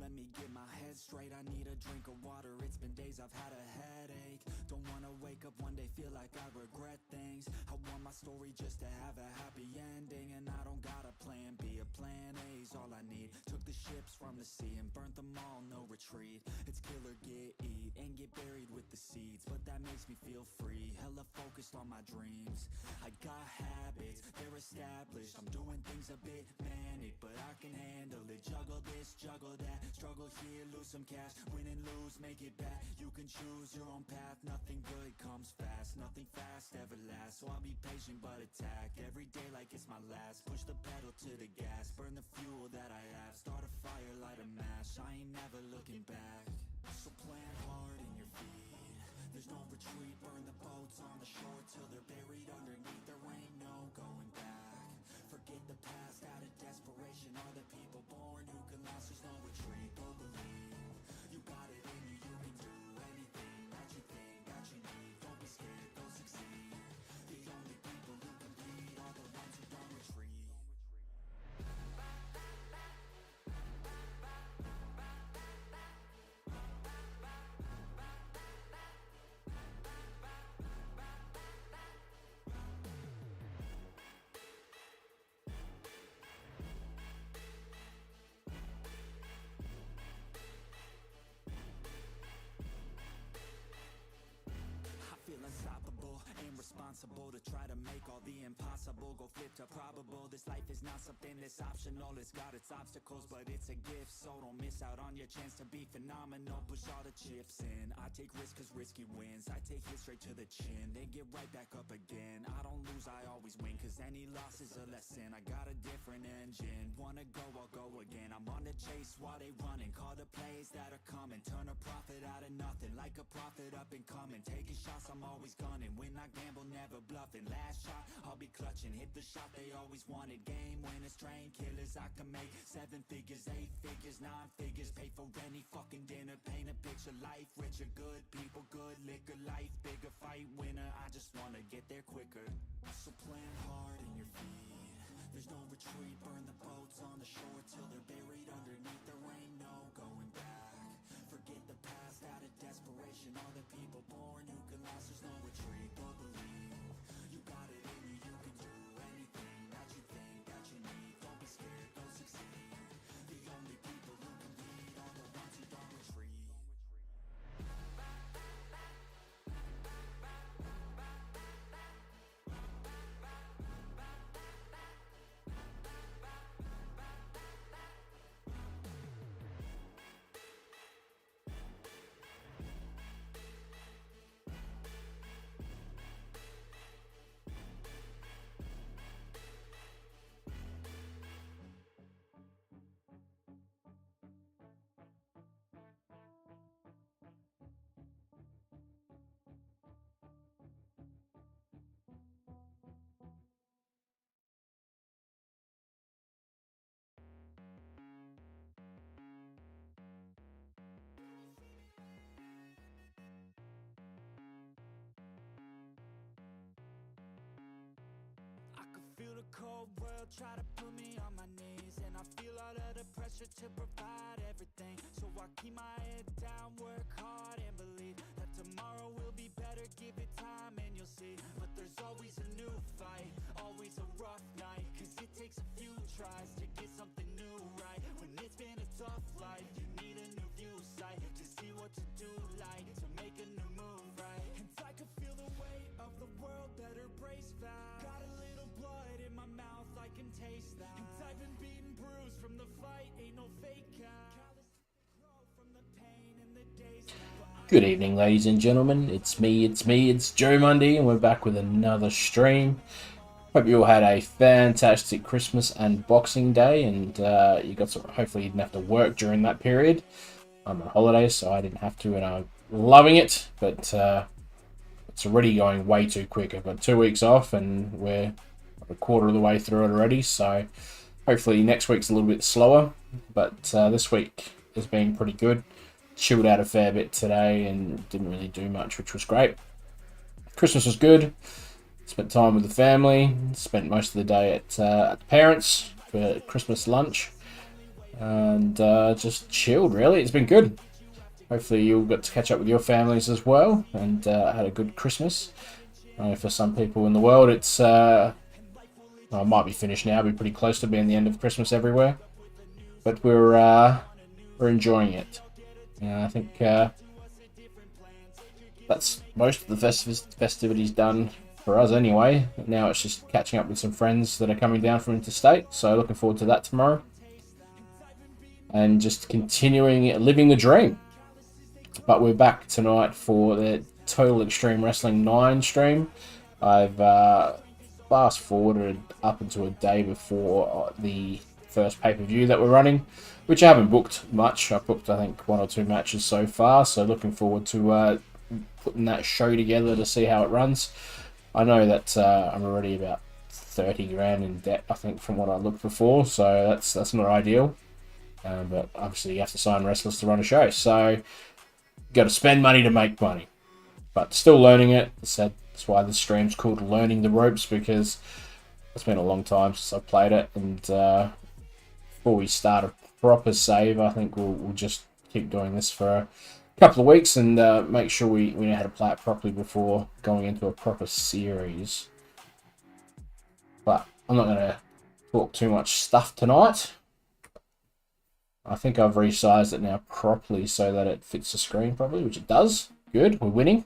let me get my head straight. I need a drink of water, it's been days I've had a headache. Don't wanna wake up one day, feel like I regret things. I want my story just to have a happy ending. And I don't got a plan B, a plan A's all I need. Took the ships from the sea and burnt them all, no retreat. It's kill or get, eat, and get buried with the seeds. But that makes me feel free, hella focused on my dreams. I got habits, they're established. I'm doing things a bit manic, but I can handle it. Juggle this, juggle that, struggle here, lose some cash. Win and lose, make it back. You can choose your own path, nothing good comes fast. Nothing fast ever lasts, so I'll be patient but attack. Every day like it's my last, push the pedal to the gas. Burn the fuel that I have, start a fire, light a match. I ain't never looking back. So plant hard in your feet, there's no retreat. Burn the boats on the shore till they're buried underneath. There ain't no going back. Forget the past out of desperation. Are the people born who can last? There's no retreat. Go believe you got it in you. You can do anything that you think that you need. Don't be scared, go succeed. The only people who compete are the ones who don't retreat. Feel unstoppable and responsible to try to make all the impossible go flip to probable. This life is not something that's optional. It's got its obstacles, but it's a gift. So don't miss out on your chance to be phenomenal. Push all the chips in. I take risks cause risky wins. I take hits straight to the chin, then get right back up again. I don't lose, I always win, cause any loss is a lesson. I got a different engine. Wanna go, I'll go again. I'm on the chase while they running. Call the plays that are coming. Turn a profit out of nothing, like a prophet up and coming. Taking shots, I'm always gunning. When I gamble, never bluffing. Last shot, I'll be clutching. Hit the shot they always wanted. Game winners, train killers. I can make 7 figures, 8 figures, 9 figures. Pay for any fucking dinner. Paint a picture, life richer. Good people, good liquor. Life bigger, fight winner. I just wanna get there quicker. So plant hard in your feet, there's no retreat. Burn the boats on the shore till they're buried underneath. There ain't no going back. Forget the past out of desperation. All the people born who can last. There's no retreat. Go believe you got it in you. You can do anything that you think that you need. Don't be scared, go succeed. The only people who can lead are the ones who don't retreat. I can feel the cold world try to put me on my knees, and I feel all of the pressure to provide everything. So I keep my head down, work hard and believe that tomorrow will be better. Give it time and you'll see. But there's always a new fight, always a rough night, cause it takes a few tries to get something new right. When it's been a tough life, you need a new view sight to see what to do, like to make a new move, right? And I can feel the weight of the world, better brace fast. Got a little blood in my mouth, I can taste that. And I've been beaten, bruised from the fight, ain't no fake out. From the pain and the days. Good evening, ladies and gentlemen. It's Joe Mundy, and we're back with another stream. Hope you all had a fantastic Christmas and Boxing Day, and you got some. Hopefully, you didn't have to work during that period. I'm on holiday, so I didn't have to, and I'm loving it. But it's already going way too quick. I've got 2 weeks off, and we're a quarter of the way through it already. So hopefully, next week's a little bit slower, but this week has been pretty good. Chilled out a fair bit today and didn't really do much, which was great. Christmas was good. Spent time with the family. Spent most of the day at the parents for Christmas lunch. and just chilled. Really, it's been good. Hopefully, you'll get to catch up with your families as well, and had a good Christmas. I know for some people in the world, it's well, it might be finished now. Be pretty close to being the end of Christmas everywhere, but we're enjoying it. I think that's most of the festivities done for us anyway. Now it's just catching up with some friends that are coming down from interstate, so looking forward to that tomorrow. And just continuing living the dream. But we're back tonight for the Total Extreme Wrestling 9 stream. I've fast forwarded up until a day before the first pay-per-view that we're running, which I haven't booked much. I've booked, I think, 1 or 2 matches so far, so looking forward to putting that show together to see how it runs. I know that I'm already about 30 grand in debt, I think, from what I looked before, so that's not ideal. But obviously you have to sign wrestlers to run a show, so you got to spend money to make money. But still learning it. That's why this stream's called Learning the Ropes, because it's been a long time since I've played it, and before we start a proper save, I think we'll just keep doing this for a couple of weeks and make sure we know how to play it properly before going into a proper series. But I'm not going to talk too much stuff tonight. I think I've resized it now properly so that it fits the screen properly, which it does. Good, we're winning.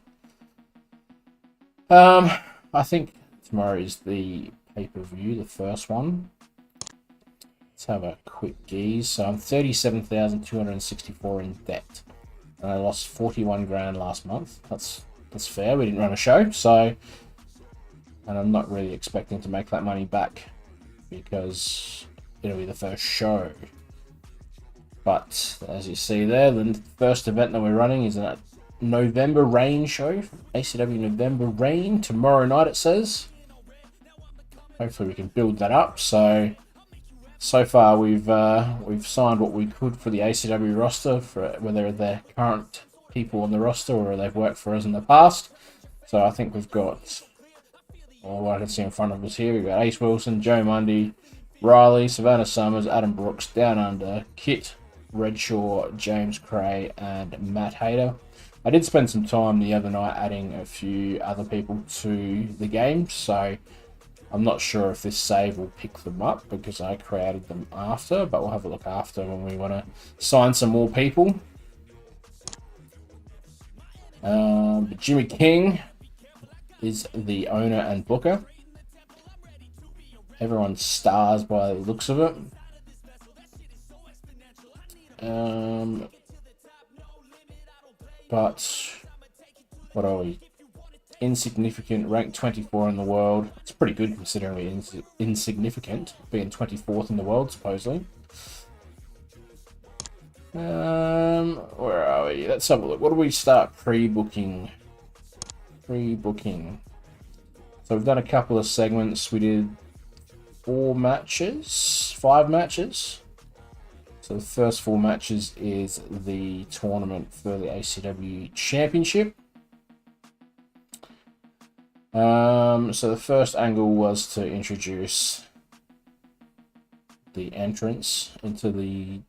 I think tomorrow is the pay-per-view, the first one. Let's have a quick gaze. So I'm 37,264 in debt. And I lost 41 grand last month. That's fair. We didn't run a show, so, and I'm not really expecting to make that money back because it'll be the first show. But as you see there, the first event that we're running is a November Rain show, ACW November Rain, tomorrow night it says. Hopefully we can build that up. So far we've signed what we could for the ACW roster, for whether they're current people on the roster or they've worked for us in the past. So I think we've got, what I can see in front of us here, we've got Ace Wilson, Joe Mundy, Riley, Savannah Summers, Adam Brooks, Down Under, Kit, Redshaw, James Cray, and Matt Hayter. I did spend some time the other night adding a few other people to the game, so I'm not sure if this save will pick them up because I created them after, but we'll have a look after when we want to sign some more people. Jimmy King is the owner and booker. Everyone's stars by the looks of it. But what are we? Insignificant, ranked 24 in the world. It's pretty good considering we're insignificant, being 24th in the world supposedly. Where are we? Let's have a look. What do we start pre-booking? Pre-booking. So we've done a couple of segments. We did 5 matches. So the first 4 matches is the tournament for the ACW Championship. So the first angle was to introduce the entrance into the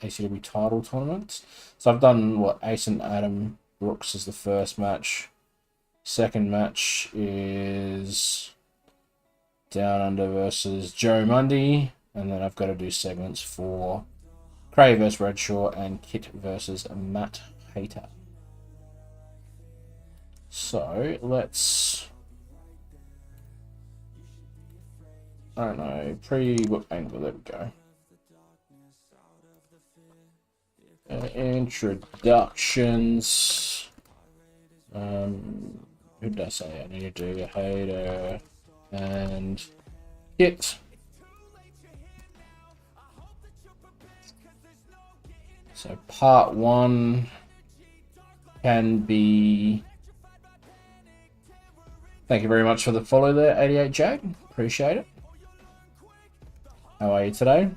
ACW title tournament. So I've done Ace and Adam Brooks is the first match. Second match is Down Under versus Joe Mundy. And then I've got to do segments for Cray versus Redshaw and Kit versus Matt Hayter. So let's, I don't know, pre-book angle, there we go. Introductions. Who did I say? I need to do Hayter and Kit. So part 1 can be... Thank you very much for the follow there, 88 Jag. Appreciate it. How are you today?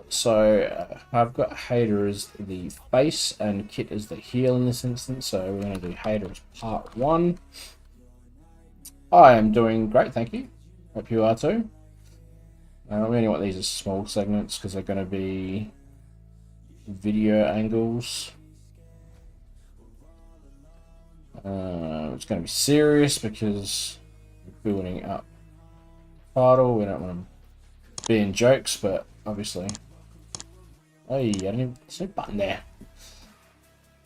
So I've got Hayter as the face and Kit as the heel in this instance. So we're going to do Hayter as part 1. I am doing great, thank you. Hope you are too. We only want these as small segments because they're going to be video angles. It's going to be serious because we're building up title. We don't want to be in jokes, but obviously. Oh, yeah, I didn't even see a button there.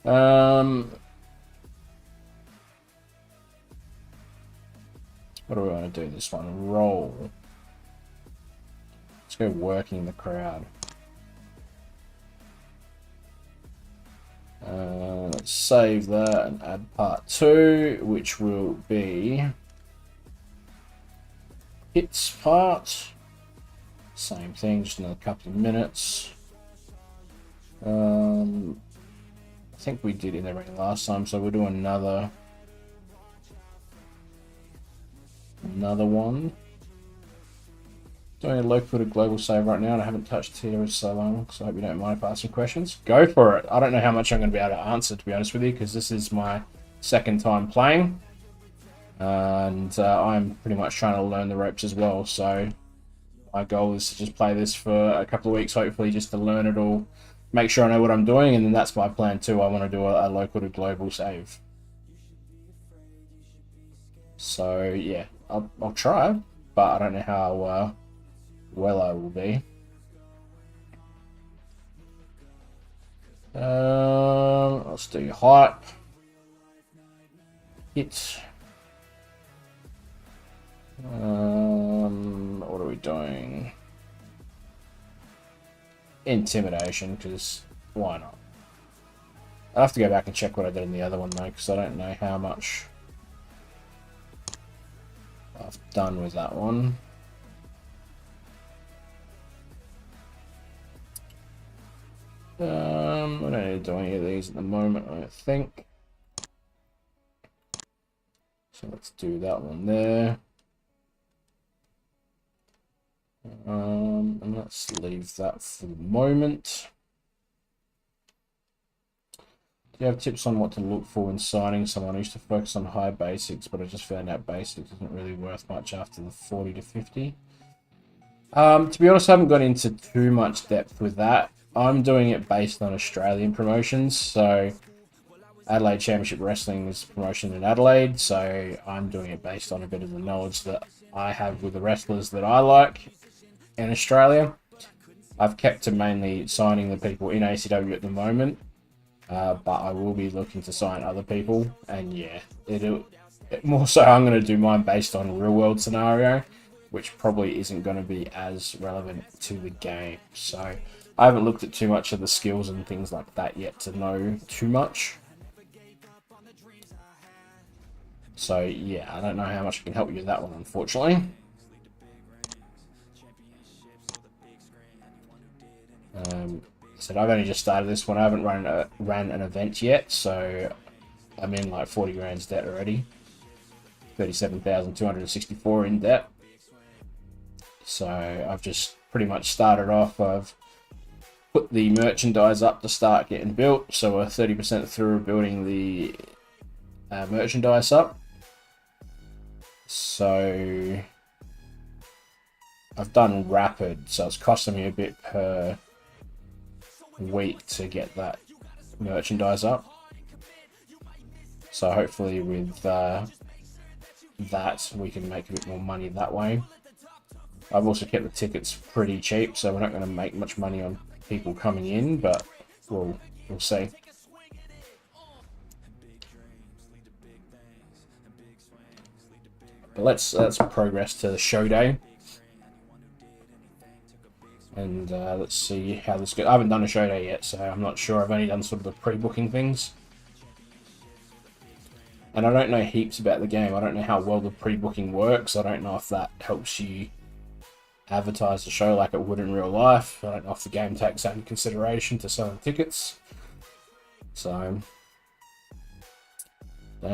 What do we want to do this one? Roll. Let's go working the crowd. Let's save that and add part 2, which will be hits part. Same thing, just another couple of minutes. I think we did in the ring last time, so we'll do another one. Doing a local to global save right now, and I haven't touched Tito so long, so I hope you don't mind if I ask some questions. Go for it. I don't know how much I'm going to be able to answer, to be honest with you, because this is my second time playing, and I'm pretty much trying to learn the ropes as well. So my goal is to just play this for a couple of weeks, hopefully, just to learn it all, make sure I know what I'm doing, and then that's my plan too. I want to do a local to global save. So yeah, I'll try, but I don't know how well I will be. Let's do hype. Hit. What are we doing? Intimidation, because why not? I have to go back and check what I did in the other one though, because I don't know how much I've done with that one. I don't need to do any of these at the moment, I think. So let's do that one there. And let's leave that for the moment. Do you have tips on what to look for when signing someone? I used to focus on high basics, but I just found out basics isn't really worth much after the 40 to 50. To be honest, I haven't gone into too much depth with that. I'm doing it based on Australian promotions, so Adelaide Championship Wrestling is a promotion in Adelaide, so I'm doing it based on a bit of the knowledge that I have with the wrestlers that I like in Australia. I've kept to mainly signing the people in ACW at the moment, but I will be looking to sign other people, and yeah, more so I'm going to do mine based on real world scenario, which probably isn't going to be as relevant to the game. So I haven't looked at too much of the skills and things like that yet to know too much. So yeah, I don't know how much I can help you with that one, unfortunately. So I've only just started this one. I haven't ran an event yet, so I'm in like 40 grand's debt already. 37,264 in debt. So I've just pretty much started off. I've put the merchandise up to start getting built, so we're 30% through building the merchandise up. So I've done rapid, so it's costing me a bit per week to get that merchandise up. So hopefully with that we can make a bit more money that way. I've also kept the tickets pretty cheap, so we're not going to make much money on people coming in, but we'll see. But let's progress to the show day, and let's see how this goes. I haven't done a show day yet, so I'm not sure. I've only done sort of the pre-booking things, and I don't know heaps about the game. I don't know how well the pre-booking works. I don't know if that helps you advertise the show like it would in real life. I don't know if the game takes that into consideration to selling tickets. So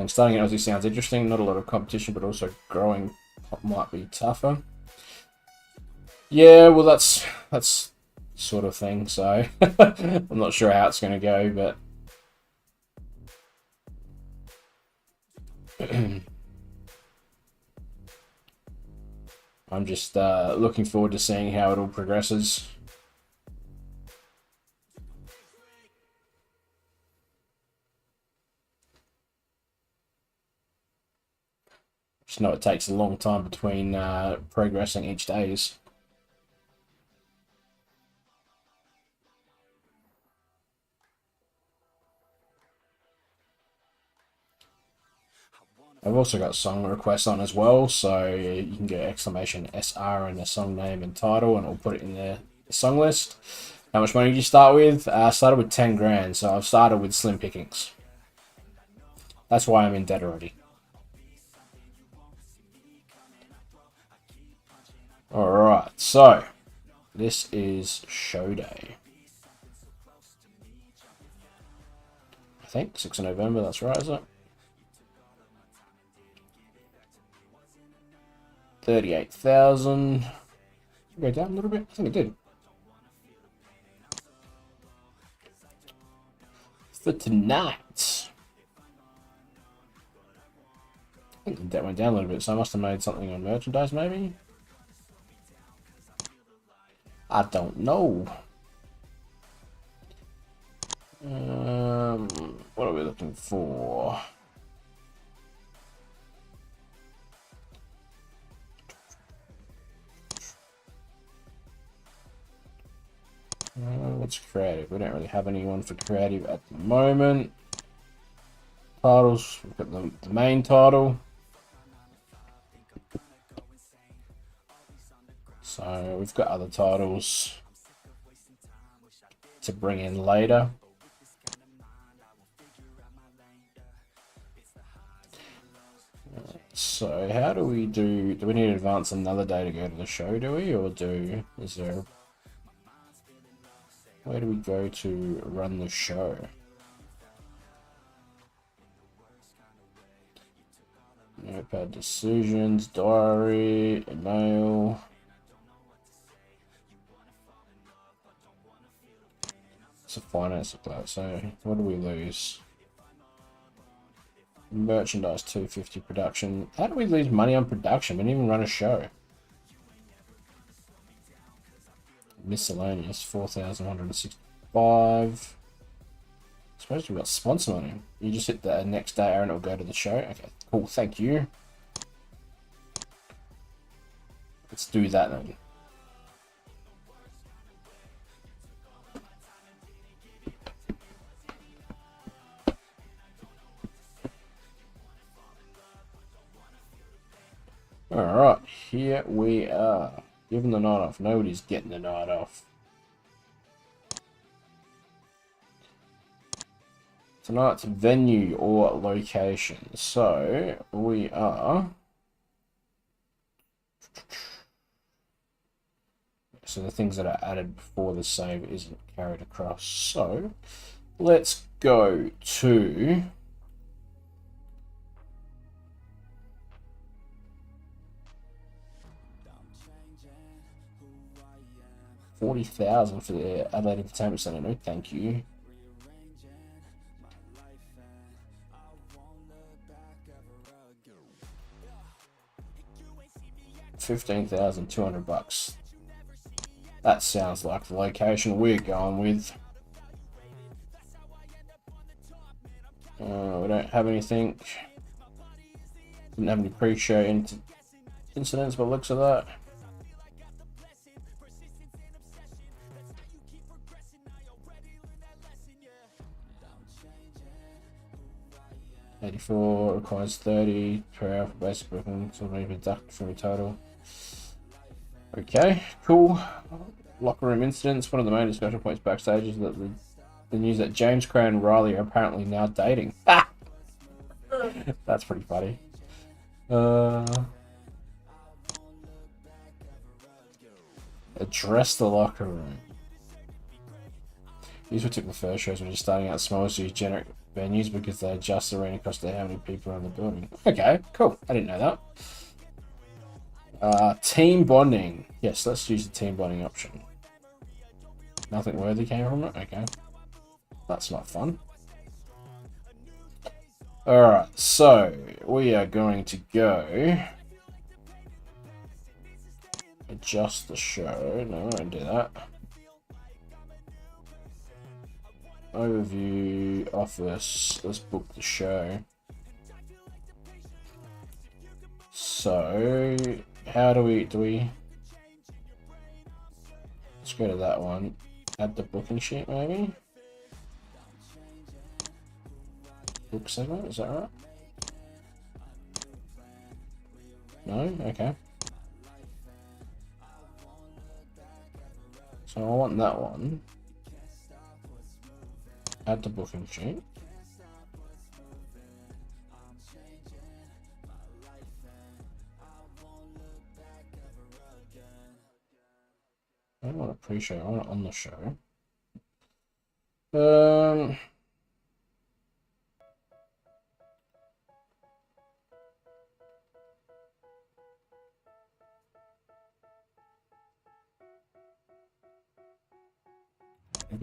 starting at Aussie sounds interesting. Not a lot of competition, but also growing might be tougher. Yeah, well, that's sort of thing. So I'm not sure how it's going to go, but I'm just looking forward to seeing how it all progresses. Just know it takes a long time between progressing each days. I've also got song requests on as well, so you can get exclamation SR in the song name and title, and I'll put it in the song list. How much money did you start with? I started with 10 grand, so I've started with slim pickings. That's why I'm in debt already. Alright, so this is show day. I think 6th of November, that's right, is it? 38,000. Go down a little bit? I think it did. For tonight. I think that went down a little bit, so I must have made something on merchandise, maybe? I don't know. What are we looking for? What's creative? We don't really have anyone for creative at the moment. Titles, we've got the main title. So we've got other titles to bring in later. So how do we do we need to advance another day to go to the show, do we? Or is there, where do we go to run the show? Notepad decisions, diary, email. It's a finance supply, so what do we lose? Merchandise 250 production. How do we lose money on production? We didn't even run a show. Miscellaneous 4,165. I suppose we've got sponsor money. You just hit the next day and it'll go to the show. Okay, cool, thank you. Let's do that then. Alright, here we are. Given the night off. Nobody's getting the night off. Tonight's venue or location. So, we are... So the things that are added before the save isn't carried across. So, let's go to... 40,000 for the Adelaide Entertainment Centre. No, thank you. $15,200. That sounds like the location we're going with. We don't have anything. Didn't have any pre-show incidents by the looks of that. $84 requires 30 per hour for basic booking, so maybe deduct from your total. Okay, cool. Locker room incidents. One of the main discussion points backstage is that the news that James Cray and Riley are apparently now dating. That's pretty funny. Address the locker room. These particular first shows were just starting out small, so you generate venues because they adjust the arena cost to how many people are in the building. Okay, cool. I didn't know that. Team bonding. Yes, let's use the team bonding option. Nothing worthy came from it? Okay. That's not fun. Alright, so we are going to go just the show. No, I won't do that. Overview, office, let's book the show. So, how do we... Let's go to that one. Add the booking sheet, maybe? Book segment, is that right? No? Okay. So I want that one. Add the booking sheet. I don't want a pre-show, I want it on the show.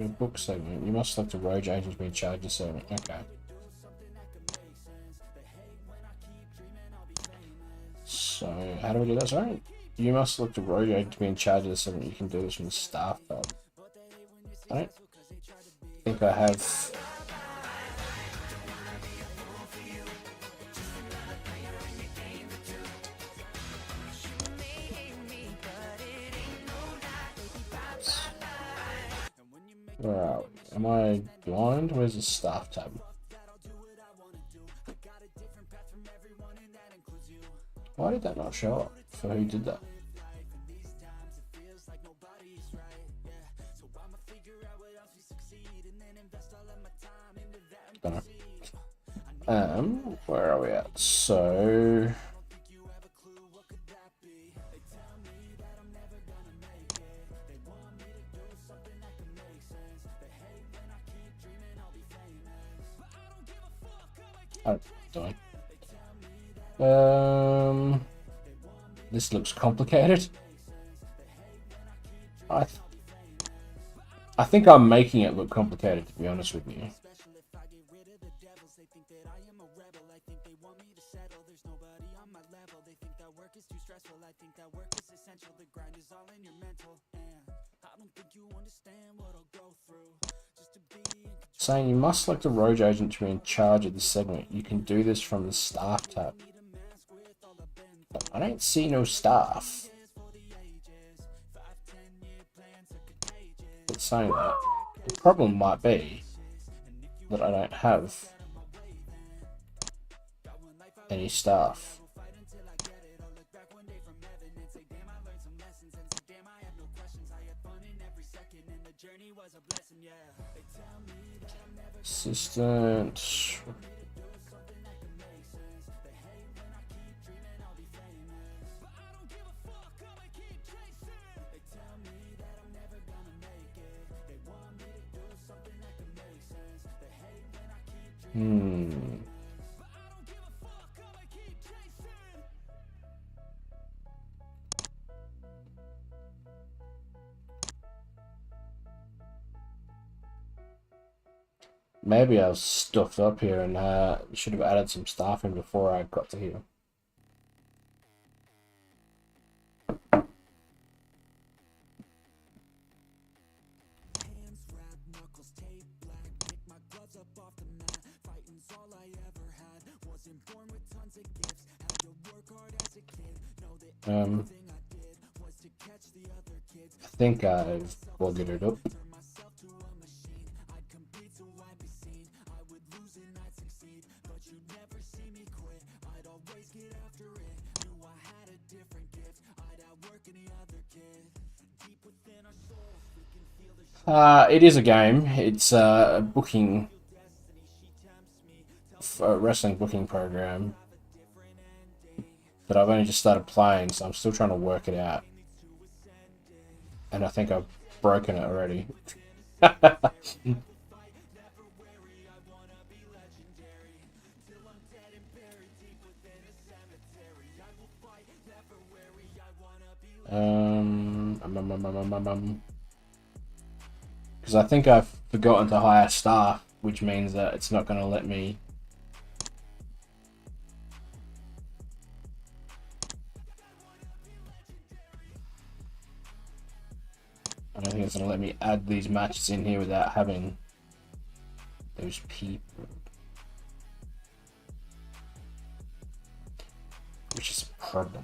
A book segment. You must select a road agent to be in charge of the segment. Okay. So, how do we do that? Sorry? You must select a road agent to be in charge of the segment. You can do this from the staff tab. I don't think I have... Where are we? Am I blind? Where's the staff tab? Why did that not show up for who did that? Don't know. Where are we at? So... Oh, don't. This looks complicated. I think I'm making it look complicated, to be honest with you. Saying you must select a road agent to be in charge of the segment. You can do this from the staff tab. I don't see no staff. It's saying that. The problem might be that I don't have any staff. Assistant. Maybe I was stuffed up here and should have added some staff in before I got to here. I think I've bugged it up. It is a game. It's a booking, a wrestling booking program. But I've only just started playing, so I'm still trying to work it out. And I think I've broken it already. Because I think I've forgotten to hire staff, which means that it's not going to let me. doesn't let me add these matches in here without having those people, which is a problem.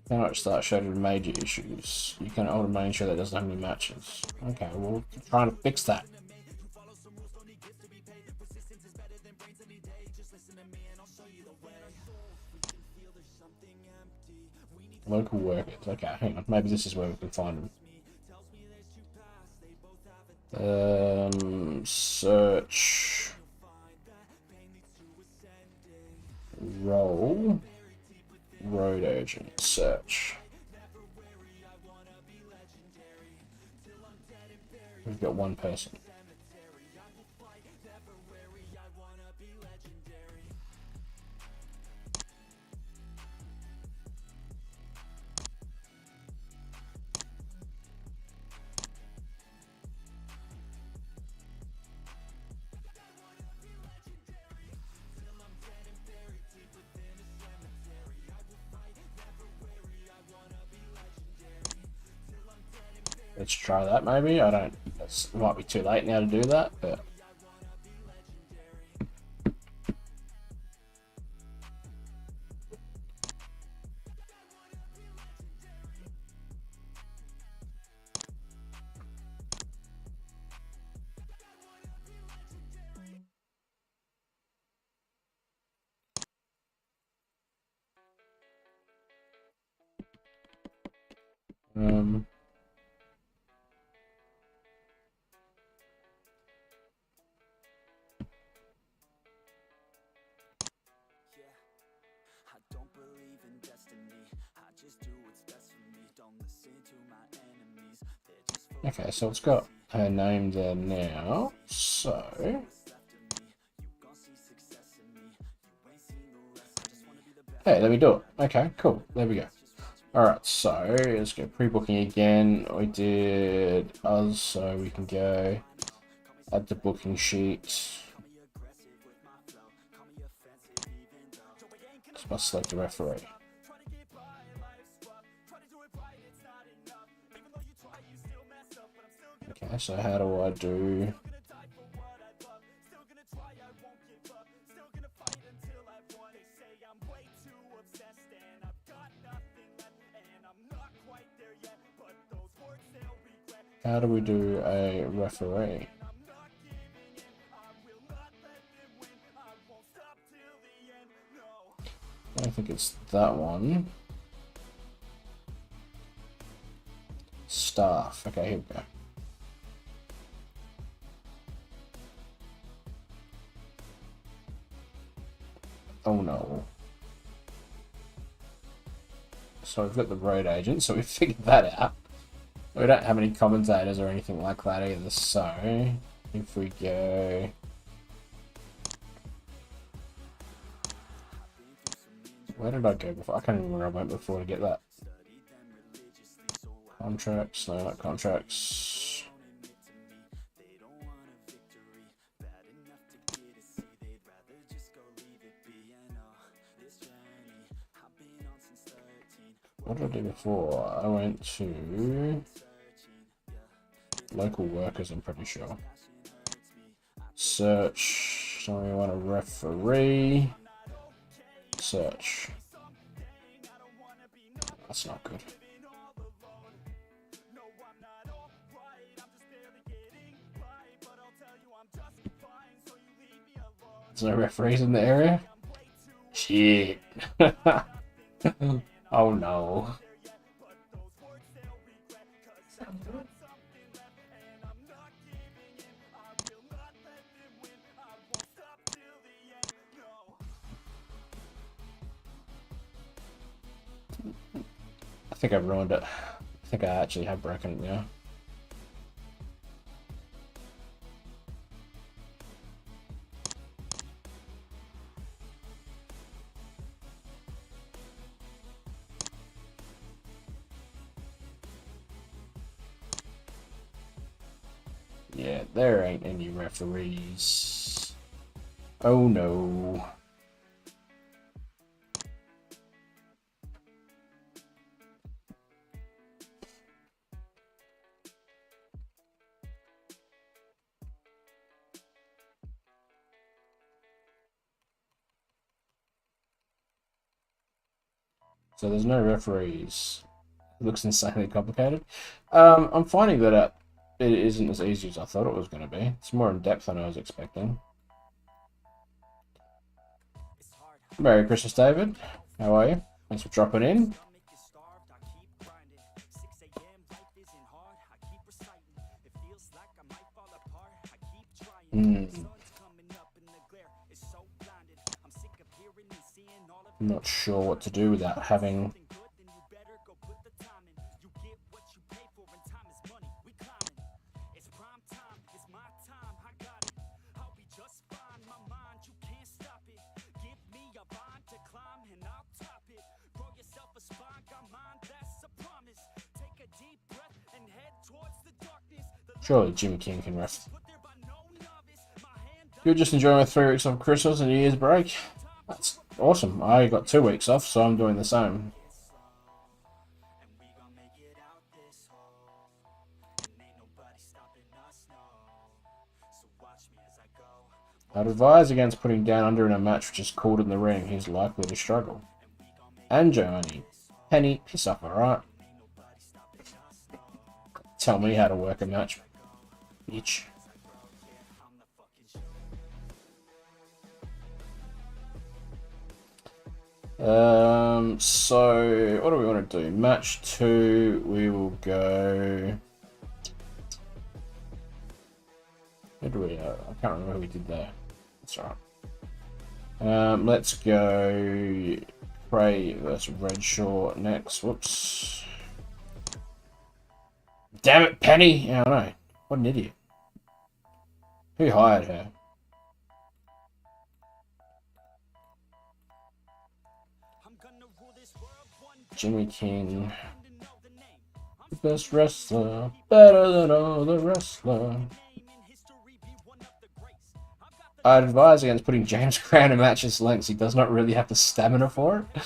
Now it starts showing major issues. You can automatically ensure that doesn't have any matches. Okay, well, trying to fix that. Local workers. Okay, hang on. Maybe this is where we can find them. Search. Role. Road agent. Search. We've got one person. Let's try that maybe. I don't, it might be too late now to do that, but okay, so it's got her name there now, so hey, let me do it. Okay, cool, there we go. Alright, so let's go pre-booking again. We did us, so we can go add the booking sheet. Just must select the referee. Okay, so how do I do? How do we do a referee? I don't think it's that one. Staff. Okay, here we go. Oh no. So we've got the road agent, so we figured that out. We don't have any commentators or anything like that either, so if we go... Where did I go before? I can't even remember where I went before to get that. Contracts, no, not contracts. What did I do before? I went to local workers, I'm pretty sure. Search. So we want a referee. Search. That's not good. There's no referees in the area? Shit. Oh no. I think I've ruined it. I think I actually have broken it now. Yeah, there ain't any referees. Oh no. So there's no referees. It looks insanely complicated. I'm finding that it isn't as easy as I thought it was going to be. It's more in depth than I was expecting. Merry Christmas, David. How are you? Thanks for dropping in. I'm not sure what to do without having surely Jimmy King can ref. You're just enjoying my 3 weeks off Christmas and New Year's break. That's awesome. I got 2 weeks off, so I'm doing the same. I'd advise against putting down under in a match which is called in the ring. He's likely to struggle. And Germany. Penny, piss off, alright? Tell me how to work a match, bitch. So what do we want to do? Match 2, we will go. Who do we? I can't remember who we did there. That's right. Let's go. Cray versus Redshaw next. Whoops. Damn it, Penny! Yeah, I know. What an idiot. Who hired her? Jimmy King. The best wrestler. Better than all the wrestler. I'd advise against putting James Crown in matches lengths. He does not really have the stamina for it.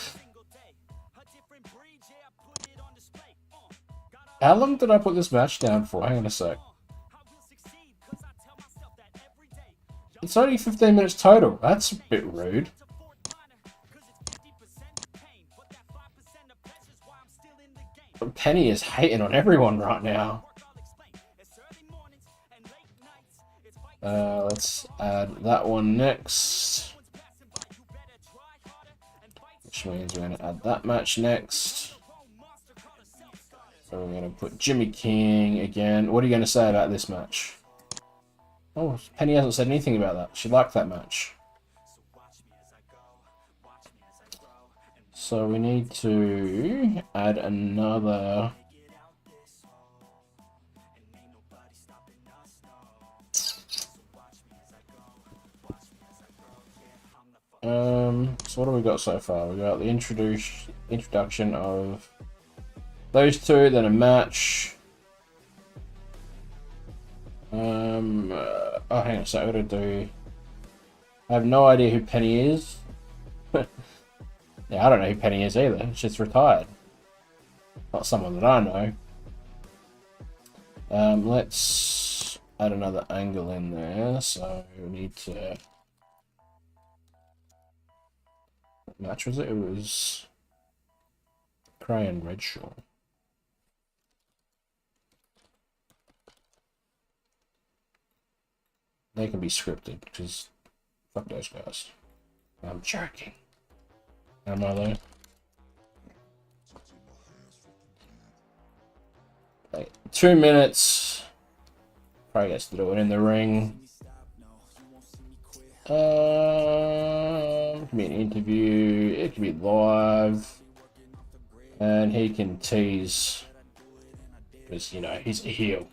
How long did I put this match down for? Hang on a sec. It's only 15 minutes total. That's a bit rude. Penny is hating on everyone right now. Let's add that one next. Which means we're going to add that match next. So we're going to put Jimmy King again. What are you going to say about this match? Oh, Penny hasn't said anything about that. She liked that match. So we need to add another. So what have we got so far? We got the introduction of those two, then a match. Oh, hang on. So I'm gonna do. I have no idea who Penny is. Yeah, I don't know who Penny is either. She's retired. Not someone that I know. Let's add another angle in there. So we need to. What match was it? It was Cray and Redshaw. They can be scripted because fuck those guys. I'm joking. Am I though? Like, 2 minutes. Probably gets to do it in the ring. It can be an interview. It can be live, and he can tease because you know he's a heel.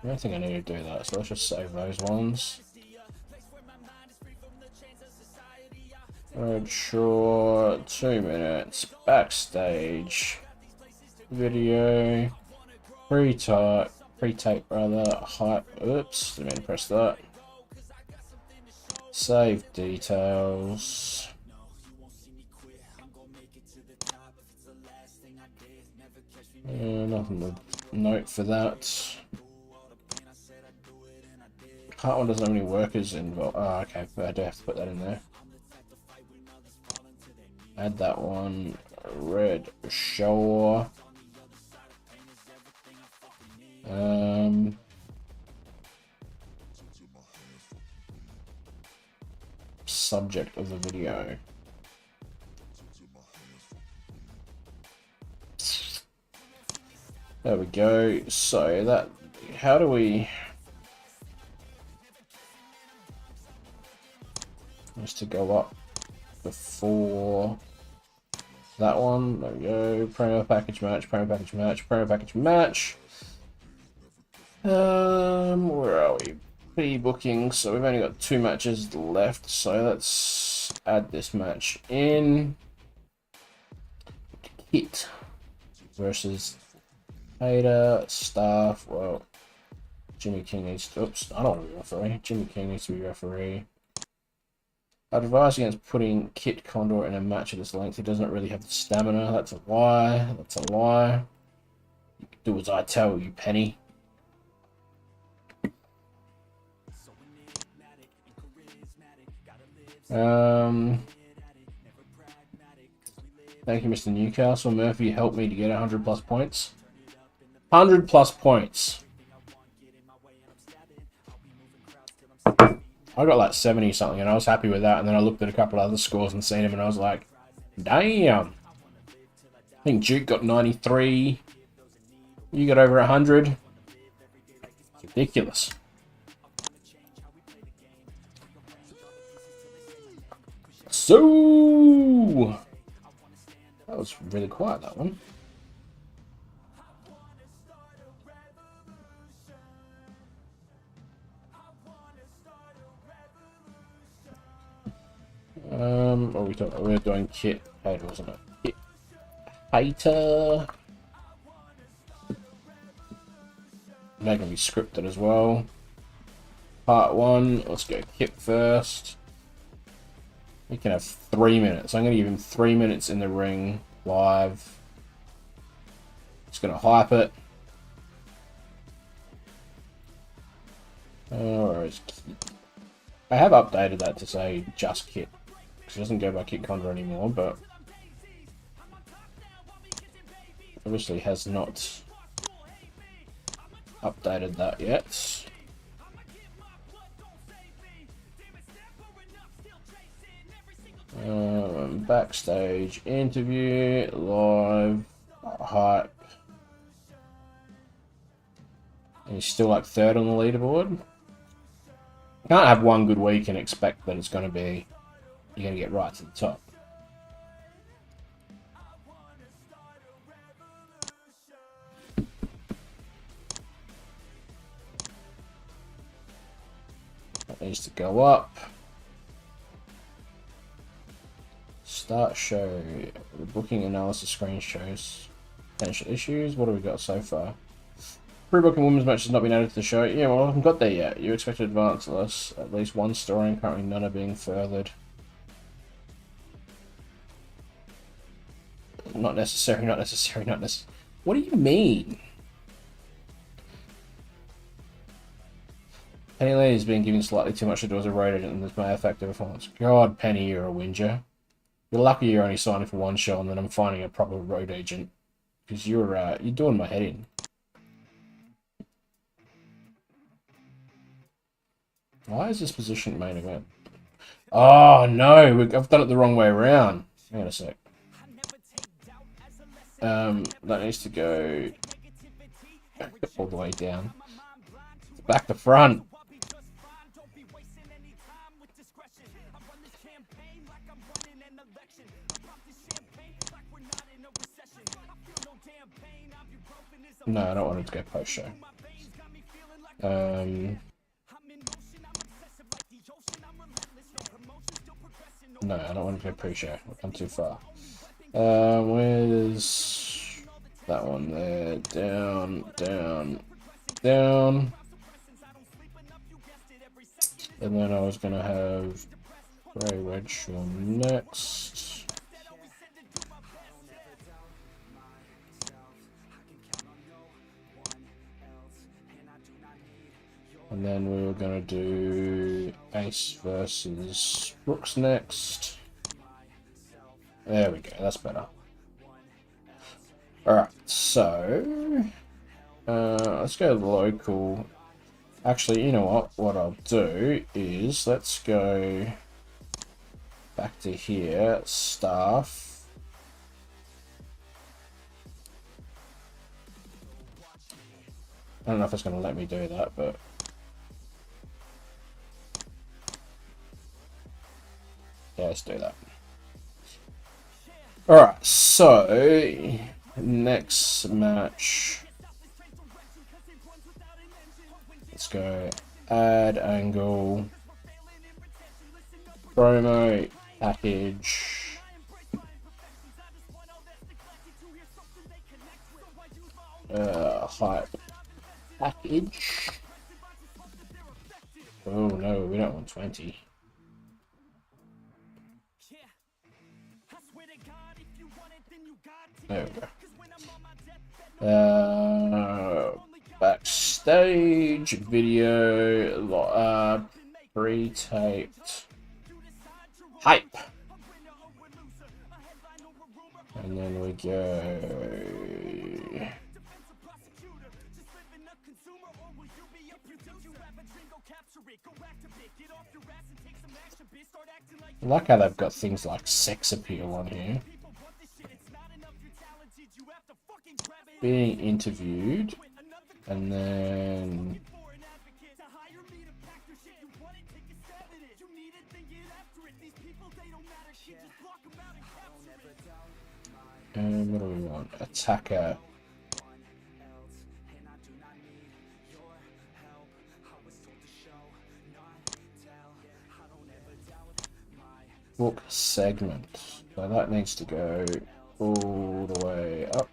I don't think I need to do that, so let's just save those ones. Road short, 2 minutes, backstage, video, pre-tape brother, hype, oops, didn't mean to press that. Save details. Nothing to note for that. Part one doesn't have any workers involved. Oh, okay, but I do have to put that in there. Add that one. Red Shore. Subject of the video. There we go. So that, how do we, just to go up before that one. There we go. Promo package match, promo package match, promo package match. Where are we? Pre-booking. So we've only got 2 matches left. So let's add this match in. Kit versus Hater, Staff. Well, Jimmy King needs to. Oops, I don't want to be referee. Jimmy King needs to be referee. I'd advise against putting Kit Condor in a match of this length. He doesn't really have the stamina. That's a lie. That's a lie. You can do as I tell you, Penny. Thank you, Mr. Newcastle. Murphy helped me to get 100+ points. 100+ points. I got like 70 something and I was happy with that, and then I looked at a couple of other scores and seen them and I was like, damn. I think Duke got 93. You got over 100. It's ridiculous. So that was really quiet, that one. What are we talking about? We're doing Kit Hater, wasn't it? Kit Hater. They're gonna be scripted as well. Part 1. Let's go Kit first. We can have 3 minutes. I'm gonna give him 3 minutes in the ring live. Just gonna hype it. Where is Kit? I have updated that to say just Kit, because it doesn't go by Kit Condor anymore, but obviously has not updated that yet. Backstage interview, live, hype. And he's still like 3rd on the leaderboard. You can't have one good week and expect that it's going to be, you're going to get right to the top. That needs to go up. Start show. The booking analysis screen shows potential issues. What have we got so far? Pre-booking women's match has not been added to the show. Yeah, well, I haven't got there yet. You expect to advance us. At least one story, and currently none are being furthered. Not necessary, not necessary, not necessary. What do you mean? Penny Lane has been given slightly too much to do as a road agent, and this may affect their performance. God, Penny, you're a whinger. You're lucky you're only signing for one show, and then I'm finding a proper road agent. Because you're doing my head in. Why is this position main event? Oh no, I've done it the wrong way around. Hang on a sec. That needs to go all the way down. Back to front. No, I don't want it to go post show. No, I don't want to go pre-show. I've gone too far. Where's that one there? Down, down, down. And then I was gonna have Ray Redshaw next. And then we were gonna do Ace versus Brooks next. There we go, that's better. Alright, so let's go local. Actually, you know what? What I'll do is let's go back to here, staff. I don't know if it's going to let me do that, but yeah, let's do that. Alright, so next match. Let's go add angle, promo, package. Hype package. Oh no, we don't want 20. There we go. Backstage video, pre-taped hype, and then we go. I like how they've got things like sex appeal on here. Being interviewed, and then what do we want? Attacker. Book segment. So that needs to go all the way up.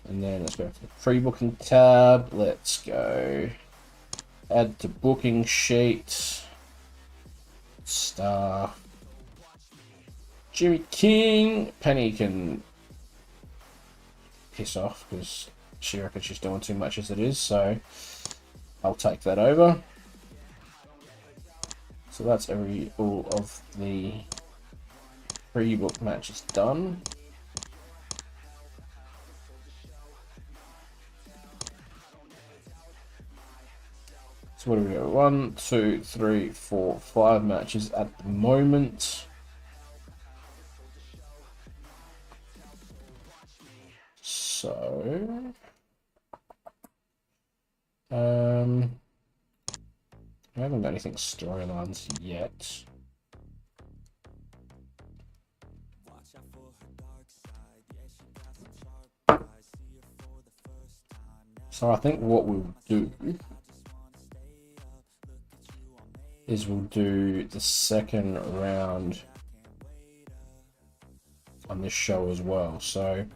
And then let's go to the pre-booking tab. Let's go add to booking sheet. Staff. Jimmy King. Penny can piss off because she reckons she's doing too much as it is, so I'll take that over. So that's all of the pre-book matches done. So what do we go? 1, 2, 3, 4, 5 matches at the moment. So I haven't got anything storylines yet. So I think what we'll do is we'll do the second round on this show as well. So I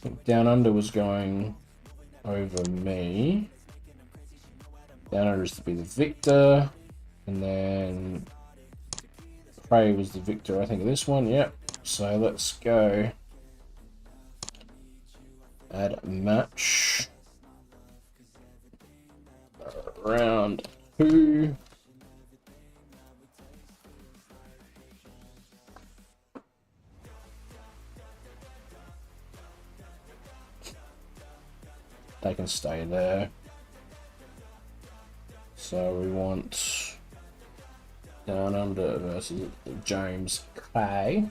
think Down Under was going over me. Down Under is to be the victor, and then Prey was the victor, I think, of this one. Yep. So let's go add a match. Round 2. They can stay there. So we want Down Under versus James K.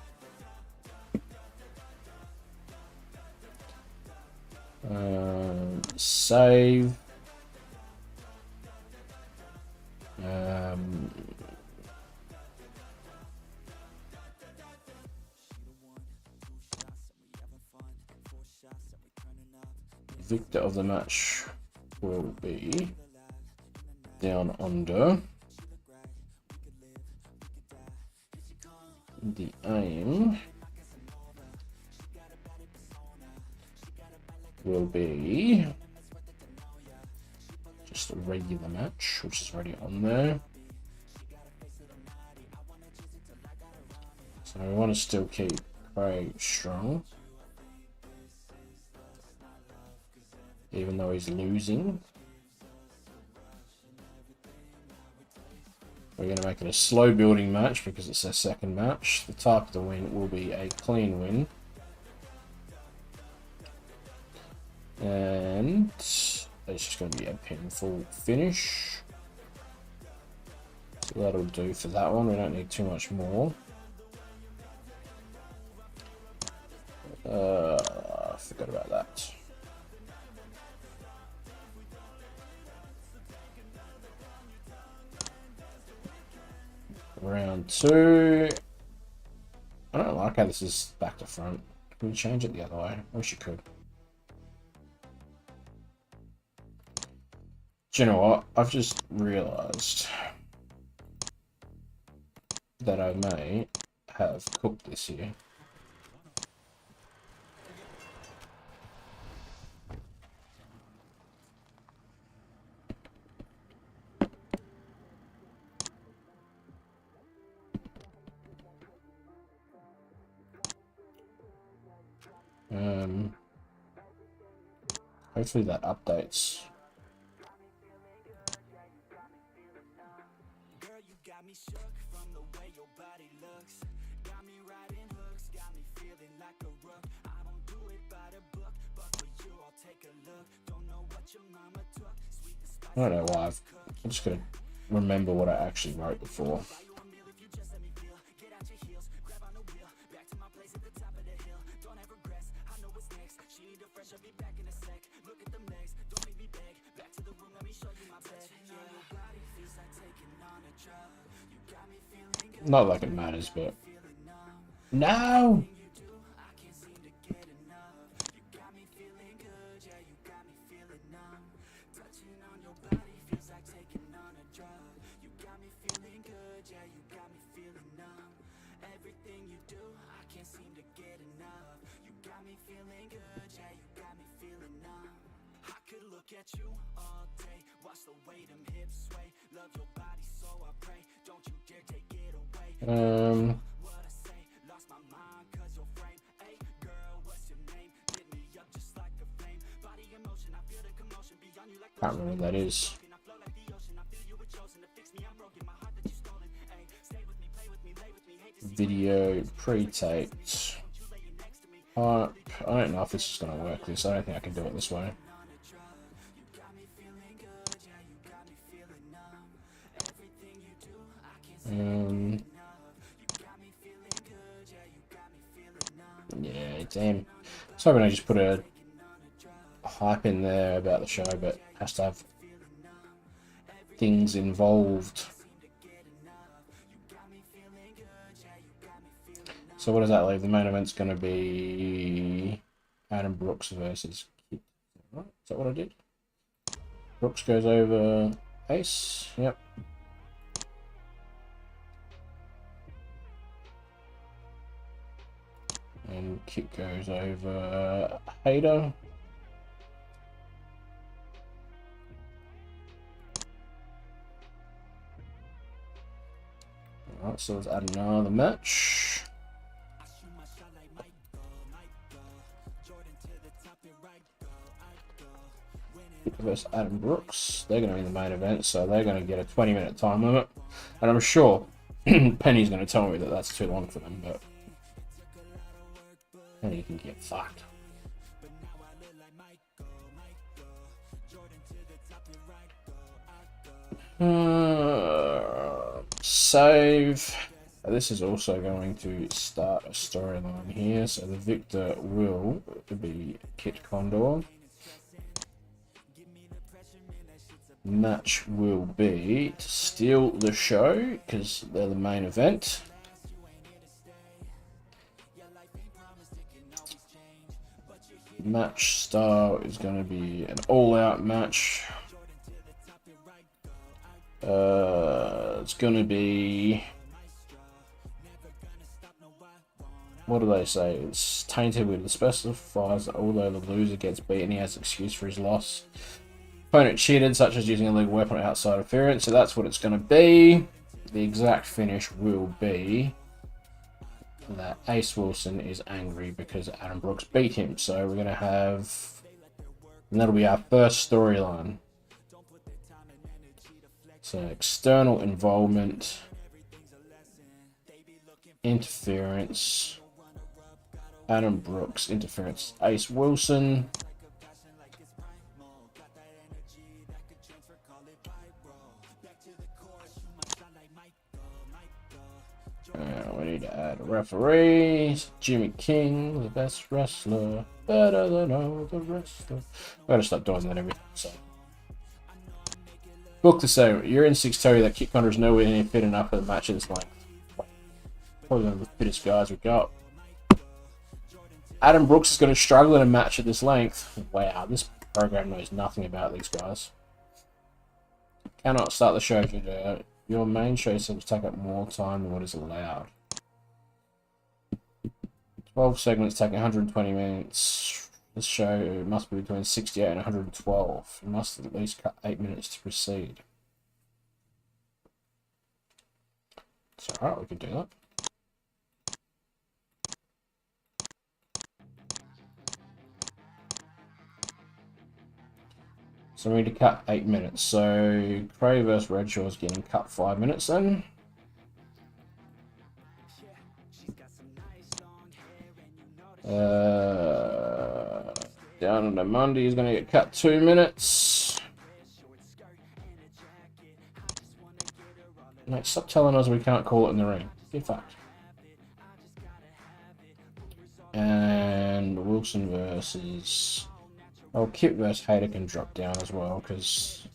Save. victor of the match will be Down Under. The aim will be just a regular match, which is already on there. So we want to still keep Craig strong, even though he's losing. We're going to make it a slow building match because it's their second match. The type of the win will be a clean win. And it's just going to be a pinfall finish. So that'll do for that one. We don't need too much more. I forgot about that. Round 2. I don't like how this is back to front. Can we change it the other way? I wish you could. Do you know what? I've just realised that I may have cooked this here. Hopefully that updates. Girl, you got me shook from the way your body looks. Got me riding hooks, got me feeling like a rook. I don't do it by the book, but for you I'll take a look. Don't know what your mama took. Sweet the spice. I don't know why. I'm just gonna remember what I actually wrote before. Not like it matters, but no. Everything you do, I can't seem to get enough. You got me feeling good, yeah, you got me feeling numb. I could look at you all day, watch the way them hips sway. Love your body, so I pray, don't you dare take it away. What I say, lost my mind, cause your frame. Hey, girl, what's your name? Lit me up just like a flame. Body emotion, I feel the commotion beyond you like. Can't remember what that is. Video pre-taped. I don't know if this is going to work. I don't think I can do it this way. Yeah, damn. I was hoping I just put a hype in there about the show, but it has to have things involved. So what does that leave? The main event's going to be Adam Brooks versus Kit. Right? Is that what I did? Brooks goes over Ace. Yep. And Kit goes over Hater. Alright, so let's add another match. Versus Adam Brooks. They're going to be in the main event, so they're going to get a 20-minute time limit. And I'm sure Penny's going to tell me that that's too long for them, but Penny can get fucked. Save. This is also going to start a storyline here, so the victor will be Kit Condor. Match will be to steal the show because they're the main event. Match style is going to be an all-out match. It's going to be... What do they say? It's tainted with the specifies that although the loser gets beaten, he has an excuse for his loss. Opponent cheated, such as using a legal weapon or outside interference, so that's what it's going to be. The exact finish will be that Ace Wilson is angry because Adam Brooks beat him. So we're going to have... And that'll be our first storyline. So external involvement, interference, Adam Brooks, interference, Ace Wilson. We need to add a referee. Jimmy King, the best wrestler, better than all the wrestler. I'm going to stop doing that every time. So. Book the segment. You're in 6 tell you that Kit Connor is nowhere near fit enough for the match of this length. Probably one of the fittest guys we've got. Adam Brooks is going to struggle in a match at this length. Wow, this program knows nothing about these guys. Cannot start the show due to your main show seems to take up more time than what is allowed. 12 segments taking 120 minutes. This show must be between 68 and 112. You must at least cut 8 minutes to proceed. It's alright, we can do that. So we need to cut 8 minutes. So Cray vs Redshaw is getting cut 5 minutes then. Down under Monday is going to get cut 2 minutes. Mate, stop telling us we can't call it in the ring. Get fucked. And Wilson versus... Oh, Kip versus Hayter can drop down as well, because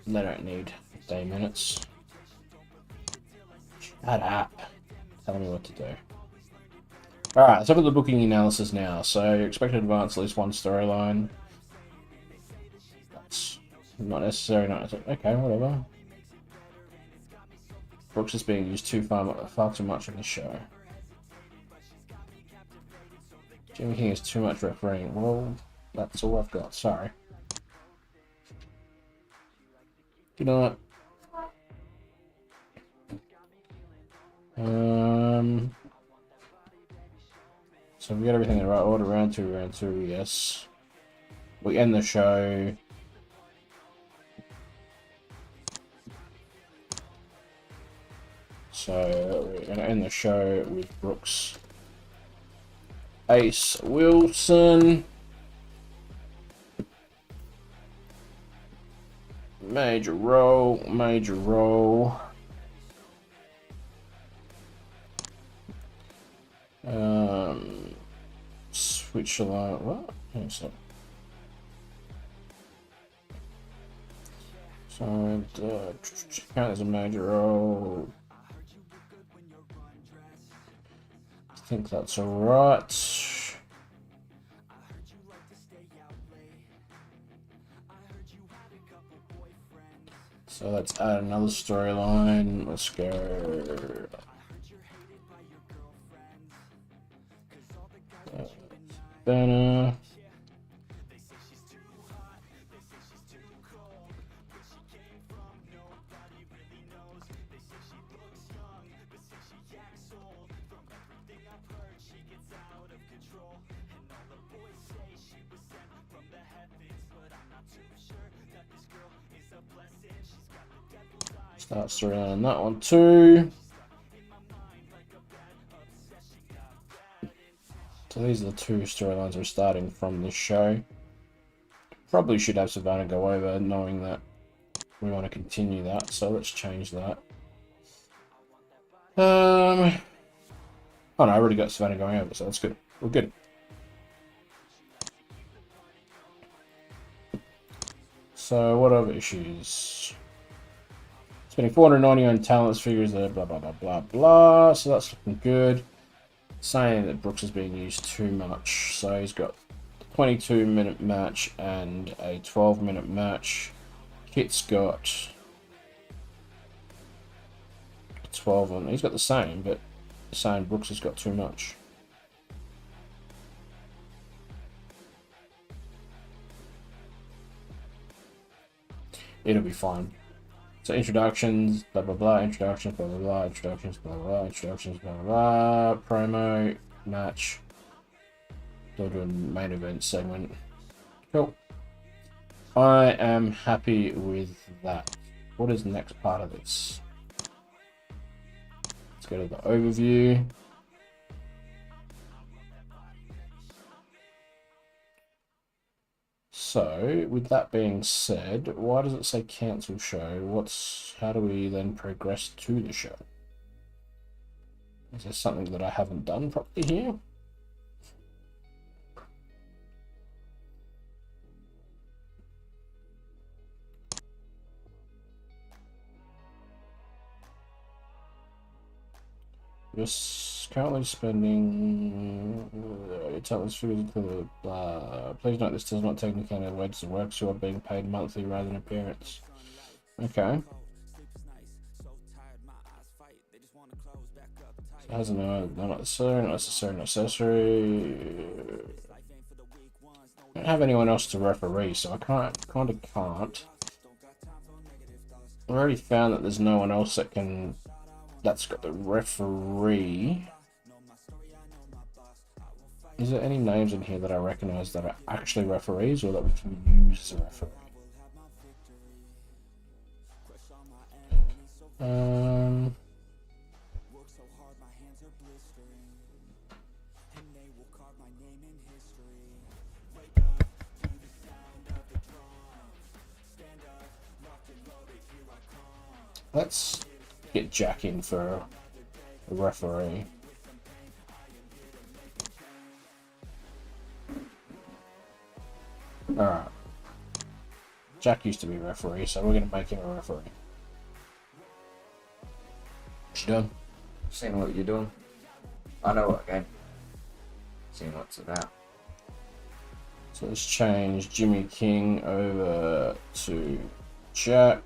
they don't need 8 minutes. Shut up. Tell me what to do. Alright, let's have a look at the booking analysis now. So, expect to advance at least one storyline. That's not necessary, not necessary. Okay, whatever. Brooks is being used far too much in this show. Jimmy King is too much refereeing. Well, that's all I've got. Sorry. Good night. So we got everything in the right order. Round two, yes. We end the show. So we're going to end the show with Brooks. Ace Wilson. Major roll, major roll. Switch along. What? So count as a major roll. I think that's alright. So let's add another storyline. Let's go. Banner. Start storyline on that one too. So these are the 2 storylines we're starting from this show. Probably should have Savannah go over, knowing that we want to continue that. So let's change that. Oh no, I already got Savannah going over, so that's good. We're good. So what other issues? Spending 490 on talents figures there, blah blah blah blah blah. So that's looking good. saying that Brooks is being used too much. So he's got a 22-minute match and a 12-minute match. Kit's got 12 on. He's got the same, but saying Brooks has got too much. It'll be fine. So introductions, blah blah blah, introductions, blah blah blah, introductions, blah blah blah, introductions, blah blah blah, promo, match. They'll do a main event segment. Cool. I am happy with that. What is the next part of this? Let's go to the overview. So, with that being said, why does it say cancel show? How do we then progress to the show? Is there something that I haven't done properly here? Just currently spending please note this does not take into account the wages of work, so are being paid monthly rather than appearance. Okay. So has no necessary. I don't have anyone else to referee, so I can't. I already found that there's no one else that's got the referee. Is there any names in here that I recognize that are actually referees or that we can use as a referee? Let's get Jack in for a referee. Alright. Jack used to be a referee, so we're going to make him a referee. What you doing? Seeing what you're doing. I know what game. Seeing what's about. So let's change Jimmy King over to Jack.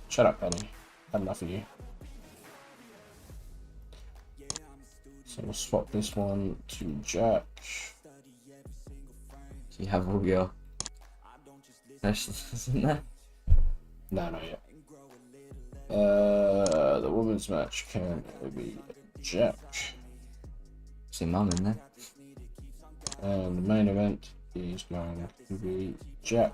Shut up, Penny. Had enough of you. So we'll swap this one to Jack. Do you have all your nationals in there? No, not yet. The women's match can be Jack. See Mum in there. And the main event is going to be Jack.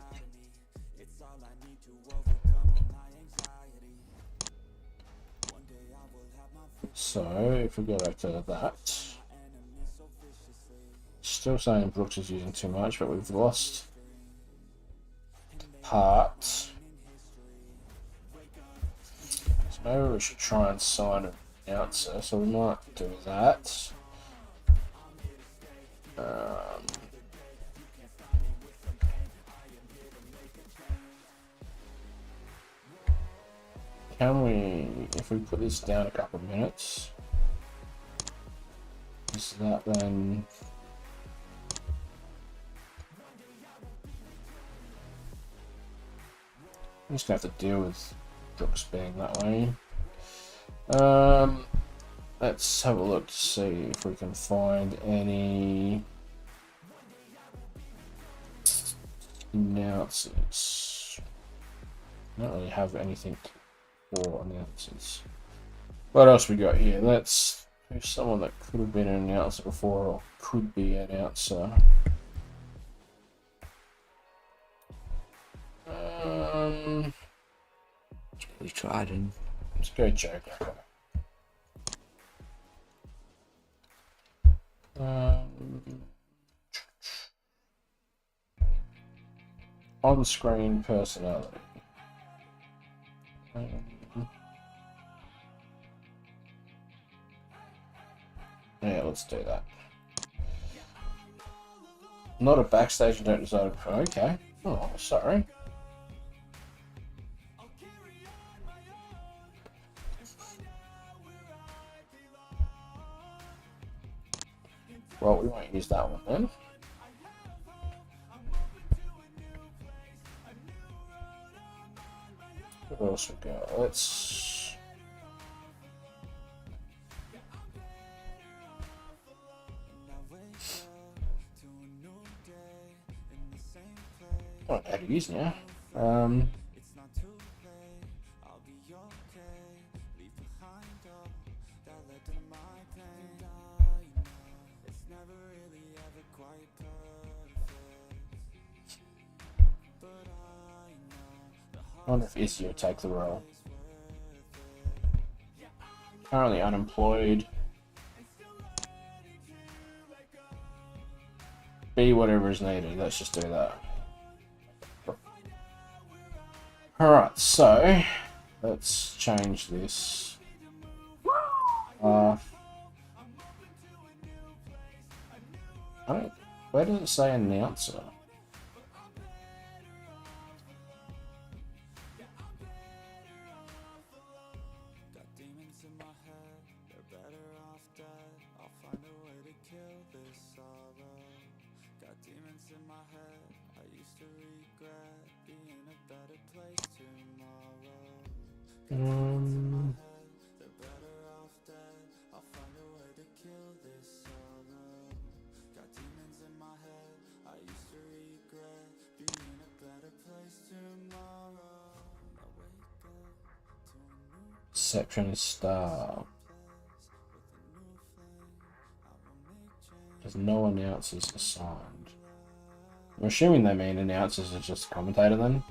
So, if we go back to that, still saying Brooks is using too much, but we've lost part. So maybe we should try and sign an announcer, so we might do that. Can we, if we put this down a couple of minutes, is that then? I'm just gonna have to deal with Brooks being that way. Let's have a look to see if we can find any announcers. I don't really have anything for announcers. What else we got here? Who's someone that could have been an announcer before or could be an announcer? We tried and Let's go Joker. On-screen personality. Yeah, let's do that. Not a backstage and don't decide. Okay. Oh, sorry. Well, we won't use that one then. What else we got? Let's. I don't know how to use now. I wonder if Izzy will take the role. Currently unemployed. Be whatever is needed. Let's just do that. Alright, so let's change this. Where does it say announcer? Section star. There's no announcers assigned. I'm assuming they mean announcers are just commentator then.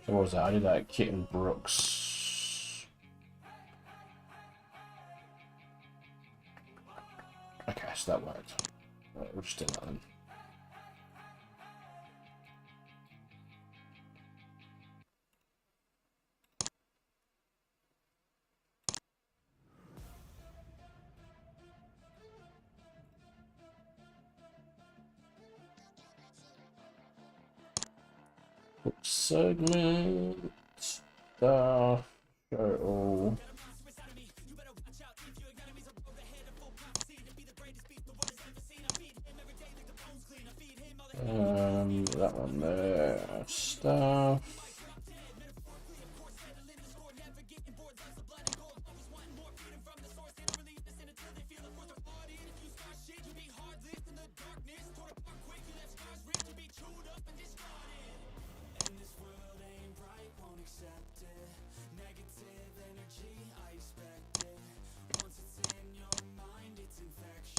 So what was that? I did that Kitten Brooks. Okay, so that worked. Right, we'll just do that then. Segment star show all. That one there, stuff.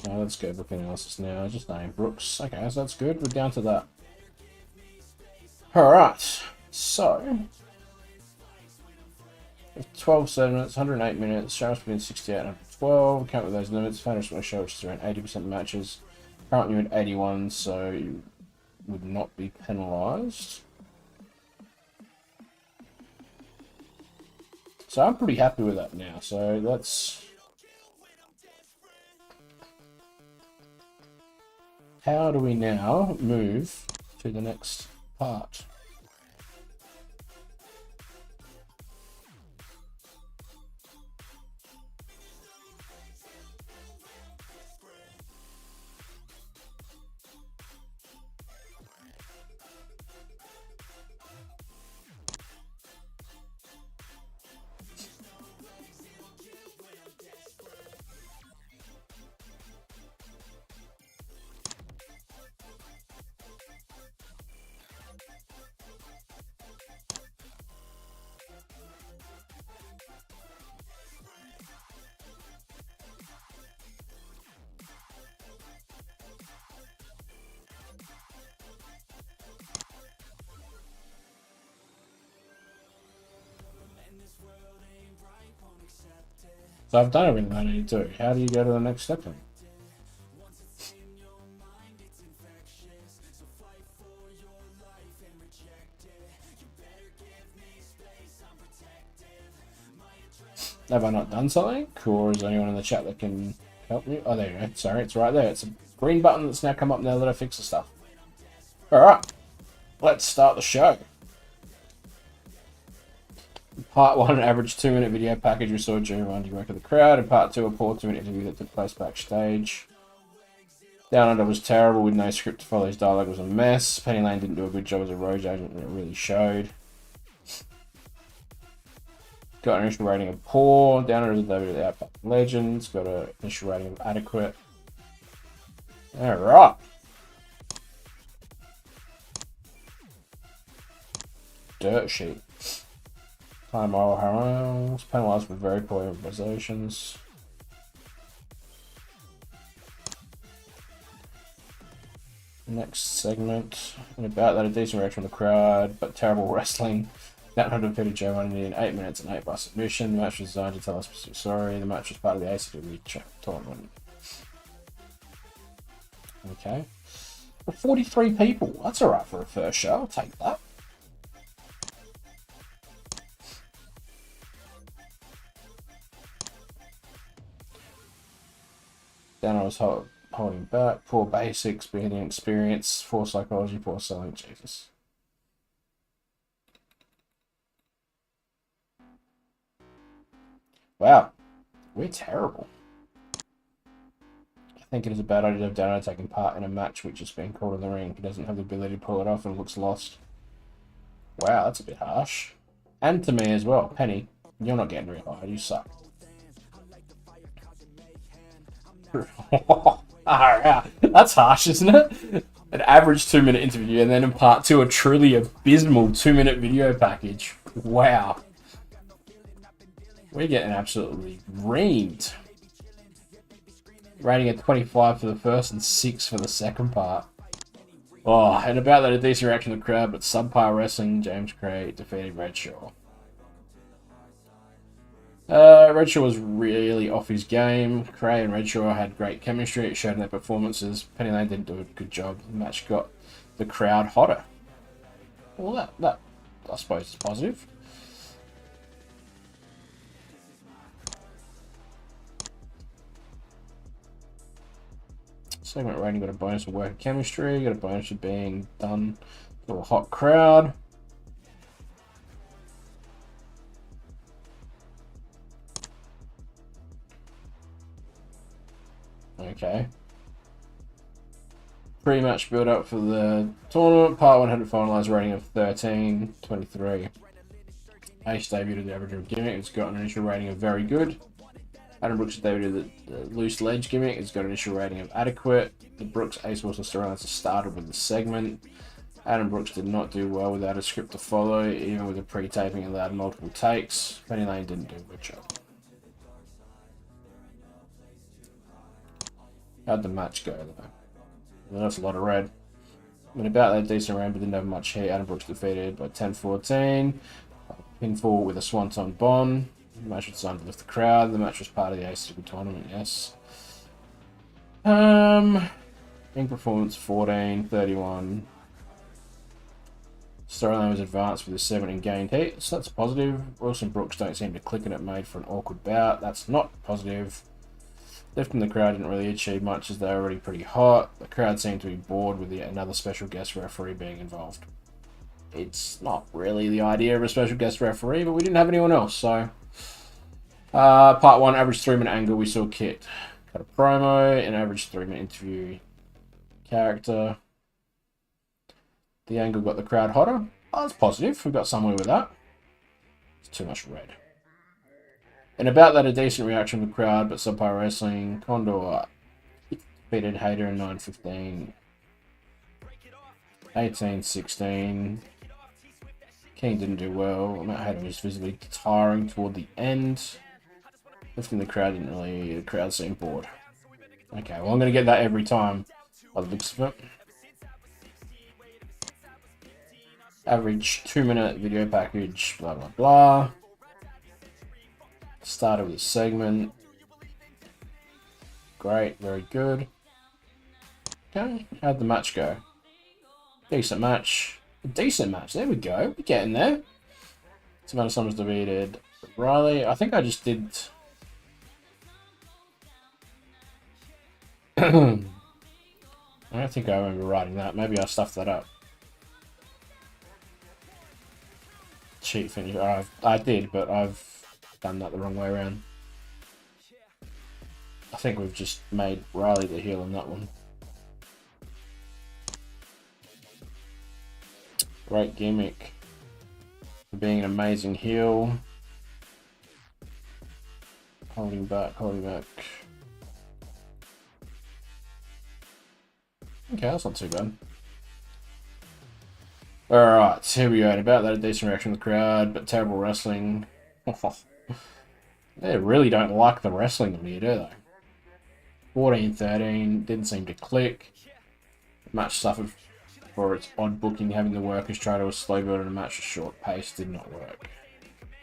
Oh, let's go book analysis now. Just name Brooks. Okay, so that's good. We're down to that. Alright, so 12 segments, 108 minutes, showers between 68 and 112. Count with those limits. Finish my show, which is around 80% matches. Currently you're at 81, so you would not be penalised. So I'm pretty happy with that now. So let's. How do we now move to the next part? So I've done everything I need to do. How do you go to the next step then? Have I not done something? Or is there anyone in the chat that can help me? Oh, there you go. Sorry, it's right there. It's a green button that's now come up now that I fix the stuff. Alright, let's start the show. Part 1, an average 2-minute video package. We saw Jerry Mundy work with the crowd. And Part 2, a poor 2-minute interview that took place backstage. Down Under was terrible with no script to follow. His dialogue was a mess. Penny Lane didn't do a good job as a road agent, and it really showed. Got an initial rating of poor. Down Under is the Outback Legends. Got an initial rating of adequate. Alright. Dirt sheet. Time Moral Harrows. Penalized for very poor improvisations. Next segment. And about that, a decent reaction from the crowd, but terrible wrestling. That 150 Joe Monday in 8 minutes and 8 by submission. The match was designed to tell us sorry. The match was part of the ACW tournament. Okay. For 43 people. That's alright for a first show. I'll take that. Then I was holding back. Poor basics, being experience, poor psychology, poor selling. Jesus. Wow. We're terrible. I think it is a bad idea to have Dano taking part in a match which is being called in the ring. He doesn't have the ability to pull it off and looks lost. Wow, that's a bit harsh. And to me as well. Penny, you're not getting real hard. You suck. That's harsh, isn't it? An average 2-minute interview, and then in part 2, a truly abysmal 2-minute video package. Wow. We're getting absolutely reamed. Rating at 25 for the first and 6 for the second part. Oh, and about that, a decent reaction to the crowd, but subpar wrestling. James Gray defeated Redshaw. Redshaw was really off his game. Cray and Redshaw had great chemistry. It showed in their performances. Penny Lane didn't do a good job. The match got the crowd hotter. Well, that I suppose is positive. Segment rating got a bonus for work chemistry. Got a bonus for being done for a hot crowd. Okay. Pre-match build-up for the tournament. Part 1 had a finalised rating of 13.23. Ace debuted the average of gimmick. It's got an initial rating of very good. Adam Brooks debuted the loose ledge gimmick. It's got an initial rating of adequate. The Brooks Ace Wilson storylines started with the segment. Adam Brooks did not do well without a script to follow, even with the pre-taping allowed multiple takes. Penny Lane didn't do a good job. How'd the match go, though? Well, that's a lot of red. When about that decent round, but didn't have much heat. Adam Brooks defeated by 10-14. Pinfall with a Swanton Bomb. The match was designed to lift the crowd. The match was part of the ACW tournament, yes. In performance 14-31. Storyline was advanced with a 7 and gained heat, so that's positive. Wilson Brooks don't seem to click and it made for an awkward bout. That's not positive. Lifting the crowd didn't really achieve much as they were already pretty hot. The crowd seemed to be bored with another special guest referee being involved. It's not really the idea of a special guest referee, but we didn't have anyone else, so... Part 1, average 3-minute angle, we saw Kit. Got a promo, an average 3-minute interview character. The angle got the crowd hotter. Oh, that's positive. We got somewhere with that. It's too much red. And about that, a decent reaction from the crowd, but subpar wrestling. Condor defeated Hater in 9-15. 18-16. King didn't do well. Matt Hater was visibly tiring toward the end. Lifting the crowd didn't really... The crowd seemed bored. Okay, well, I'm going to get that every time by the looks of it. Average 2-minute video package, blah, blah, blah. Started with a segment. Great, very good. Okay, how'd the match go? Decent match. A decent match. There we go. We're getting there. Savannah Summers defeated Riley. I think I just did... I don't think I remember writing that. Maybe I stuffed that up. Cheat finish. I did, but I've done that the wrong way around. I think we've just made Riley the heel on that one. Great gimmick. For being an amazing heel. Holding back, holding back. Okay, that's not too bad. Alright, here we go. About that, a decent reaction from the crowd, but terrible wrestling. They really don't like the wrestling of me, do they? 14-13, didn't seem to click. The match suffered for its odd booking, having the workers try to slow build in a match at short pace did not work.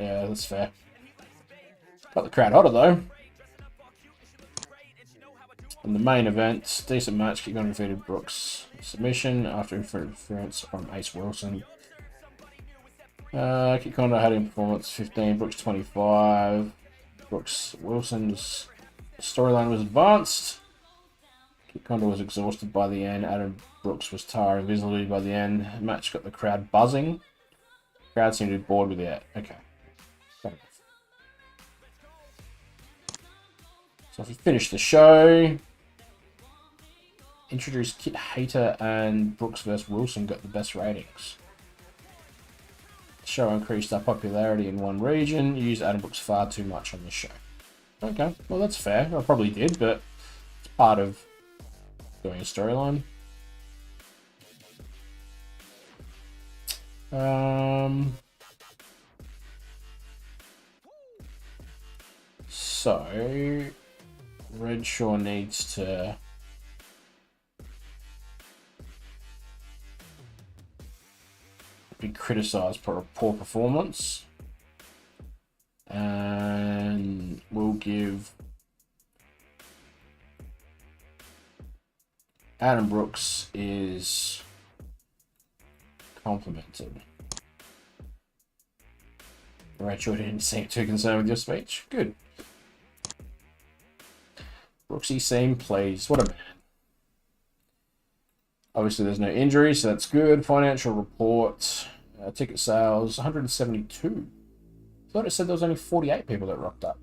Yeah, that's fair. Got the crowd hotter though. In the main event, decent match, Kick Conda defeated Brooks submission after interference from Ace Wilson. Kick Conda had in performance 15, Brooks 25. Brooks Wilson's storyline was advanced. Kick Conda was exhausted by the end. Adam Brooks was tiring visibly by the end. The match got the crowd buzzing. The crowd seemed to be bored with it. Okay. So if we finish the show, introduced Kit Hater and Brooks vs. Wilson got the best ratings. The show increased our popularity in one region, used Adam Brooks far too much on the show. Okay, well that's fair. I probably did, but it's part of doing a storyline. So Redshaw needs to be criticised for a poor performance, and we'll give Adam Brooks is complimented. Rachel didn't seem too concerned with your speech. Good. Brooksy seemed pleased. What a man. Obviously, there's no injuries, so that's good. Financial report. Ticket sales, 172. I thought it said there was only 48 people that rocked up.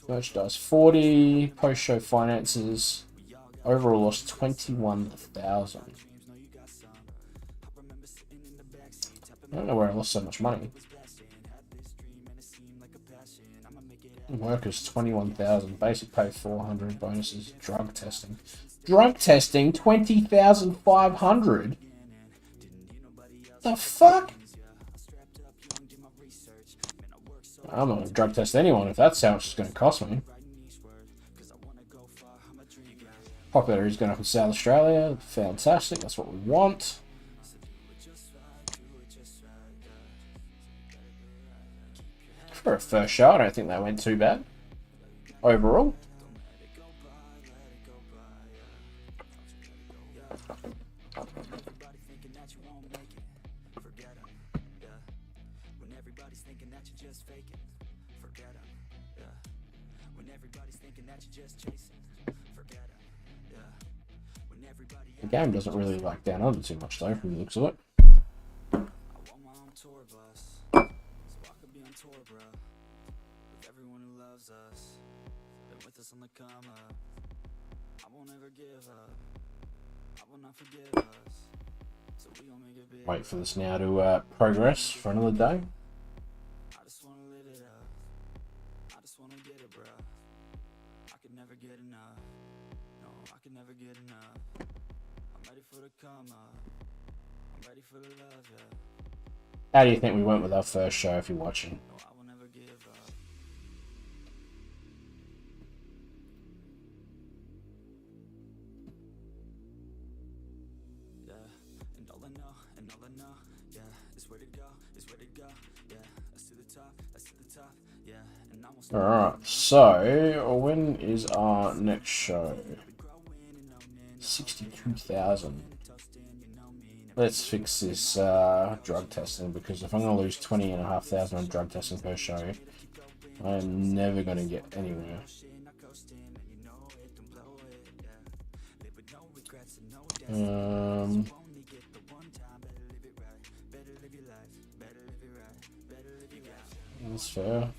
Merchandise, 40. Post-show finances. Overall lost 21,000. I don't know where I lost so much money. Workers 21,000, basic pay 400, bonuses, drug testing. Drug testing 20,500. The fuck? I'm not gonna drug test anyone if that's how much it's gonna cost me. Popularity is going up in South Australia. Fantastic, that's what we want. For a first show, I don't think that went too bad. Overall. The game doesn't really like Down Under too much though, from the looks of it. Wait for this now to progress for another day. I just wanna live it up. I just wanna get it, bro. I could never get enough. No, I could never get enough. I'm ready for the come up. I'm ready for the love, yeah. How do you think we went with our first show if you're watching? No, I will never give up. Alright, so when is our next show? 62,000. let's fix this drug testing, because if I'm going to lose 20,500 on drug testing per show, I'm never going to get anywhere. That's fair.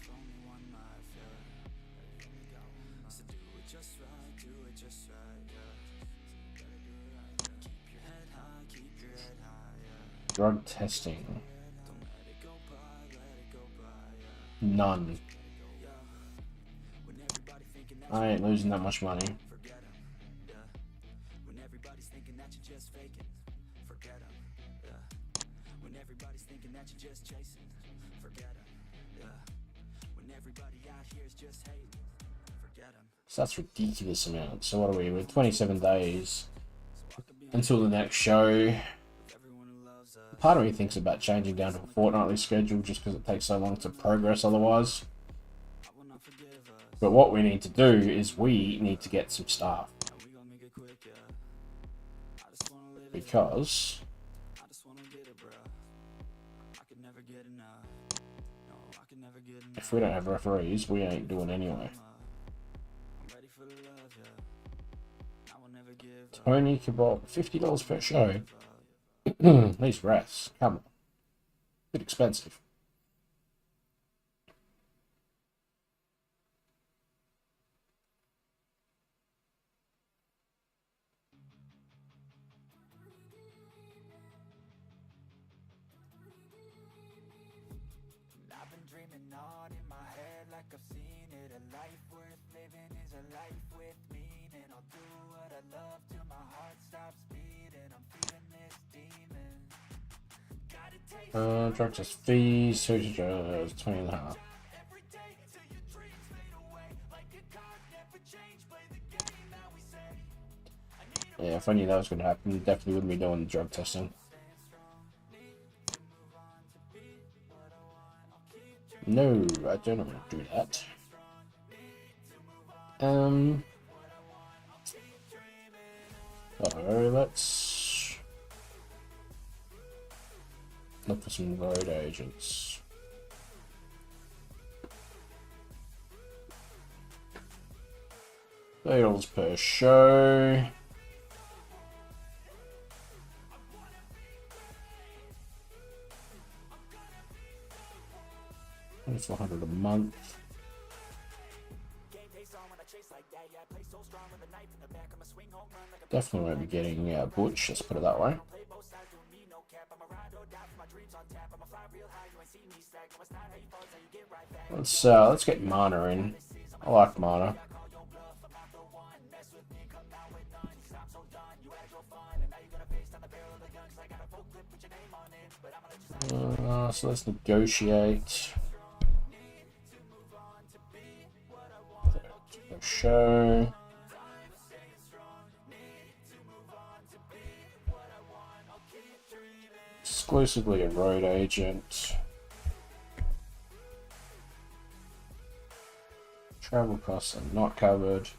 Drug testing. None. I ain't losing that much money. So that's ridiculous amount. So what are we? We're 27 days until the next show. Part of me thinks about changing down to a fortnightly schedule just because it takes so long to progress otherwise. But what we need to do is we need to get some staff. Because if we don't have referees, we ain't doing anyway. Tony Kebab, $50 per show. These rats, come on. Bit expensive. I've been dreaming on in my head like I've seen it. A life worth living is a life with meaning. I'll do what I love till my heart stops beating. I'm feeding this demon. Drug test fees, 20.5. Yeah, if I knew that was going to happen, definitely wouldn't be doing the drug testing. No, I don't want to do that. Let's look for some road agents. $30 per show. $400 a month. Definitely won't be getting Butch, let's put it that way. Let's get Mana in. I like Mana. So let's negotiate. Show. Exclusively a road agent. Travel costs are not covered.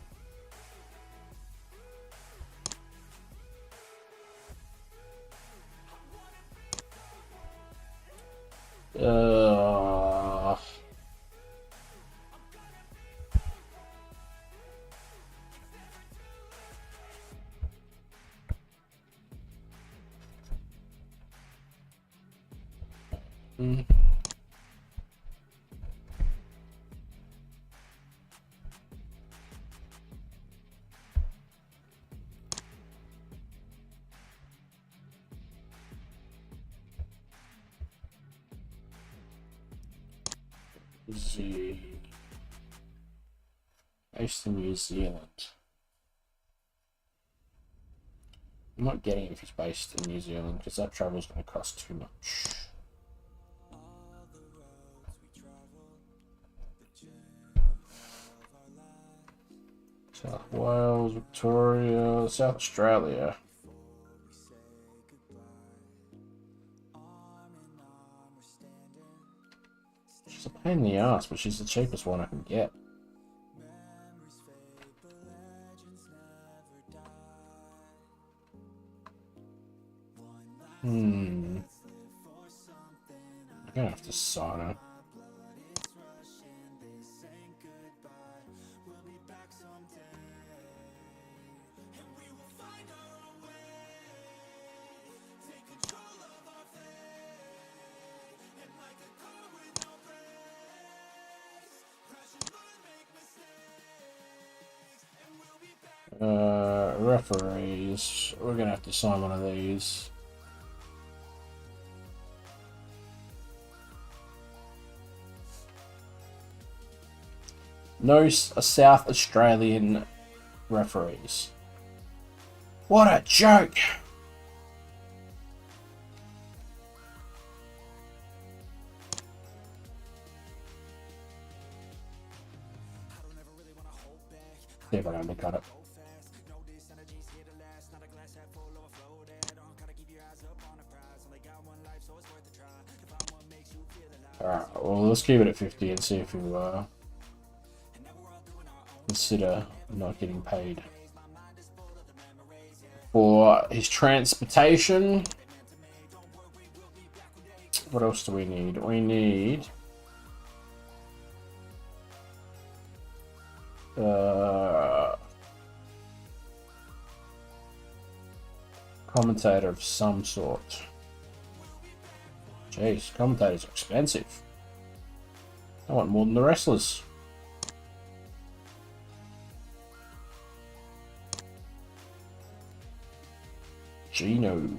Based in New Zealand. I'm not getting it if he's based in New Zealand because that travel's going to cost too much. South Wales, Victoria, South Australia. She's a pain in the ass, but she's the cheapest one I can get. I'm gonna have to sign it. Referees. We're gonna have to sign one of these. No South Australian referees. What a joke! See if I can undercut it. Alright, well, let's keep it at 50 and see if you consider not getting paid for his transportation. What else do we need? We need commentator of some sort. Jeez, commentators are expensive. I want more than the wrestlers. Gino.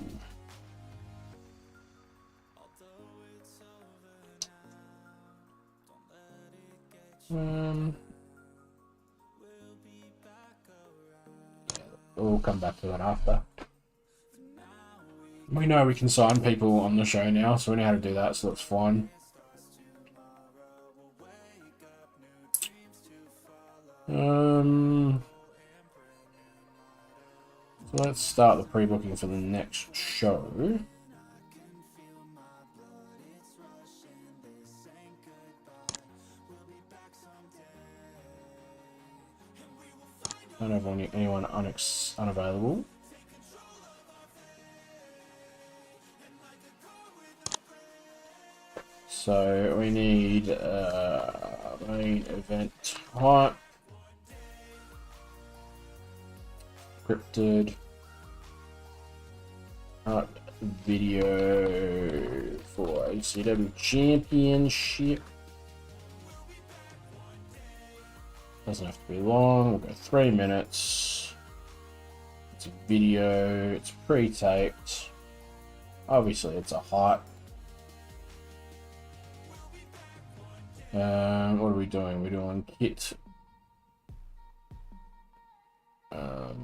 We'll come back to that after. We know we can sign people on the show now, so we know how to do that, so that's fine. So let's start the pre-booking for the next show. I don't have anyone unavailable. So we need main event type, scripted, art video for ACW Championship. Doesn't have to be long. We'll go 3 minutes. It's a video. It's pre-taped. Obviously, it's a hot. What are we doing? We're doing kit. I've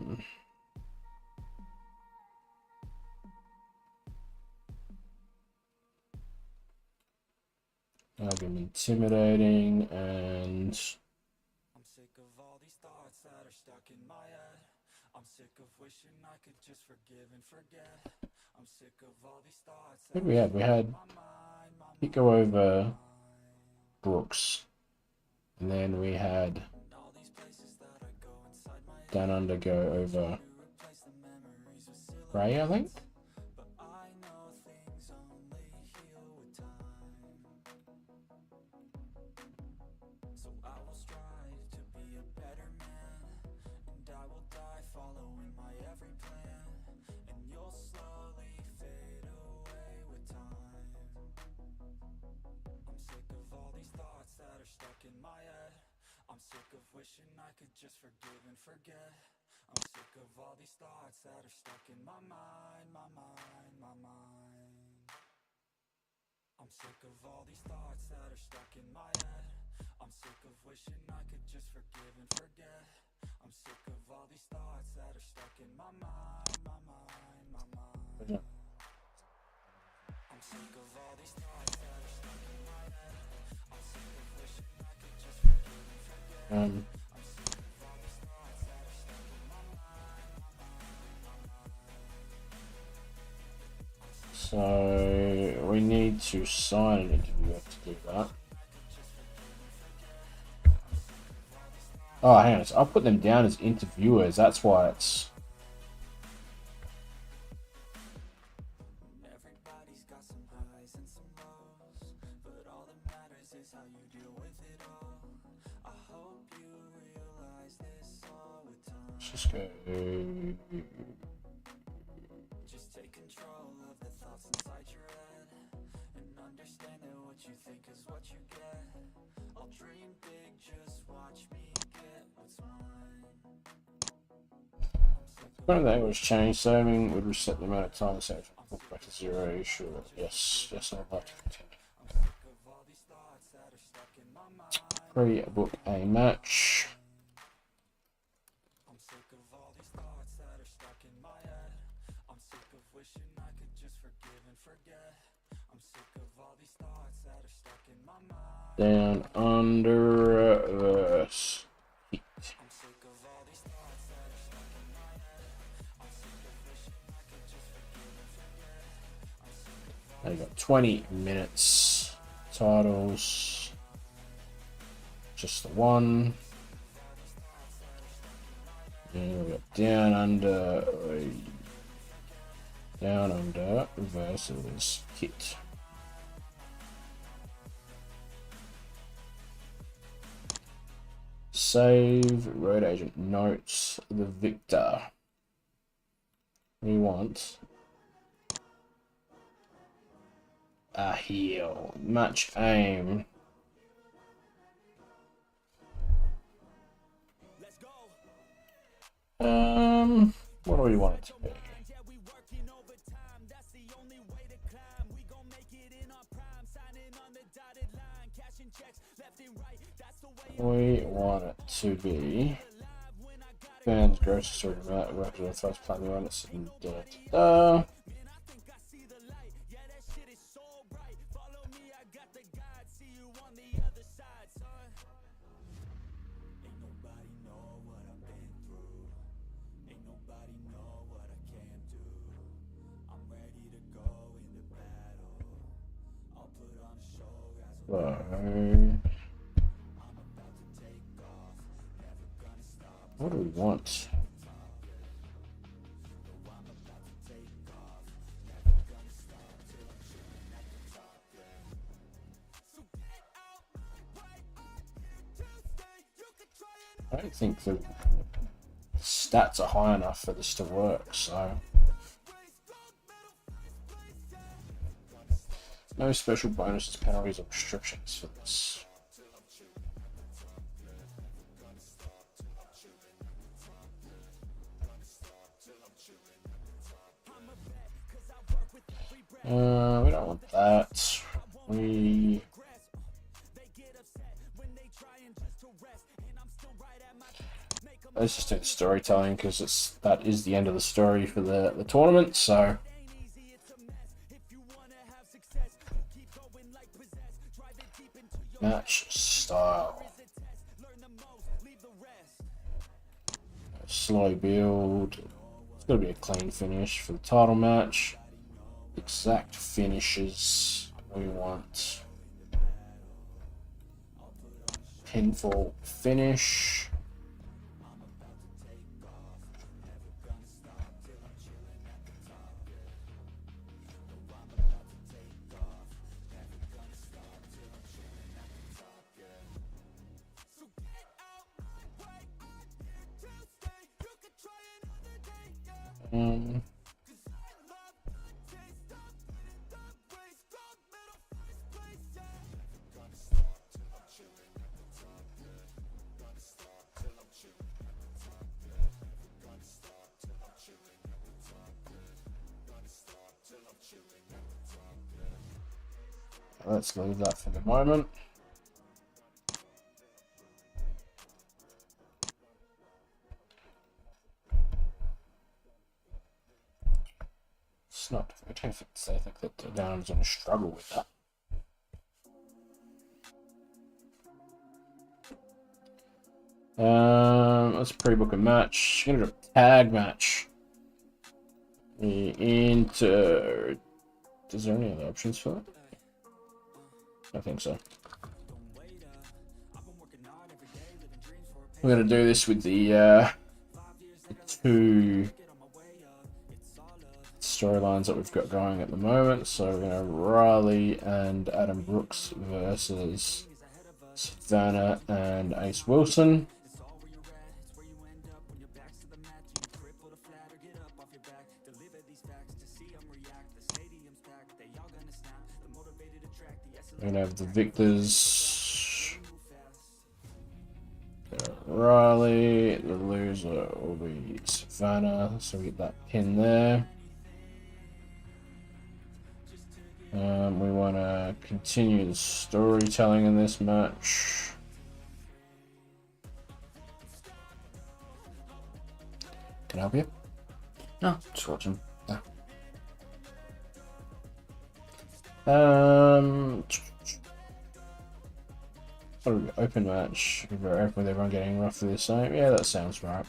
been intimidating and. I'm sick of all these thoughts that are stuck in my head. I'm sick of wishing I could just forgive and forget. I'm sick of all these thoughts. What did we have? We had Kit go over Brooks, and then we had Down Under go over Ray, I think. Wishing I could just forgive and forget. I'm sick of all these thoughts that are stuck in my mind, my mind, my mind. I'm sick of all these thoughts that are stuck in my head. I'm sick of wishing I could just forgive and forget. I'm sick of all these thoughts that are stuck in my mind, my mind, my mind. I'm sick of all these thoughts that are stuck in my head. I'm sick of wishing I could just forgive and forget. So we need to sign an interviewer to do that. Oh, hang on. I'll put them down as interviewers. That's why it's. Let's just go. Current language change saving would reset the amount of time saved. Back to 0. Sure. Yes. Yes, I'd like to continue. Pre-book a match. Down under verse. Now you got 20 minutes. Titles. Just the one. And we got down under. Down under versus Kit. Save road agent notes the victor. We want a heel. Match aim. What do we want it to be? We want it to be fans grocery store amount workers on first plan the honest and what do we want? I don't think the stats are high enough for this to work, so no special bonuses, penalties, or restrictions for this. We don't want that. Let's just do the storytelling because that is the end of the story for the tournament. So match style, slow build. It's got to be a clean finish for the title match. Exact finishes we want. Pinfall finish. Let's leave that for the moment. It's not. I don't think that the Down's going to struggle with that. Let's pre-book a match. I'm gonna do a tag match. Into. Is there any other options for that? I think so. We're going to do this with the two storylines that we've got going at the moment. So we're going to Riley and Adam Brooks versus Savannah and Ace Wilson. We're going to have the victors, Riley. The loser will be Savannah, so we get that pin there. We want to continue the storytelling in this match. Can I help you? No, just watching. What do we got? Open match with everyone getting roughly the same. Yeah, that sounds right.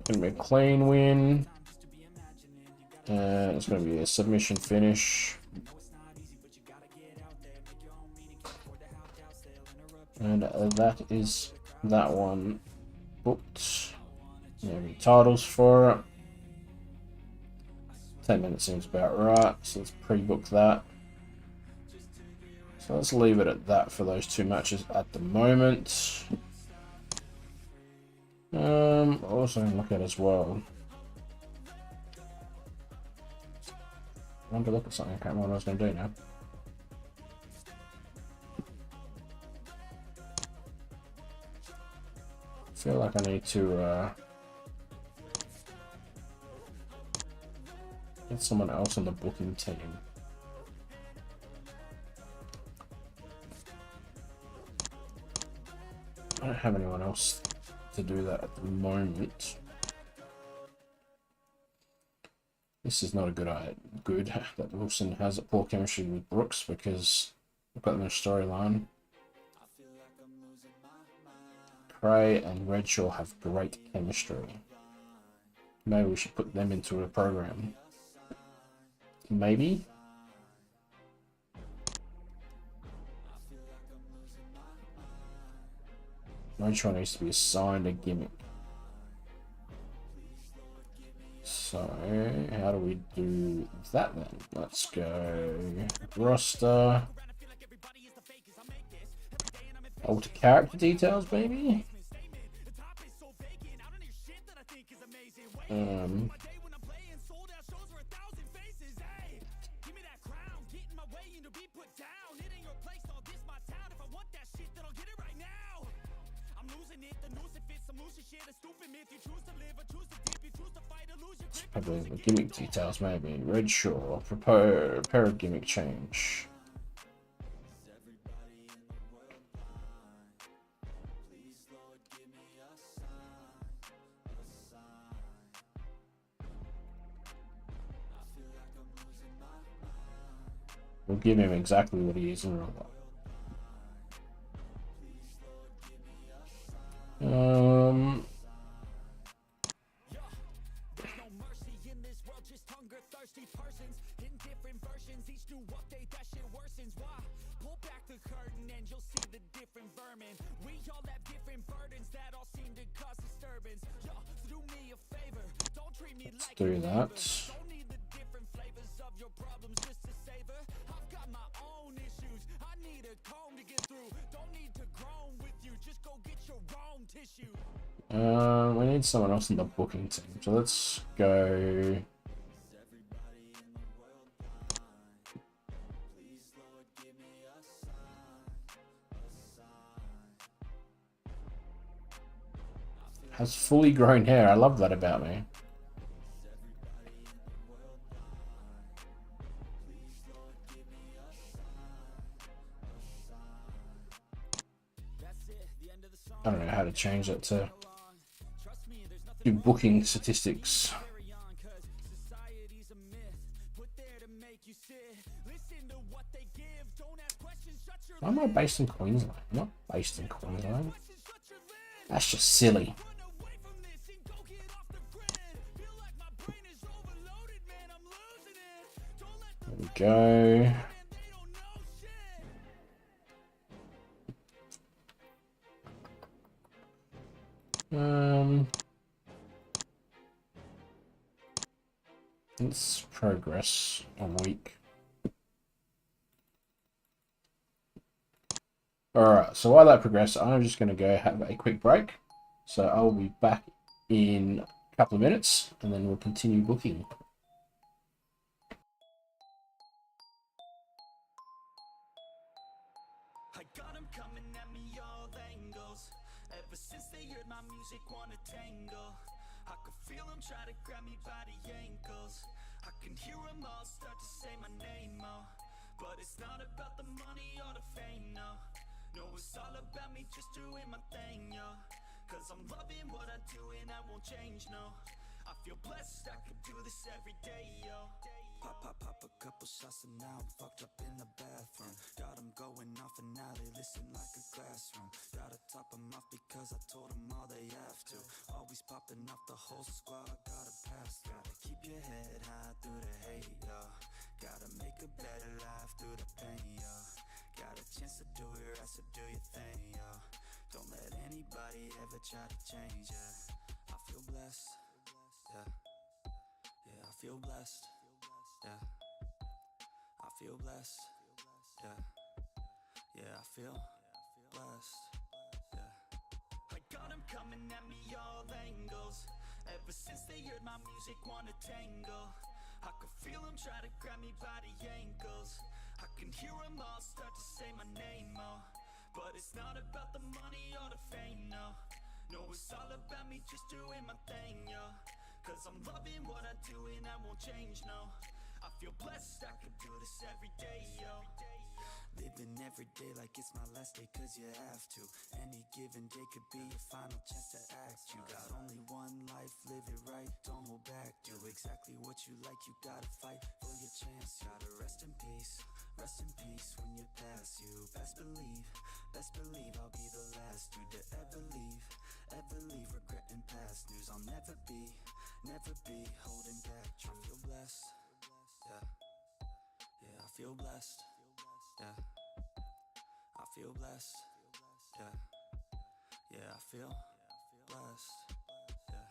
Gonna be a clean win. It's gonna be a submission finish. And that is that one booked. Maybe titles for it. 10 minutes seems about right, so let's pre-book that. So let's leave it at that for those two matches at the moment. Also look at as well. I want to look at something. I can't remember what I was going to do now. I feel like I need to get someone else on the booking team. I don't have anyone else to do that at the moment. This is not a good that Wilson has a poor chemistry with Brooks, because we've got them in a storyline. Cray and Redshaw have great chemistry. Maybe we should put them into a program. Maybe. Redshaw needs to be assigned a gimmick. So, how do we do that then? Let's go roster. Alter character details, maybe? Probably the gimmick details, maybe. Redshaw, prepare a gimmick change. We'll give him exactly what he is in real life. Let's do that. We need someone else in the booking team, so let's go. Has fully grown hair. I love that about me. I don't know how to change that to do booking statistics. Why am I based in Queensland? I'm not based in Queensland. That's just silly. There we go. Let's progress a week. Alright, so while that progresses, I'm just going to go have a quick break. So I will be back in a couple of minutes, and then we'll continue booking. I got 'em coming at me all angles. Ever since they heard my music, wanna tangle. I could feel them try to grab me by the ankles. I can hear them all start to say my name, oh. But it's not about the money or the fame, no. No, it's all about me just doing my thing, yo. Cause I'm loving what I do and I won't change, no. I feel blessed, I could do this every day, yo. Pop a couple shots and now I'm fucked up in the bathroom. Got 'em going off and now they listen like a classroom. Gotta top 'em off because I told 'em all they have to. Always popping off the whole squad, gotta pass. Gotta keep your head high through the hate, yo. Gotta make a better life through the pain, yo. Got a chance to do it right, so do your thing, yo. Don't let anybody ever try to change, yeah. I feel blessed, yeah. Yeah, I feel blessed. Yeah, I feel blessed. Yeah, yeah, I feel blessed. Yeah, I got 'em coming at me all angles. Ever since they heard my music, wanna tangle. I could feel them try to grab me by the ankles. I can hear them all start to say my name, oh. But it's not about the money or the fame, no. No, it's all about me just doing my thing, yo. Cause I'm loving what I do and I won't change, no. I feel blessed, I could do this every day, yo. Living every day like it's my last day, cause you have to. Any given day could be your final chance to act. You got only one life, live it right, don't hold back. Do exactly what you like, you gotta fight for your chance. Gotta rest in peace when you pass. You best believe I'll be the last dude to ever leave regretting past news. I'll never be holding back. I feel blessed, yeah, yeah, I feel blessed, yeah, I feel blessed, yeah, yeah, I feel blessed, yeah.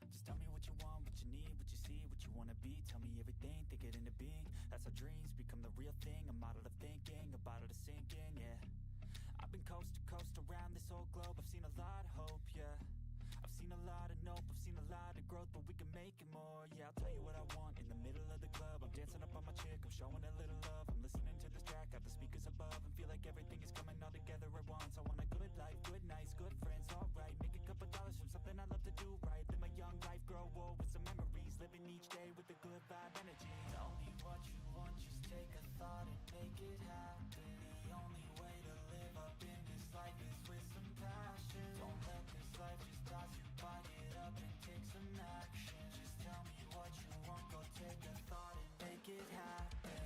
Just tell me what you want, what you need, what you see, what you wanna be. Tell me everything, think it into being. That's how dreams become the real thing. A model of thinking, a bottle to sink in, yeah. I've been coast to coast around this whole globe. I've seen a lot of hope, yeah. I've seen a lot of nope, I've seen a lot of growth, but we can make it more, yeah. I'll tell you what I want in the middle of the club. I'm dancing up on my chick, I'm showing a little love. I'm listening to this track, got the speakers above, and feel like everything is coming all together at once. I want a good life, good nights, good friends, alright. Make a couple dollars from something I love to do right. Live my young life, grow old with some memories. Living each day with a good vibe energy. Tell me what you want, just take a thought and make it happen. The only way to live up in this life is with some passion. Don't let this life just toss you by, get up and take some action. Just tell me what you want, go take a thought and make it happen.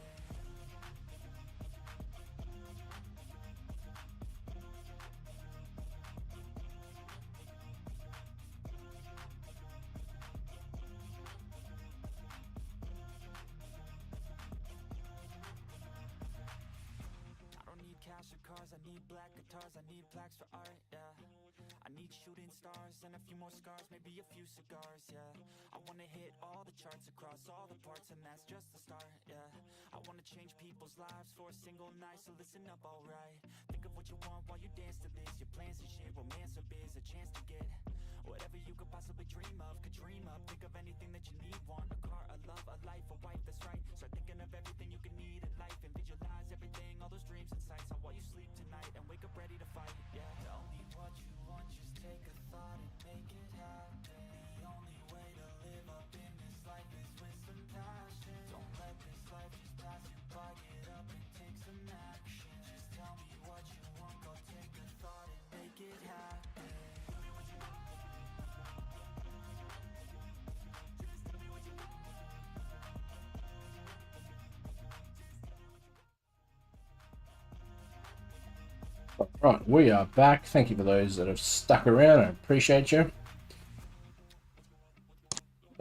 I don't need cash or cars, I need black guitars, I need plaques for art, yeah. I need shooting stars and a few more scars, maybe a few cigars, yeah. I wanna hit all the charts across all the parts, and that's just the start, yeah. I wanna change people's lives for a single night, so listen up, alright. Think of what you want while you dance to this. Your plans and shit, romance or biz, a chance to get whatever you could possibly dream of, could dream up. Think of anything that you need, want a car, a love, a life, a wife, that's right. Start thinking of everything you could need in life and visualize everything, all those dreams and sights. On while you sleep tonight and wake up ready to fight, yeah. Tell me what you want, just take a thought and make it happen. The only way to live up in this life is with some passion. Don't let this life just pass you by, get up and take some action. Just tell me what you want, go take a thought and make it happen. Tell me what you want. Just tell me what you want. Right, we are back. Thank you for those that have stuck around. I appreciate you.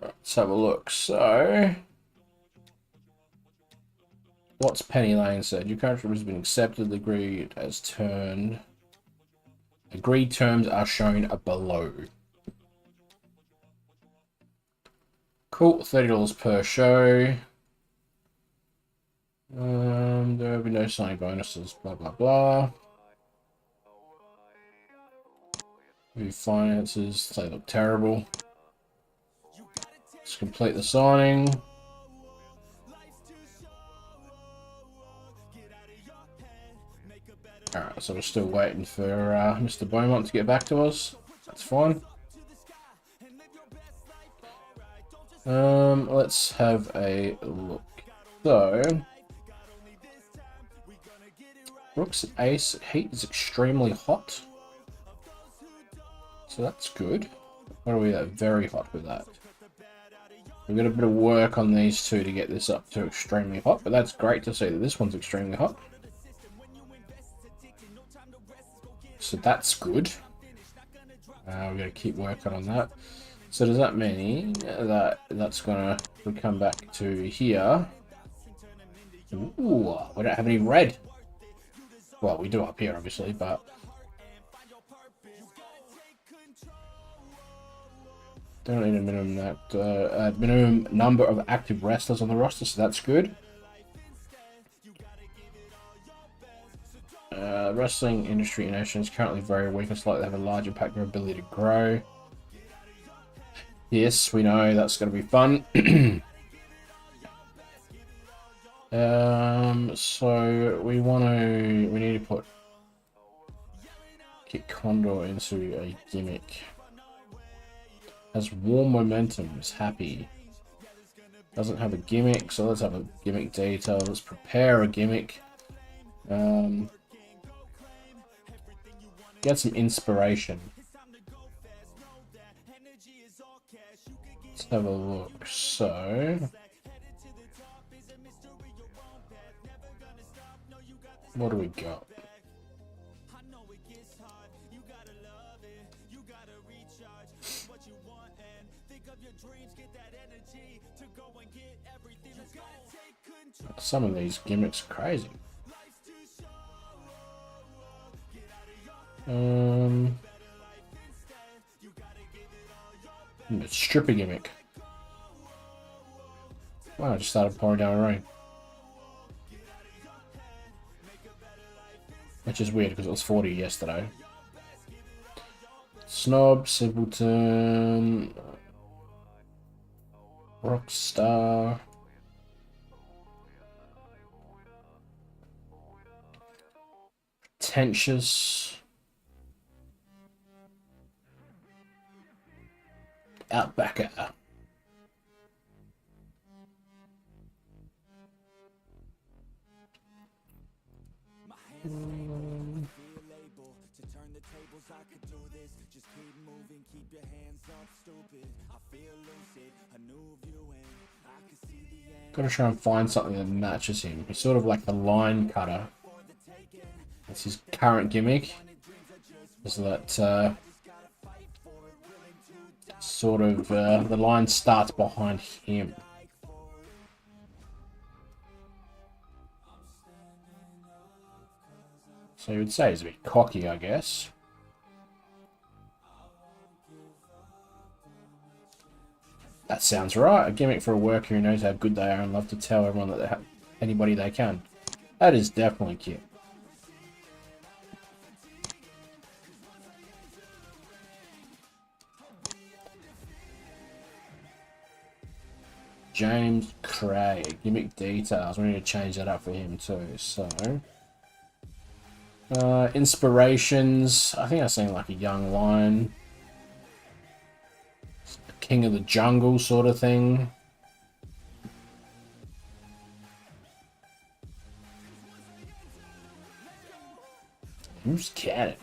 Right, let's have a look. So, what's Penny Lane said? Your character has been accepted. Agreed as turned. Agreed terms are shown below. Cool. $30 per show. There will be no signing bonuses. Blah blah blah. Review finances. They look terrible. Let's complete the signing. Alright, so we're still waiting for Mr. Beaumont to get back to us. That's fine. Let's have a look. So, Brooks Ace Heat is extremely hot. So that's good. What are we at? Very hot with that. We've got a bit of work on these two to get this up to extremely hot, but that's great to see that this one's extremely hot. So that's good. We've got to keep working on that. So does that mean that that's gonna come back to here? Ooh, we don't have any red. Well, we do up here, obviously, but don't need a minimum number of active wrestlers on the roster, so that's good. Wrestling industry in Asia is currently very weak and slightly have a large impact on their ability to grow. Yes, we know that's going to be fun. So we need to put Kit Condor into a gimmick. Has warm momentum, is happy. Doesn't have a gimmick, so let's have a gimmick detail. Let's prepare a gimmick. Get some inspiration. Let's have a look. So, what do we got? Some of these gimmicks are crazy. Stripper gimmick. Wow, I just started pouring down rain. Which is weird because it was 40 yesterday. Snob, Simpleton, Rockstar. Pretentious. Outbacker. Gotta try and find something that matches him. He's sort of like the line cutter. That's his current gimmick. So that sort of the line starts behind him. So you would say he's a bit cocky, I guess. That sounds right. A gimmick for a worker who knows how good they are and love to tell everyone that they have anybody they can. That is definitely cute. James Craig, gimmick details. We need to change that up for him too. So, inspirations. I think I seen like a young lion, king of the jungle sort of thing. Who's cat?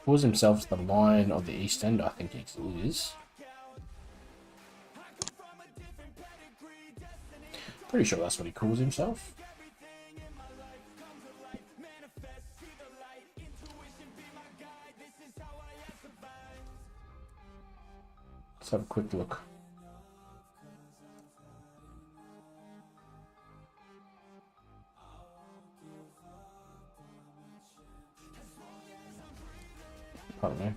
Calls himself the Lion of the East End, I think he is. Pretty sure that's what he calls himself. Let's have a quick look. Pardon me.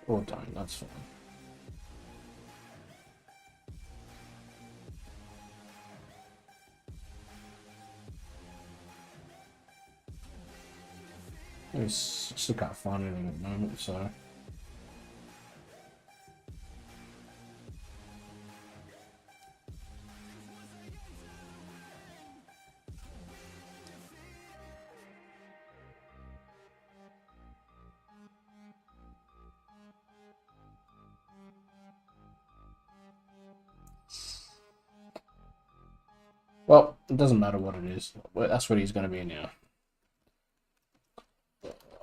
Or don't, that's fine. I still can't find anything at the moment, so. Well, it doesn't matter what it is. That's what he's going to be now.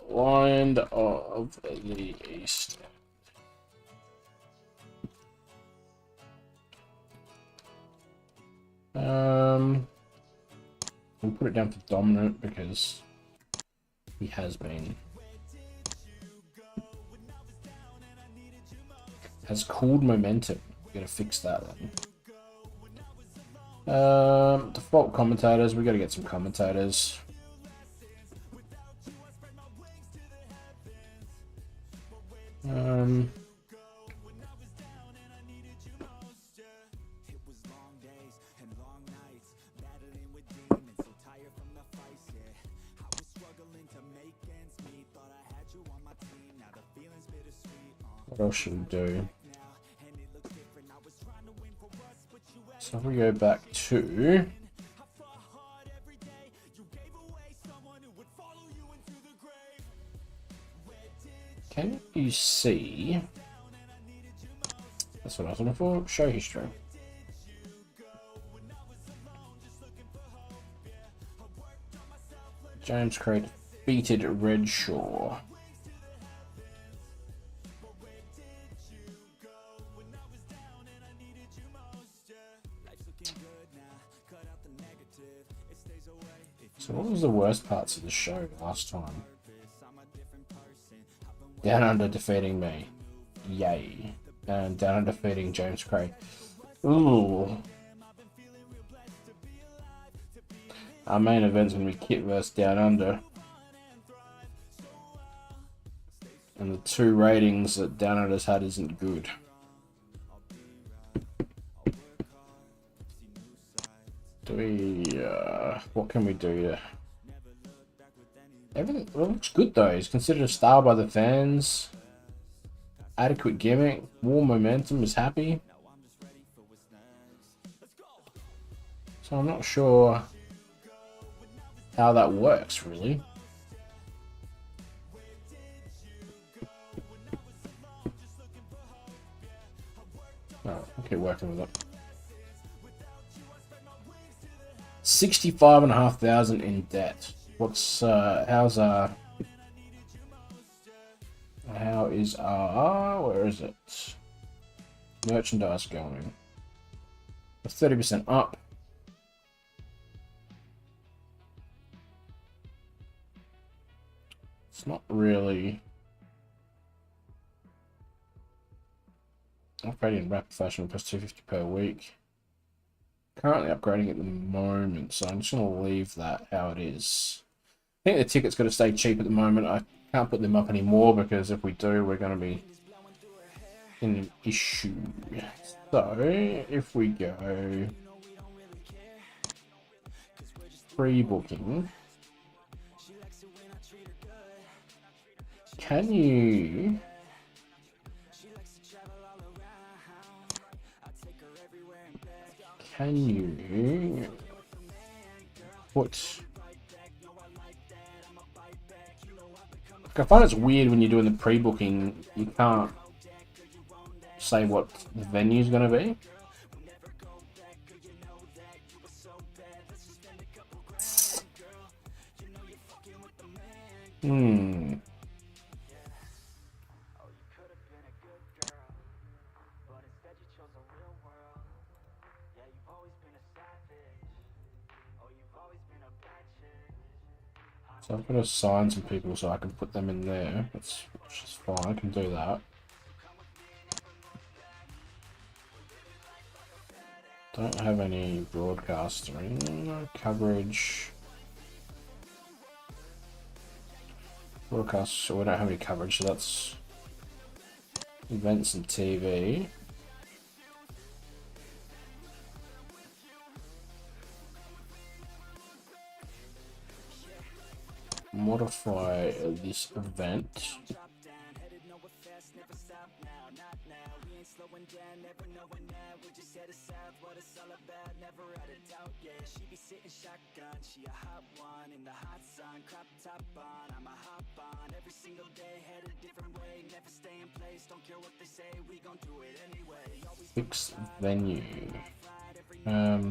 Lion of the East. We'll put it down to dominant because he has been. Has cooled momentum. We're going to fix that then. Default commentators, we got to get some commentators. What else should we do? So if we go back to can you see? That's what I was looking for. Show history. James Cray defeated Redshaw. So what was the worst parts of the show last time? Down Under defeating me. Yay. And Down Under defeating James Cray. Ooh. Our main event's going to be Kit vs Down Under. And the 2 ratings that Down Under's had isn't good. Do we, what can we do to... Everything looks good though. He's considered a star by the fans. Adequate gimmick. More momentum, is happy. So I'm not sure how that works really. Oh, okay, working with it. 65,500 in debt. What's how is where is it? Merchandise going? 30% up. It's not really operating in rapid fashion plus 250 per week. Currently upgrading at the moment, so I'm just going to leave that how it is. I think the ticket's got to stay cheap at the moment. I can't put them up anymore because if we do, we're going to be in an issue. So, if we go pre-booking, can you... Can you put... I find it's weird when you're doing the pre-booking, you can't say what the venue's going to be. Hmm. So I've got to assign some people so I can put them in there. Which is fine. I can do that. Don't have any broadcast or any coverage. Broadcast, so we don't have any coverage, so that's events and TV. Modify this event. Fix venue. I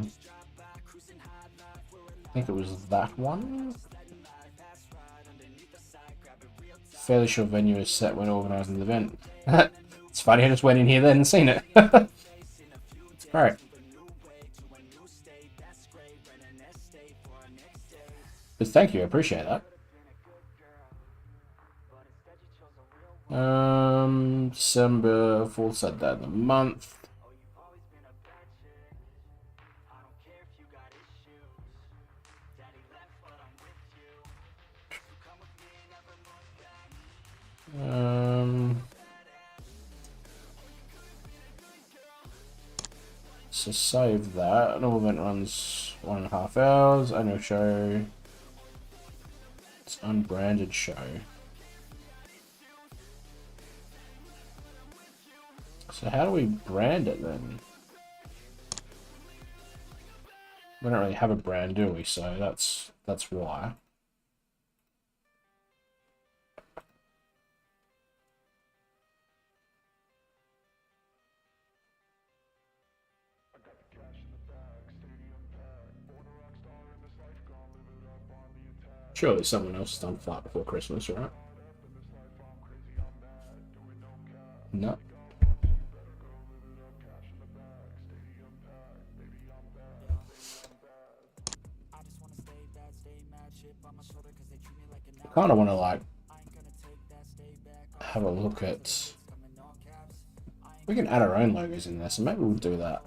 think it was that one. Fairly sure venue is set when organising the event. It's funny, I just went in here then and seen it. It's great. But thank you, I appreciate that. December 4th, said that the month. So save that. Normal event runs 1.5 hours. Annual show. It's unbranded show. So how do we brand it then? We don't really have a brand, do we? So that's why. Surely someone else has done Flight Before Christmas, right? No. I kind of want to like have a look at. We can add our own logos in there, so maybe we'll do that.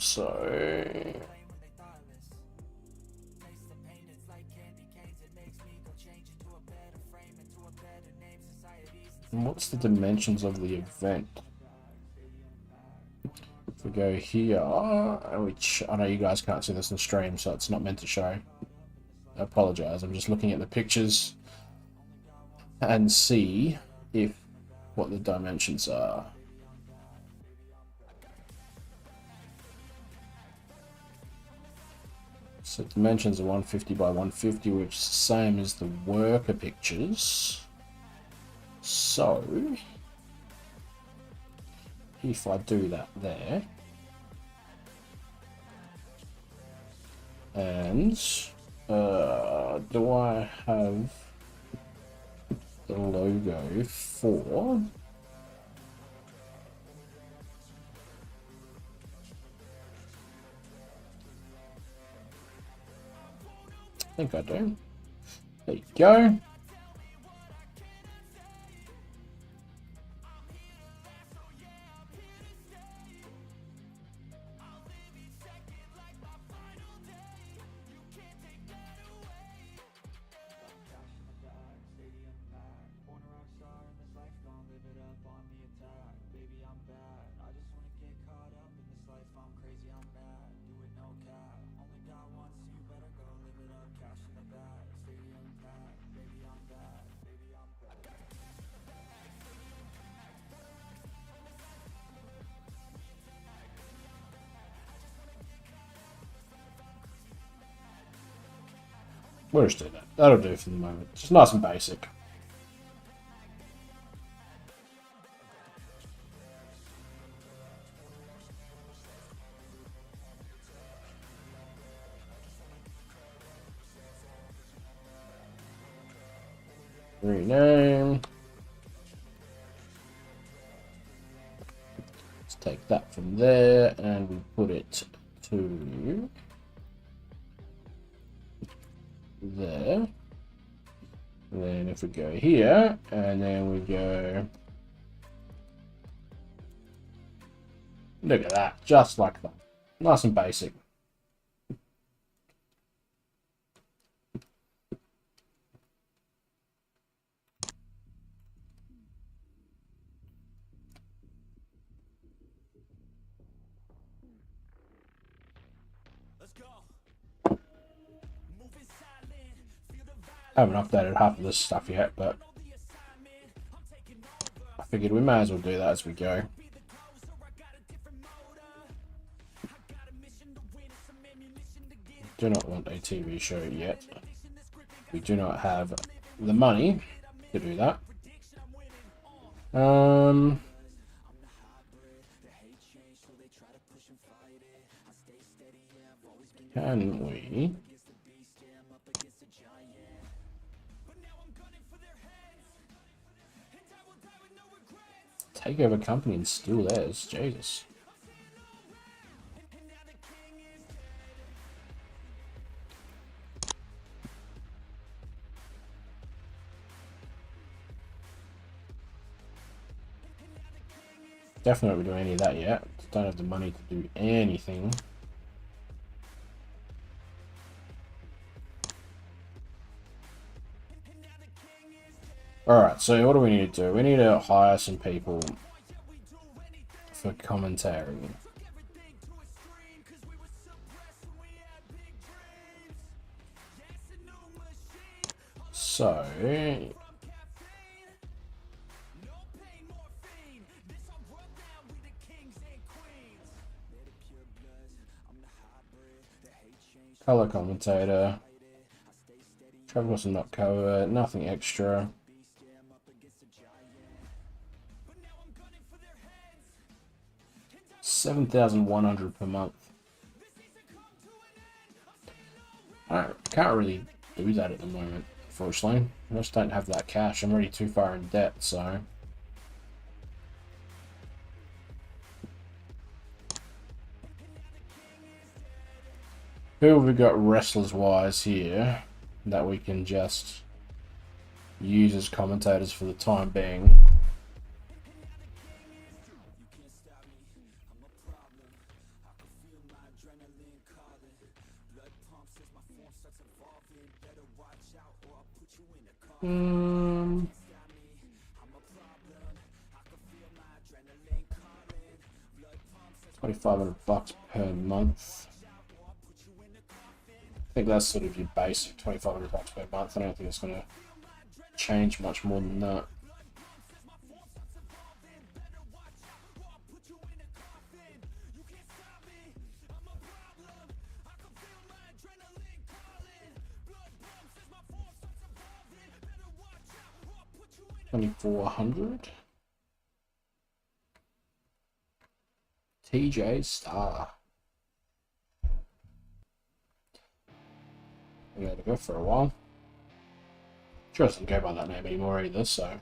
So what's the dimensions of the event? If we go here, which I know you guys can't see this in the stream, so it's not meant to show. I apologize. I'm just looking at the pictures and see what the dimensions are. So dimensions are 150 by 150, which is the same as the worker pictures. So if I do that there, and do I have the logo for I think I do. There you go. We'll just do that. That'll do for the moment. Just nice and basic. Rename. Let's take that from there and we put it to there. And then if we go here and then we go, look at that, just like that, nice and basic. I haven't updated half of this stuff yet, but I figured we may as well do that as we go. Do not want a TV show yet. We do not have the money to do that. Can we? Take over company and steal theirs. Jesus. Definitely not doing any of that yet. Don't have the money to do anything. Alright, so what do we need to do? We need to hire some people for commentary. So color commentator. Travel was not covered, nothing extra. $7,100 per month. I can't really do that at the moment, unfortunately. I just don't have that cash. I'm already too far in debt, so. Who have we got wrestlers wise here that we can just use as commentators for the time being? $2,500 per month. I think that's sort of your basic $2,500 per month. I don't think it's going to change much more than that. $2,400. TJ Star. We had to go for a while. Sure doesn't go by that name anymore either, so.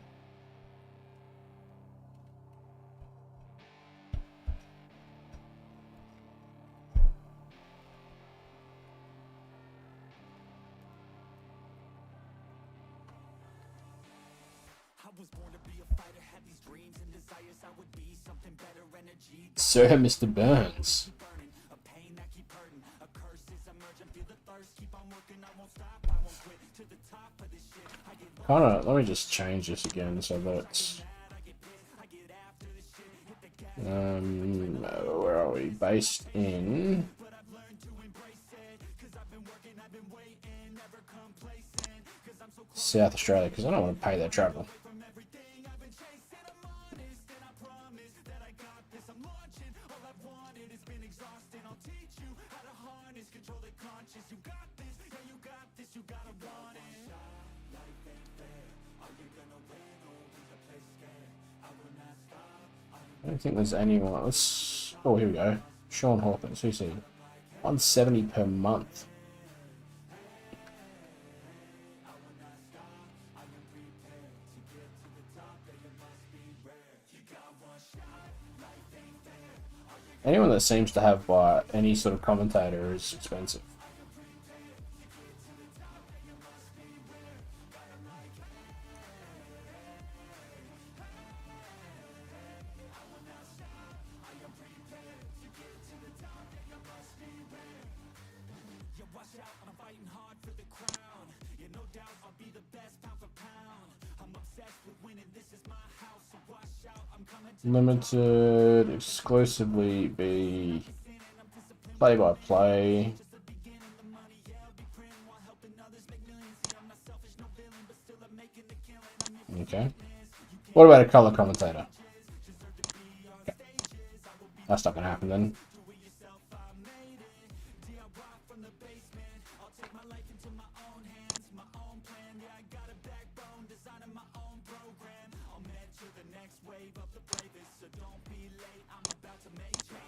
Sir, Mr. Burns. Let me just change this again so that it's where are we? Based in South Australia, because I don't want to pay their travel. I don't think there's anyone else. Oh, here we go. Sean Hawkins. Who's he? $170 per month. Anyone that seems to have any sort of commentator is expensive. Limited, exclusively be play-by-play. Okay. What about a color commentator? Okay. That's not gonna happen then.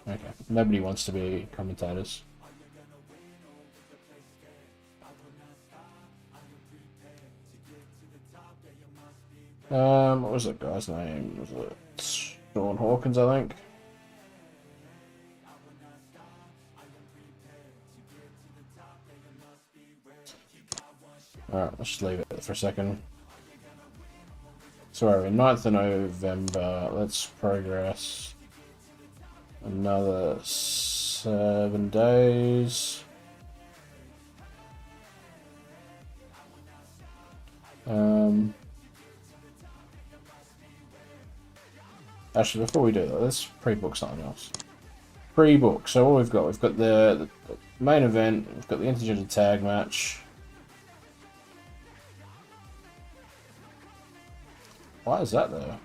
Okay, nobody wants to be commentators. What was that guy's name? Was it Sean Hawkins, I think? Alright, let's just leave it for a second. Sorry, 9th of November, let's progress. Another 7 days. Actually, before we do that, let's pre-book something else. Pre-book. So what we've got the main event. We've got the intergender tag match. Why is that there?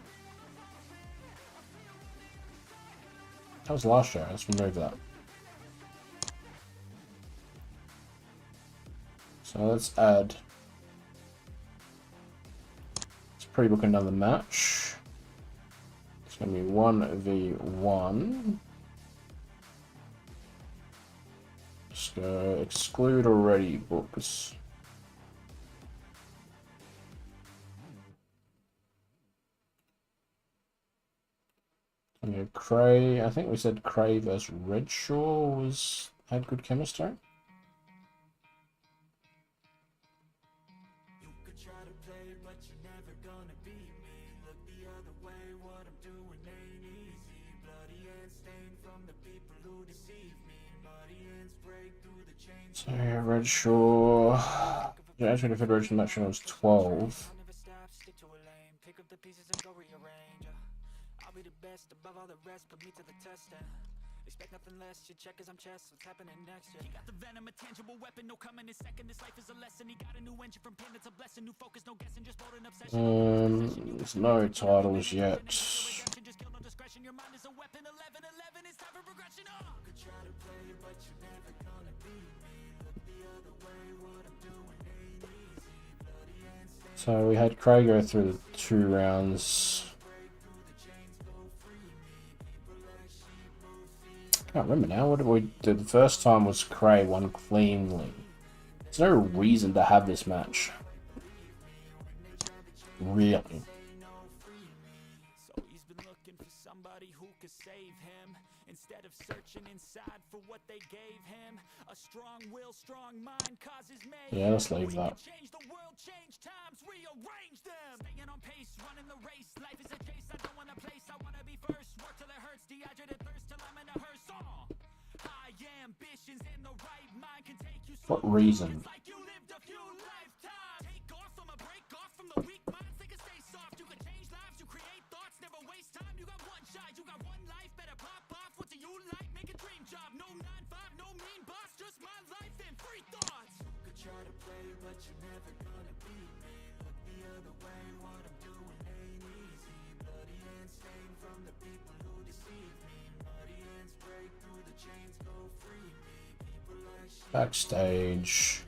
That was last show. Let's remove that. So let's add. Let's pre-book another match. It's going to be 1v1. Just go exclude already books. Yeah, Cray. I think we said Cray versus Redshaw had good chemistry. So Redshaw. Yeah, actually the Federation match was 12. Above all the rest, put me to the test and expect nothing less. You check as I'm chess, what's happening next? Yeah. He got the venom, a tangible weapon, no coming in second. This life is a lesson. He got a new engine from pain, it's a blessing. New focus, no guessing, just bold and obsession. There's no titles yet. Just kill no discretion. Your mind is a weapon. 11-11, it's time for progression. You could try to play, but you're never gonna beat me. Look the other way, what I'm doing ain't easy. Bloody and stained. So we had Cray go through the 2 rounds. I can't remember now. What did we do? The first time was Cray won cleanly. There's no reason to have this match. Really. So he's been looking for somebody who could save him. Instead of searching inside for what they gave him. A strong will, strong mind causes mayhem. Yeah, let's leave that. Change the world, change times, rearrange them. Staying on pace, running the race. Life is a chase, I don't wanna place, I wanna be first. Work till it hurts, dehydrated thirst till I'm in a hearse. High ambitions in the right mind can take you. What reason? It's like you lived a few lifetimes. Take off from a break off from the weak minds. They can stay soft. You can change lives, you create thoughts, never waste time. You got one shot, you got one life. Better pop off. What do you like? Make a dream job. No 9-5, no mean boss. Just my life and free thoughts. You could try to play, but you're never gonna beat me. Look the other way, what I'm doing ain't easy. Bloody and stained from the people who deceive me. Muddy hands break through the chains, go free me. People like sheep. Backstage.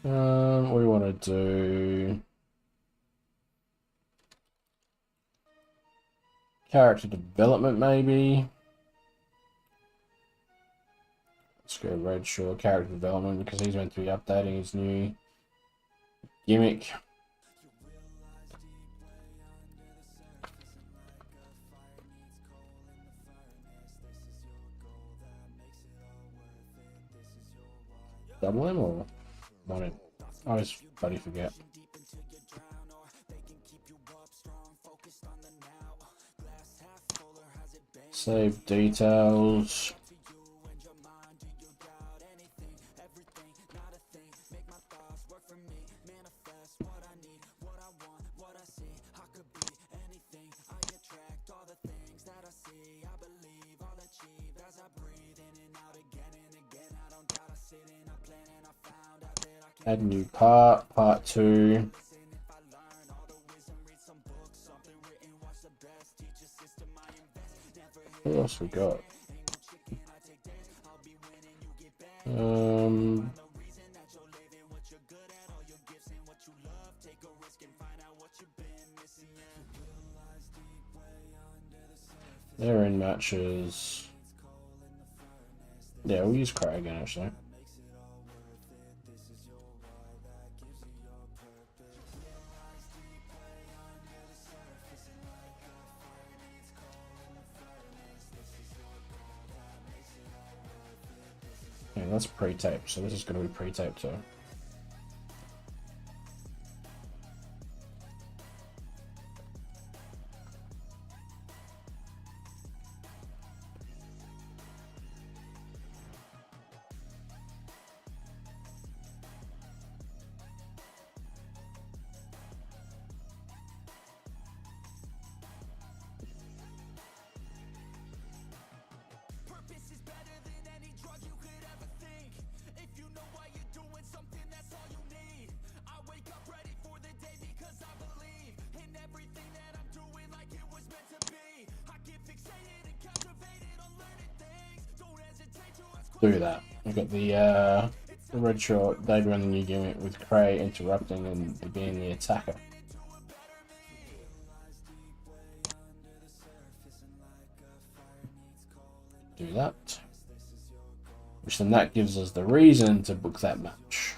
What do we want to do? Character development, maybe. Let's go Redshaw, character development, because he's meant to be updating his new gimmick. Double him or one him? I always bloody forget. Save details. Add new part 2. What else we got? They're in matches. Yeah, we'll use Cray again actually. Yeah, that's pre-taped, so this is going to be pre-taped too. Do that. We've got the red short, they'd run the new gimmick with Cray interrupting and being the attacker. Do that. Which then that gives us the reason to book that match.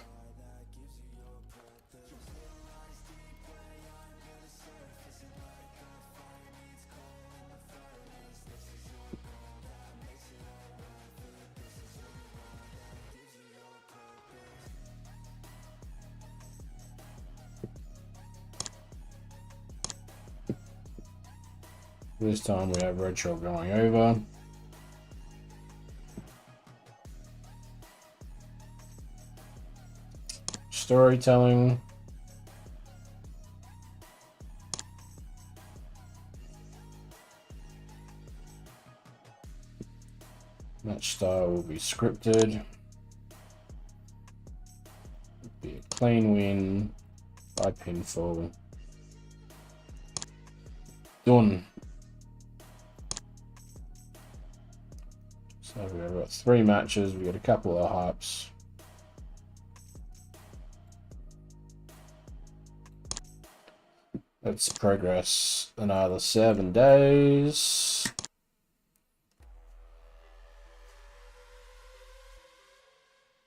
This time we have Redshaw going over. Storytelling. Match style will be scripted. Be a clean win by pinfall. Done. So we've got 3 matches, we've got a couple of hypes. Let's progress another 7 days.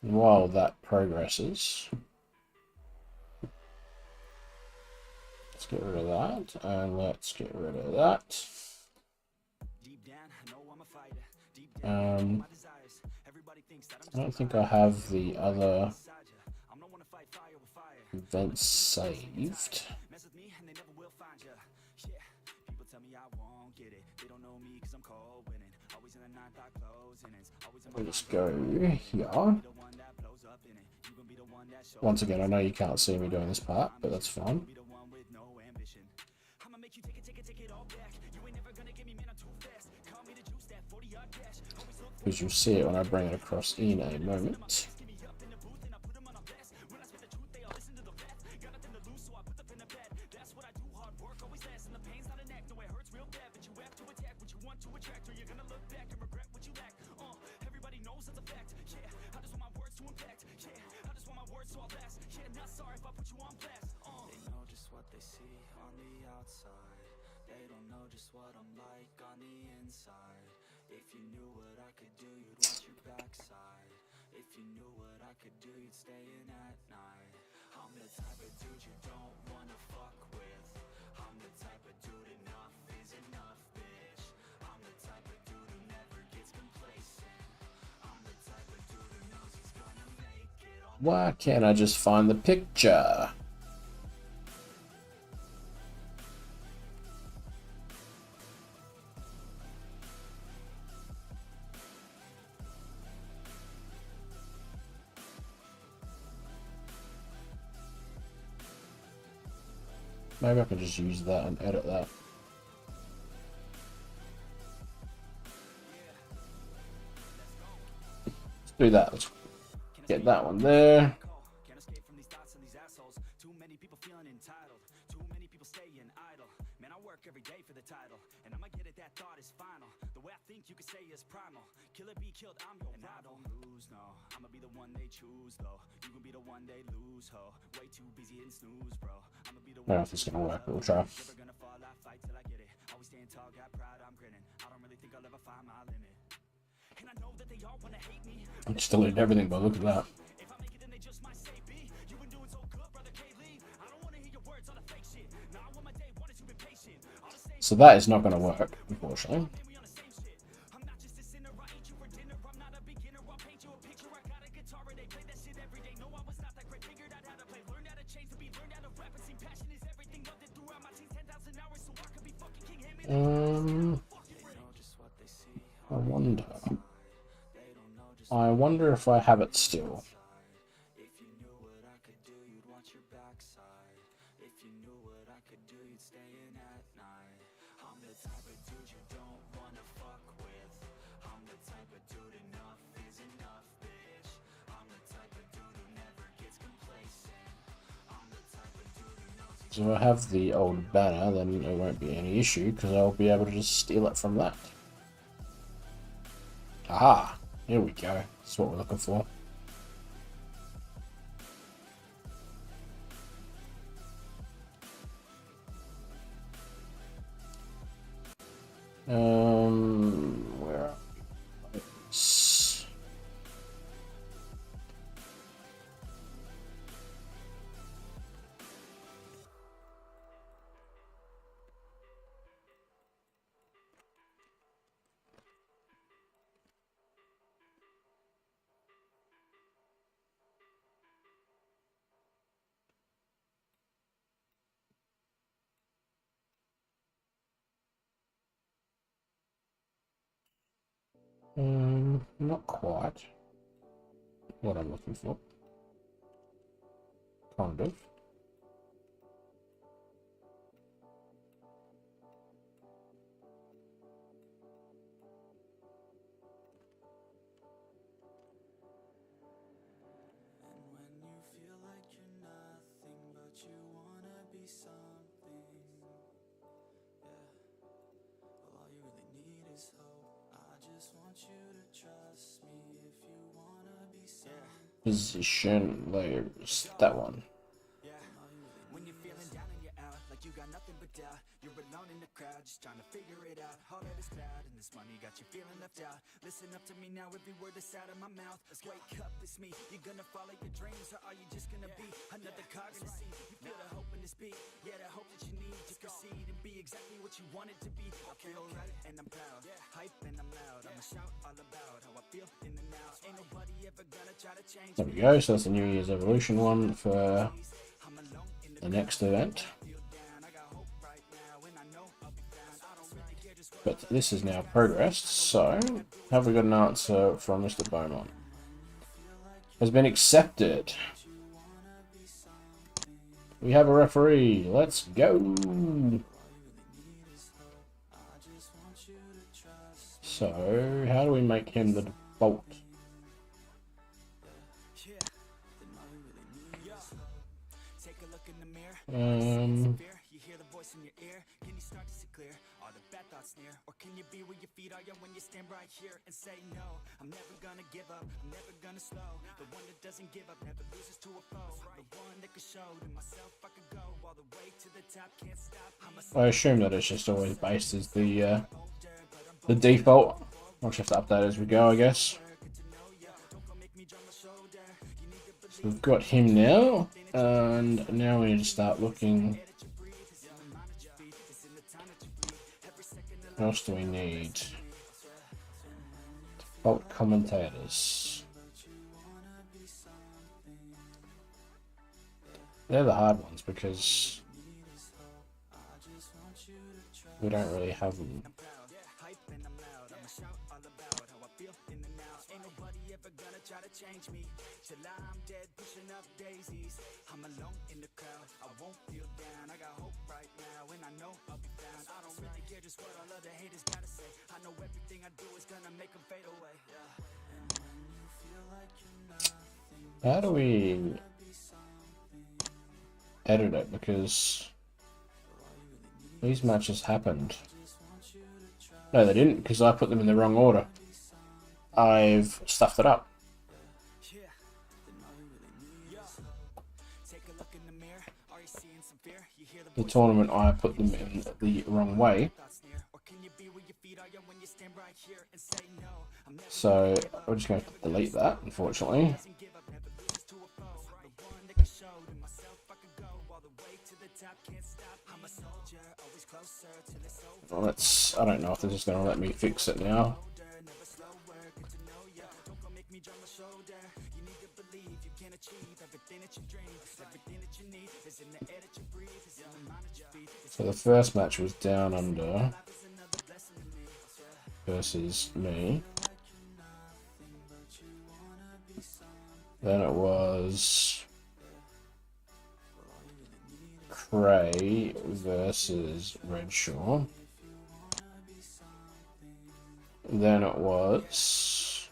And while that progresses, let's get rid of that, and let's get rid of that. I don't think I have the other events saved. We'll just go here. Once again, I know you can't see me doing this part, but that's fine. Because you'll see it when I bring it across in a moment. What I'm like on the inside. If you knew what I could do, you'd watch your backside. If you knew what I could do, you'd stay in at night. I'm the type of dude you don't wanna fuck with. I'm the type of dude enough is enough, bitch. I'm the type of dude who never gets complacent. I'm the type of dude who knows he's gonna make it all. Why can't I just find the picture? Maybe I can just use that and edit that. Let's do that. Let's get that one there. Can't escape from these thoughts and these assholes. Too many people feeling entitled. Too many people staying idle. Man, I work every day for the title, and I'ma get it. That thought is final. The way I think you could say is primal. Kill it, be killed. I'm your rival. I don't lose, no. I'ma be the one they choose, though. You can be the one they lose, ho. Way too busy hitting snooze, bro. I'ma be the I don't know one. if it's gonna work, but we'll try. Never gonna fall. I fight till I get it. Always staying tall, got pride. I'm grinning. I don't really think I'll ever find my limit. And I know that they all wanna hate me. I'm still in everything, but look at that. If I make it, then they just might say B. You been doing so good, brother K-Lee. I don't wanna hear your words on the fake shit. Now I want my day, wanted you been patient. All the same So that is not gonna work, unfortunately. we on the same shit. I'm not just a sinner, I eat you for dinner. I'm not a beginner, I'll paint you a picture. I got a guitar and they play that shit every day. No, I was not that great, figured out how to play. Learned how to change the beat, learned how to rap and sing. Passion is everything, loved it throughout my teens. 10,000 hours so I could be fucking king. Him and they know just what they see. I wonder. They don't know just I wonder if I have it still. if you knew what I could do, you'd watch your backside. If you knew what I could do, you'd stay in at night. I'm the type of dude you don't wanna fuck with. I'm the type of dude enough is enough, bitch. I'm the type of dude who never gets complacent. I'm the type of dude who knows he's So if I have the old banner, then it won't be any issue because I'll be able to just steal it from that. Aha! Here we go. That's what we're looking for. Where are we? Not quite what I'm looking for. Kind of. And when you feel like you're nothing, but you wanna be something, yeah. Well, all you really need is hope. I just want you to trust me if you wanna be something. Position layers. That one. Yeah. When you're feeling down and you're out, like you got nothing but doubt. You're alone in the crowd, just trying to figure it out. All that is bad, and this money got you feeling left out. Listen up to me now, every word that's out of my mouth. Wake up, it's me. You're gonna follow your dreams, or are you just gonna be another cog in the scene? You feel the hope in this beat, yeah, the hope that you need to proceed and be exactly what you wanted to be. I feel right, and I'm proud. Hype, and I'm loud. I'ma shout all about how I feel in the now. Ain't nobody ever gonna try to change There we go. So that's the New Year's Evolution one for I'm alone in the the next event. feel down. I got hope right now, and I know I'll be found. I don't really care just what But this is now progressed. So have we got an answer from Mr. Beaumont? Has been accepted. We have a referee. Let's go. So how do we make him the default? take a look in the mirror. Fear, you hear the voice in your ear. Can you start to see clear? Are the bad thoughts near? Or can you be where your feet are? Yeah, when you stand right here and say no. I'm never gonna give up. I'm never gonna slow. The one that doesn't give up never loses to a foe. The one that could show to myself I could go all the way to the top. Can't stop. I'm a I assume that it's just always based as the default. I'll just have to update as we go, I guess. good to know ya. Don't go make me drama we've got him now, and now we need to start looking. What else do we need? Default commentators. They're the hard ones because we don't really have them. I'm alone in the crowd, I won't feel down. I got hope right now, and I know I'll be found. I don't really care just what all of the haters gotta say. I know everything I do is gonna make them fade away. And when you feel like you're nothing, How do we edit it? Because these matches happened. No, they didn't, because I put them in the wrong order. I've stuffed it up. The tournament, I put them in the wrong way. So we're just going to delete that, unfortunately. Well, I don't know if this is going to let me fix it now. So the first match was Down Under versus me. Then it was Cray versus Redshaw. Then it was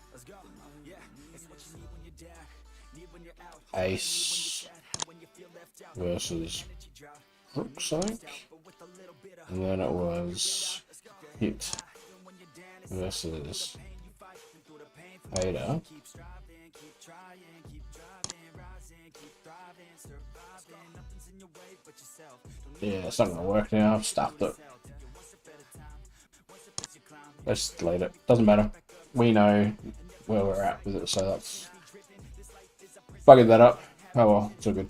Ace versus Brookside. And then it was Hit versus Ada. Yeah, it's not going to work now. I've stopped it. Let's delete it. Doesn't matter. We know where we're at with it, so that's bugging that up. Oh well, it's all good.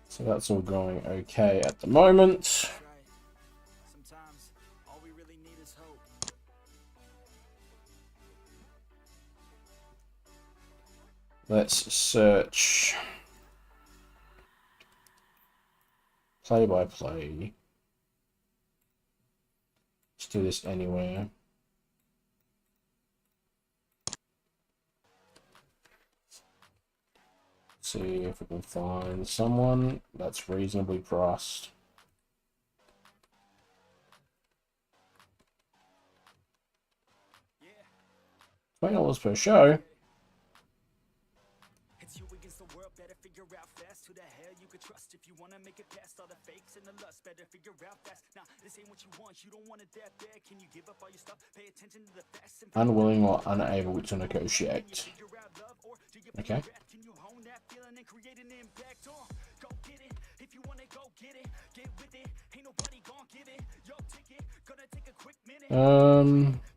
So that's all going okay at the moment. Let's search play by play. Let's do this anywhere. See if we can find someone that's reasonably priced. $20 per show. It's you against the world, better figure out fast who the hell you could trust if you want to make it past all the fakes and the lust. Better figure out fast. Nah, this ain't what you want. You don't want it that bad. Can you give up all your stuff? Pay attention to the facts and Unwilling or unable to negotiate. Okay. Can you hone that feeling and create an impact? Go get it. If you want it, go get it. Get with it. Ain't nobody gonna give it. Yo, ticket. Gonna take a quick minute.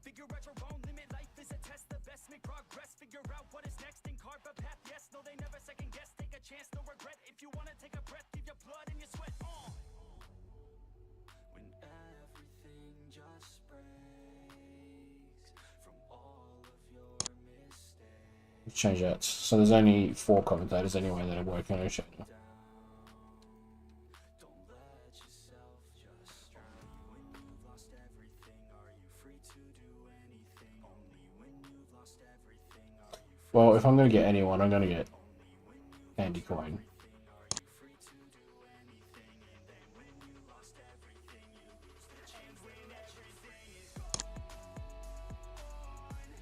Figure out your own limit. Life is a test. The best make progress. Figure out what is next and carve a path. Yes, no, they never second guess. Take a chance, no regret. If you wanna take a breath, give your blood and your sweat on. When everything just breaks from all of your mistakes. Change that. So there's only 4 commentators anyway that are working on it. Well, if I'm going to get anyone, I'm going to get Andy Coyne.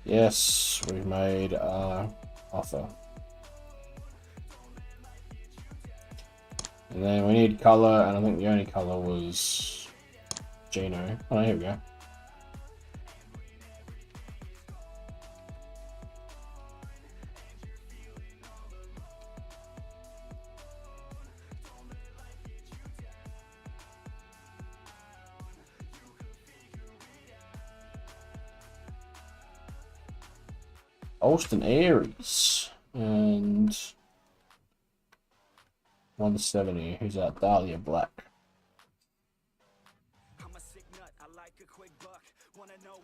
Yes, we've made our offer. And then we need color, and I think the only color was Gino. Oh, here we go. Alston Aries and 170. Who's that? Dahlia Black.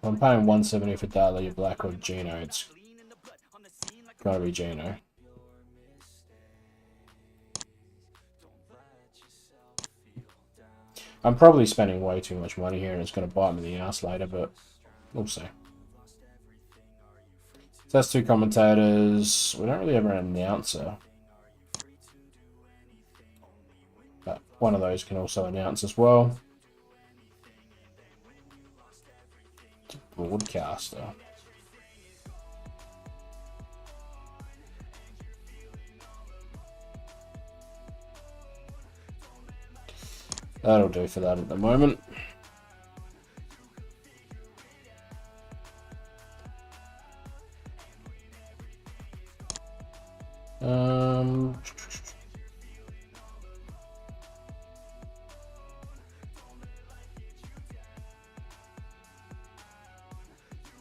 I'm paying 170 for Dahlia Black or Gino. It's gotta be Gino. I'm probably spending way too much money here and it's going to bite me in the ass later, but we'll see. So that's two commentators. We don't really have an announcer. But one of those can also announce as well. It's a broadcaster. That'll do for that at the moment.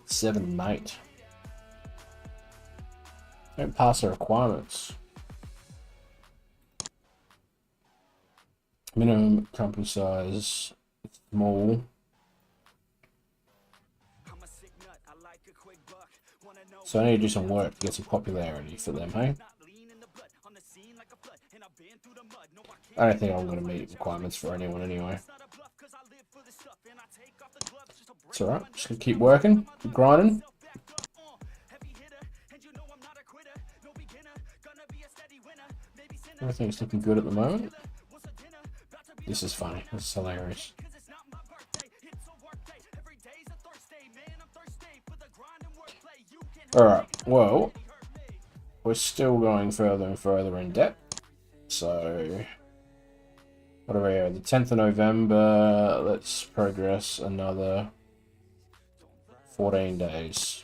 Seven, mate. Don't pass the requirements. Minimum company size, small. So I need to do some work to get some popularity for them, hey? I don't think I'm going to meet requirements for anyone anyway. It's alright, just going to keep working, keep grinding. Everything's looking good at the moment. This is funny. This is hilarious. Alright, well, we're still going further and further in debt. So, what are we here? The 10th of November. Let's progress another 14 days.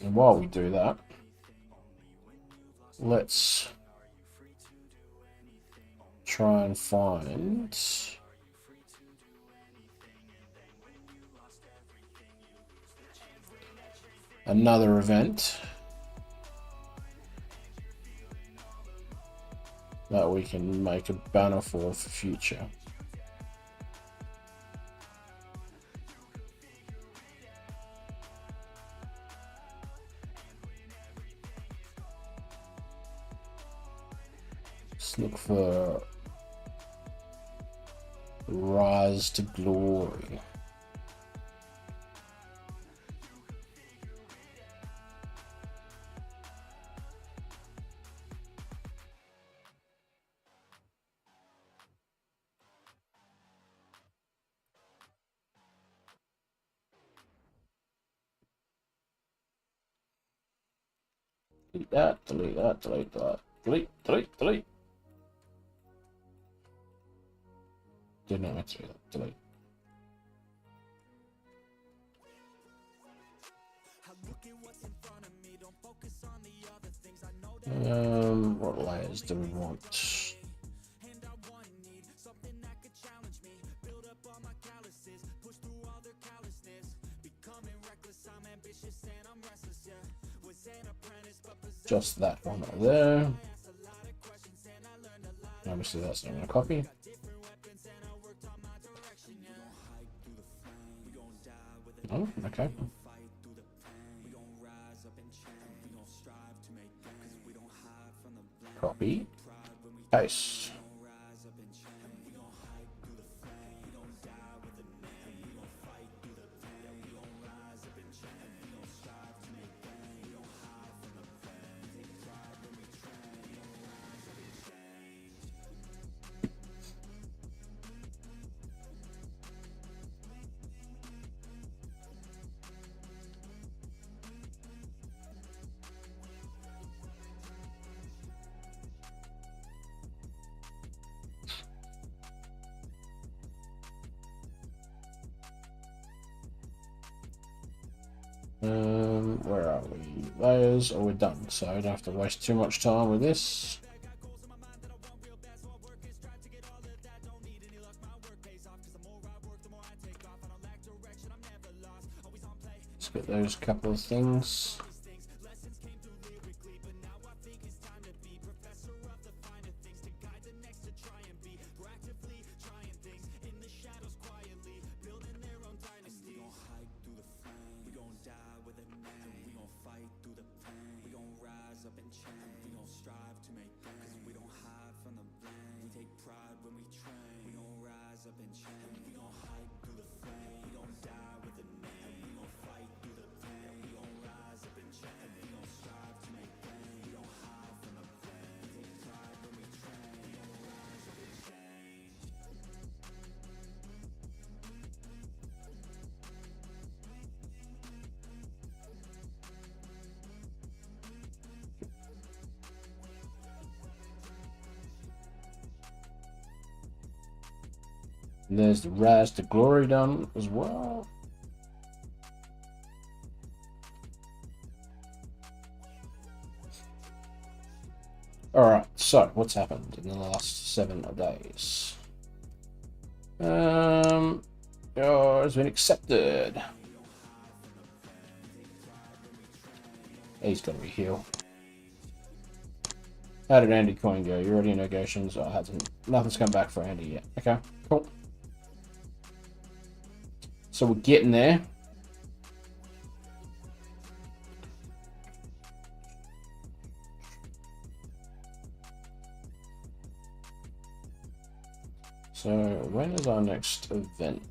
And while we do that, let's try and find another event that we can make a banner for future. Let's look for Rise to Glory. Delete that, delete that, delete that, delete, delete, delete. Did not meant to do that, delete. What layers do we want? Just that one right there. Obviously that's not going to copy. Oh, okay. Copy. Paste. Where are we? Layers, or we're done, so I don't have to waste too much time with this. at those couple of things. And there's the Rise to Glory done as well. Alright, so what's happened in the last 7 days? Oh, it's been accepted. He's got to be healed. How did Andy Coin go? You already in negotiations? Oh, nothing's come back for Andy yet. Okay, cool. So we're getting there. So when is our next event?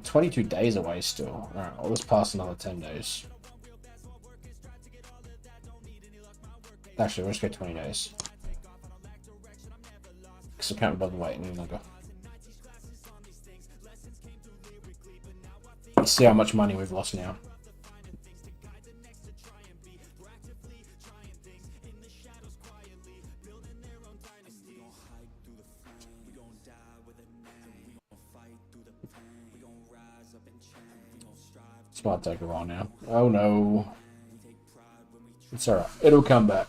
22 days away still. Alright, well, let's pass another 10 days. Actually, we'll just go 20 days. Because I can't bother waiting any longer. Let's see how much money we've lost now. This might take a while now. Oh no. It's alright. It'll come back.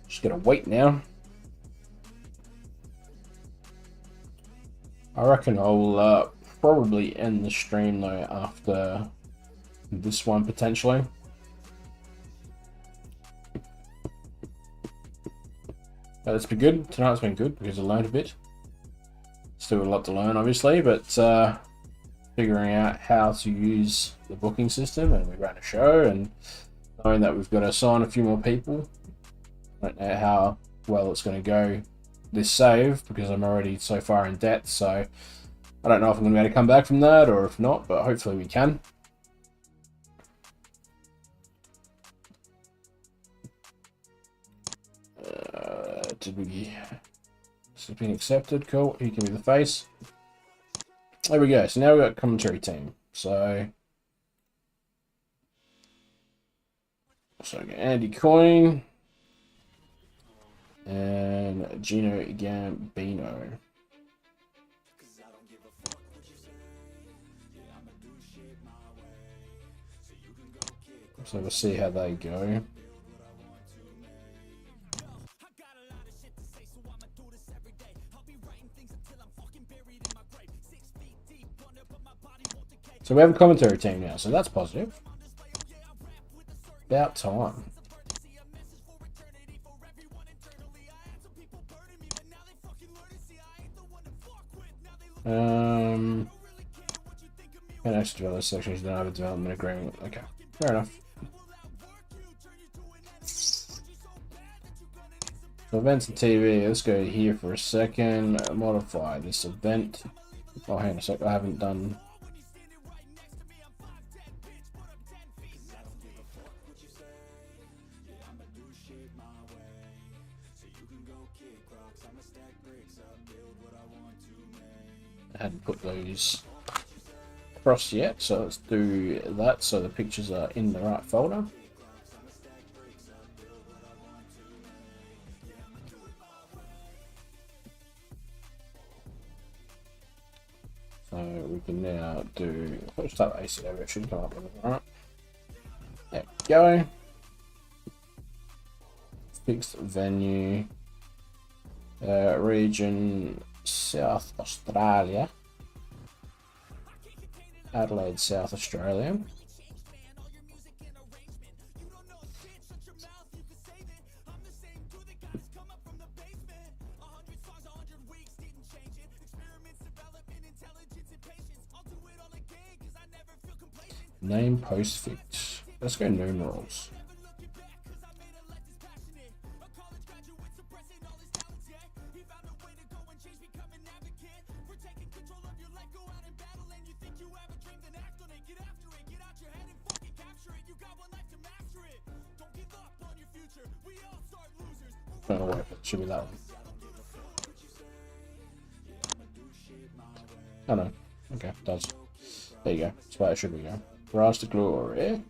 Just gotta wait now. I reckon I'll probably end the stream though after this one potentially. But it's been good. Tonight's been good because I learned a bit. Still a lot to learn obviously, but figuring out how to use the booking system, and we ran a show, and knowing that we've got to sign a few more people. I don't know how well it's going to go this save because I'm already so far in debt, so I don't know if I'm going to be able to come back from that or if not, but hopefully we can. Did we... This has been accepted, cool. He can be the face. There we go, so now we've got commentary team. So Andy Coin and Gino Gambino. So we'll see how they go. So we have a commentary team now, so that's positive. About time. And actually develop sections don't have a development agreement. Okay, fair enough. So events and TV, let's go here for a second. Modify this event. Oh, hang on a sec, I haven't done... I hadn't put those across yet, so let's do that so the pictures are in the right folder. So we we can now do. Let's start ACO. It should come up with it. Alright. There we go. Fixed venue. Region South Australia. Adelaide, South Australia. Name postfix. Let's go numerals. Oh, wait, it should be that one. Oh no. Okay, it does. There you go. That's where it should be going. Rise to glory.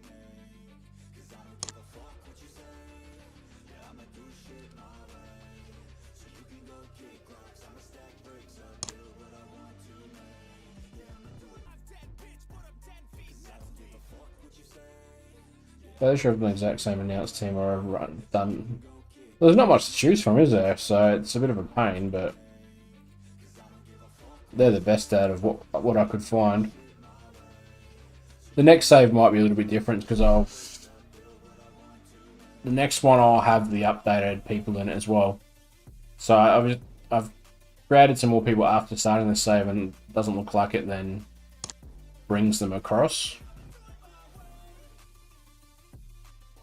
They should have the exact same announced team or run done. There's not much to choose from, is there? So it's a bit of a pain, but they're the best out of what I could find. The next save might be a little bit different because the next one I'll have the updated people in it as well. So I've created some more people after starting the save, and it doesn't look like it then brings them across.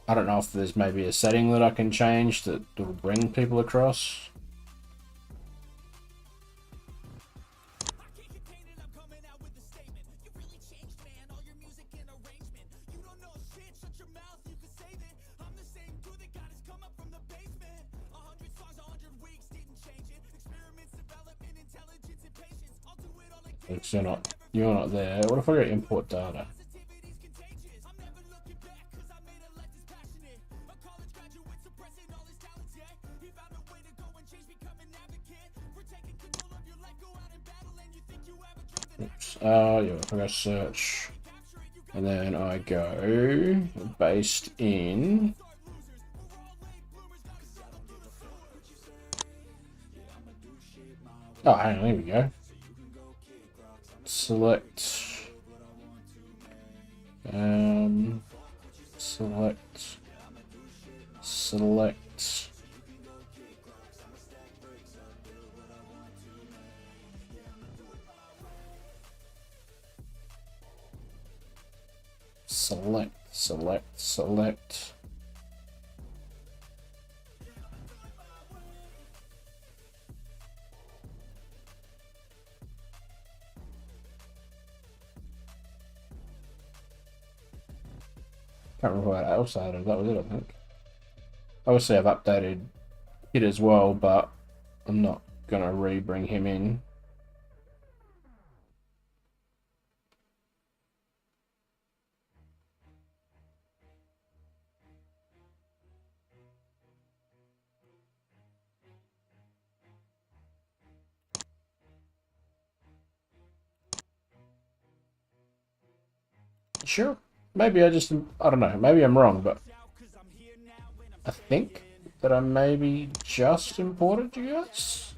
I don't know if there's maybe a setting that I can change that will bring people across. You're not there. What if I go import data? Oops. Yeah, if I go search, and then I go based in. Oh, hang on, here we go. Select, select, select. Can't remember what else I added. That was it, I think. Obviously, I've updated it as well, but I'm not gonna re-bring him in. Sure. Maybe I don't know. Maybe I'm wrong, but I think that I maybe just imported you guys.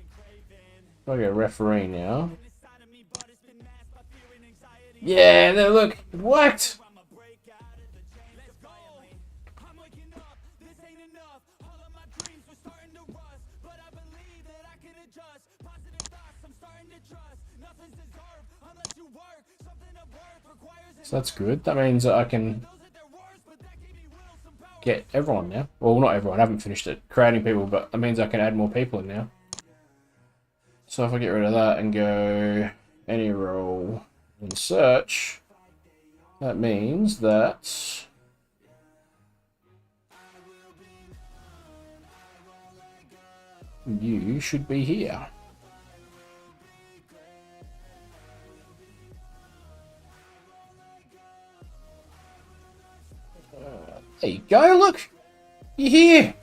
I get referee now. Yeah, there, look, it worked. So that's good. That means that I can get everyone now. Well, not everyone. I haven't finished it creating people, but that means I can add more people in now. So if I get rid of that and go any role and search, that means that you should be here. There you go, look! You're here!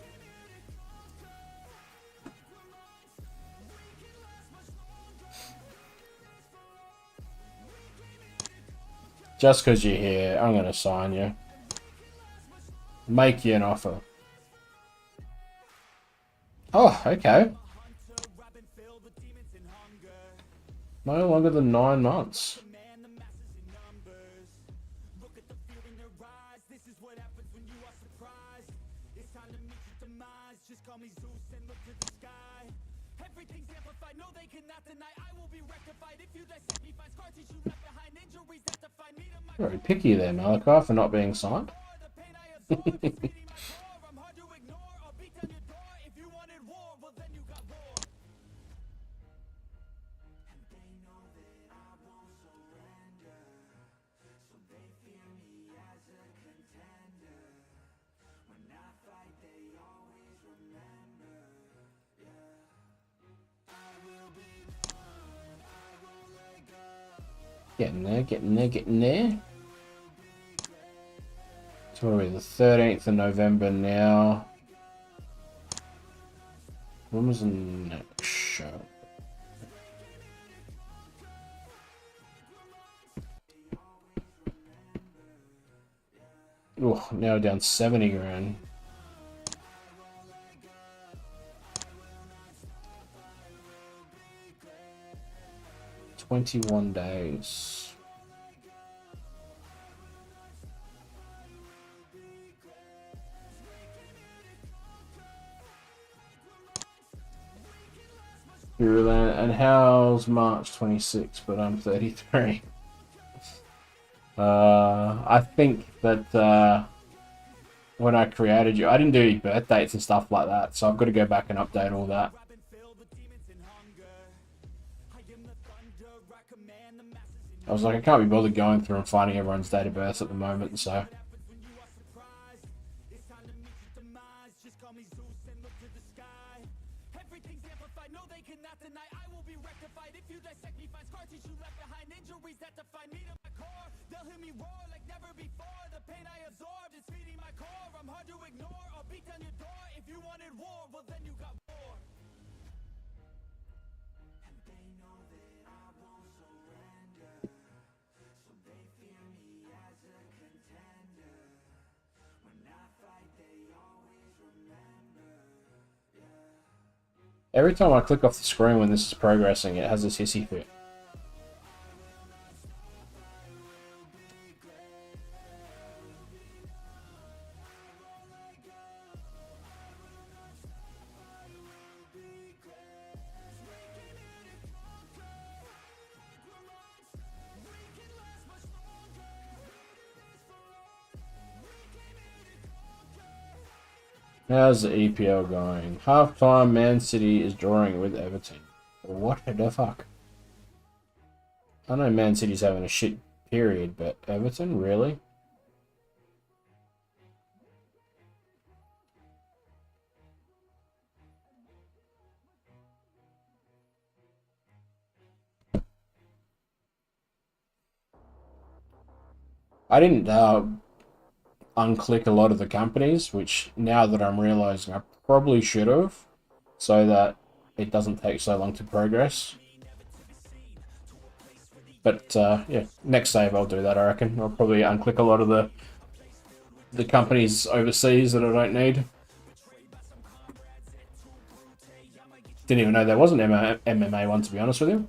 Just because you're here, I'm going to sign you. Make you an offer. Oh, okay. No longer than 9 months. Very picky there, Malachi, for not being signed. Getting there, getting there, getting there. So what are we, the 13th of November now. When was the next show? Oh, now down 70 grand. "21 days. And how's March 26th, but I'm 33. I think that when I created you, I didn't do birth dates and stuff like that, so I've got to go back and update all that. I was like, I can't be bothered going through and finding everyone's date of birth at the moment, so. Every time I click off the screen when this is progressing, it has this hissy fit. How's the EPL going? Half-time, Man City is drawing with Everton. What the fuck? I know Man City's having a shit period, but Everton? Really? I didn't unclick a lot of the companies, which now that I'm realizing I probably should have, so that it doesn't take so long to progress. But yeah, next save I'll do that, I reckon. I'll probably unclick a lot of the companies overseas that I don't need. Didn't even know there was an MMA one, to be honest with you.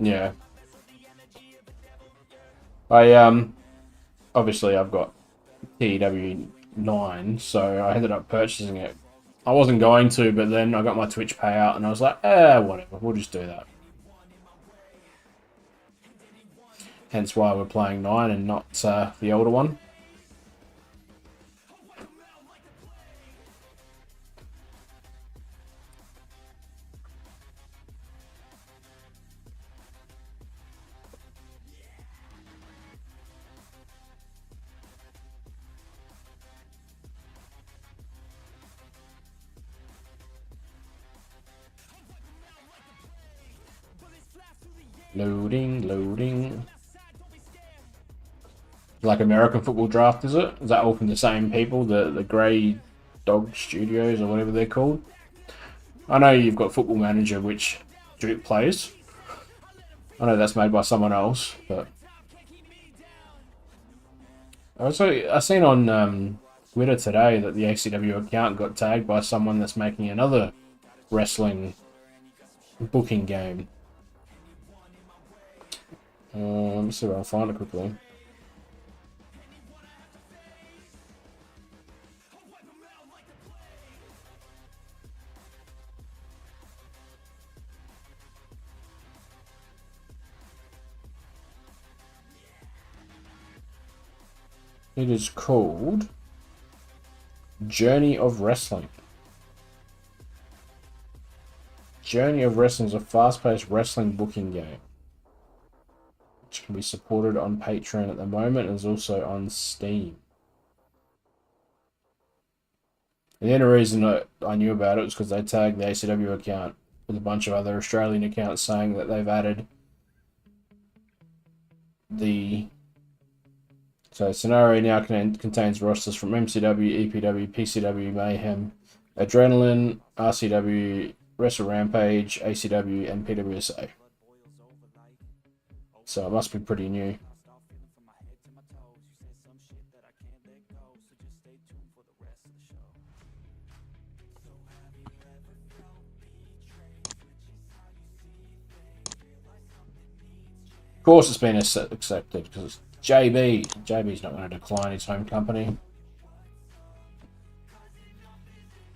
Yeah. Obviously I've got TW9, so I ended up purchasing it. I wasn't going to, but then I got my Twitch payout and I was like, whatever, we'll just do that. Hence why we're playing 9 and not the older one. Loading, loading. Like American Football Draft, is it? Is that all from the same people? The Grey Dog Studios or whatever they're called? I know you've got Football Manager, which Duke plays. I know that's made by someone else, but I seen on Twitter today that the ACW account got tagged by someone that's making another wrestling booking game. Let me see if I can find it quickly. It is called Journey of Wrestling. Journey of Wrestling is a fast-paced wrestling booking game, which can be supported on Patreon at the moment and is also on Steam. And the only reason I knew about it was because they tagged the ACW account with a bunch of other Australian accounts saying that they've added the... So Scenario now contains rosters from MCW, EPW, PCW, Mayhem, Adrenaline, RCW, Wrestle Rampage, ACW, and PWSA. So it must be pretty new. Of course it's been accepted because it's JB. JB's not going to decline his home company.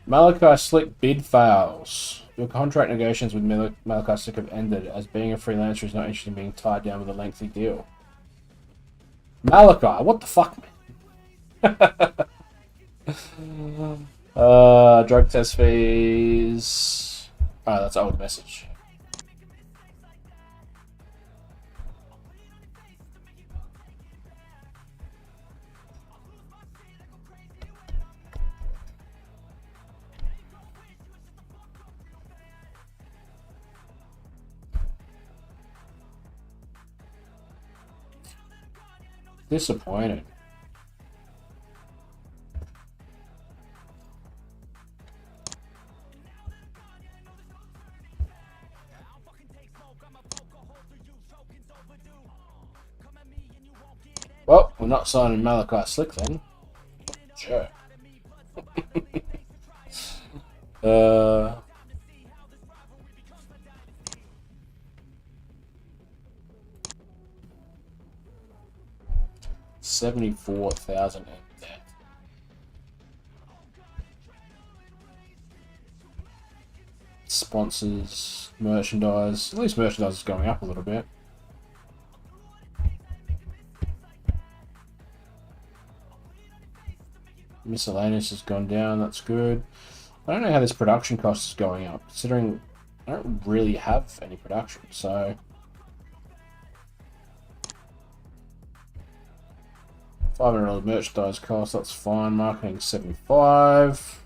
Malachi Slick bid fails. Your contract negotiations with Malachi Slick have ended, as being a freelancer is not interested in being tied down with a lengthy deal. Malachi, what the fuck, man? Drug test fees. Oh, that's an old message. Disappointed. Well, we're not signing Malachi Slick then. Sure. 74,000 in debt. Sponsors, merchandise. At least merchandise is going up a little bit. Miscellaneous has gone down, that's good. I don't know how this production cost is going up, considering I don't really have any production, so... $500 merchandise cost, that's fine. Marketing 75.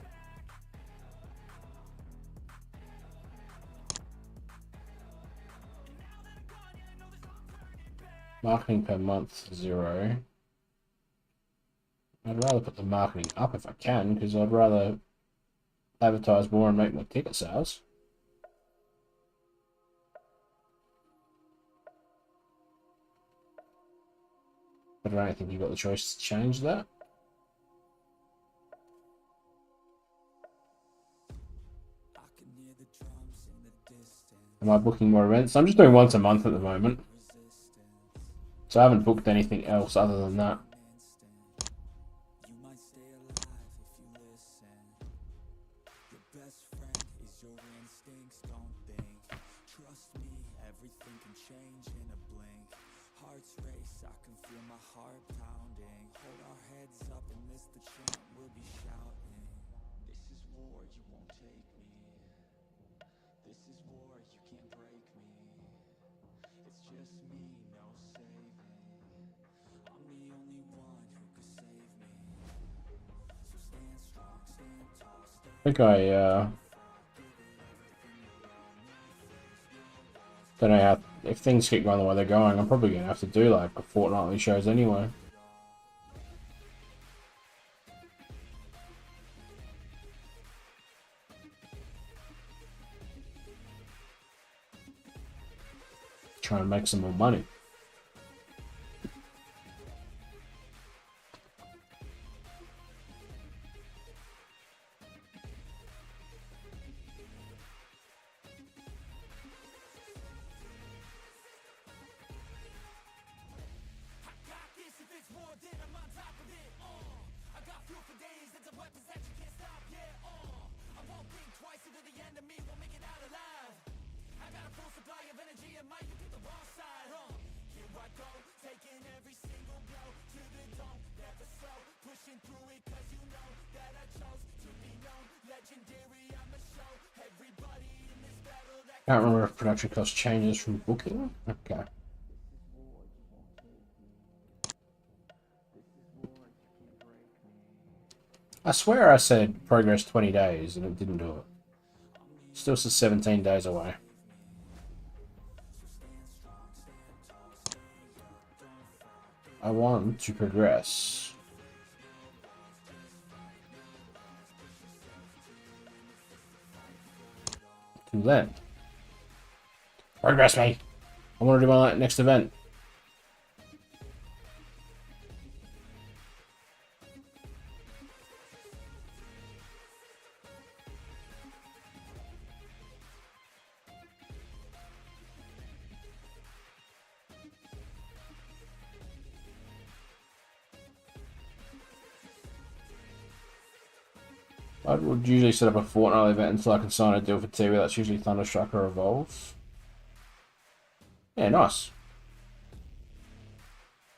Marketing per month 0. I'd rather put the marketing up if I can, because I'd rather advertise more and make more ticket sales. But I don't think you've got the choice to change that. Am I booking more events? I'm just doing once a month at the moment. So I haven't booked anything else other than that. I think I don't know how if things keep going the way they're going, I'm probably going to have to do like fortnightly shows anyway. Try and make some more money. Can't remember if production cost changes from booking. Okay. I swear I said progress 20 days and it didn't do it. Still says 17 days away. I want to progress. To then. Progress me. I want to do my next event. I would usually set up a fortnightly event until I can sign a deal for TV. That's usually Thunderstruck or Evolve. Yeah, nice.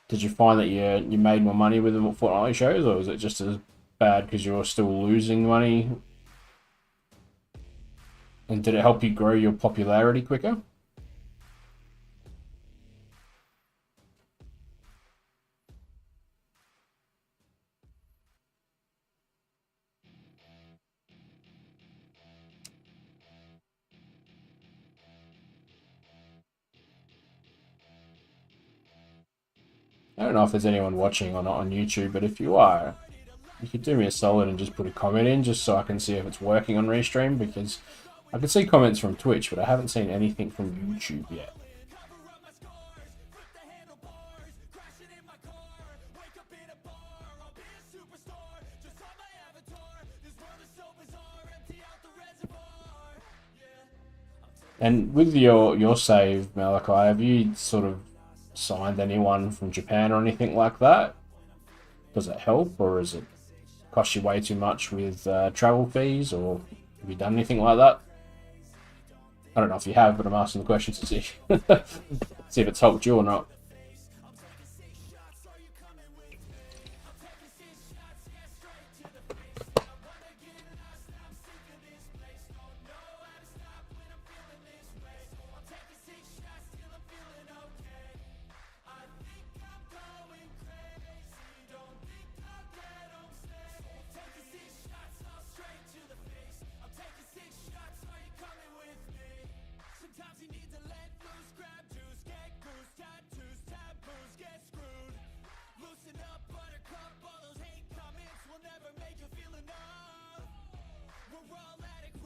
Did you find that you made more money with the fortnightly shows, or was it just as bad because you were still losing money? And did it help you grow your popularity quicker? I don't know if there's anyone watching or not on YouTube, but if you are, you could do me a solid and just put a comment in just so I can see if it's working on Restream, because I can see comments from Twitch, but I haven't seen anything from YouTube yet. And with your save, Malachi, have you sort of signed anyone from Japan or anything like that? Does it help, or is it cost you way too much with travel fees, or have you done anything like that? I don't know if you have, but I'm asking the question to see see if it's helped you or not.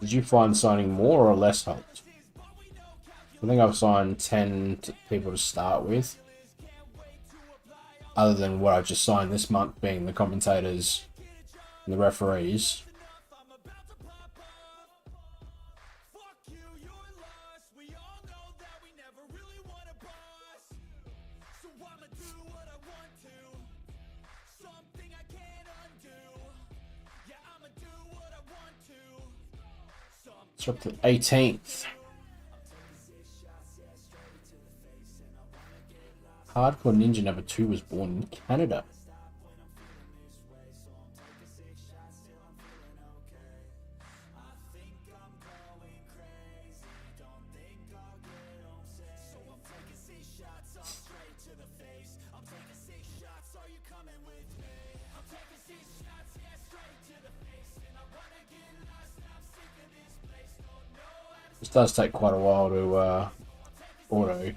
Did you find signing more or less helped? I think I've signed 10 people to start with. Other than what I've just signed this month, being the commentators and the referees. It's up to 18th. Hardcore Ninja number 2 was born in Canada. This does take quite a while to auto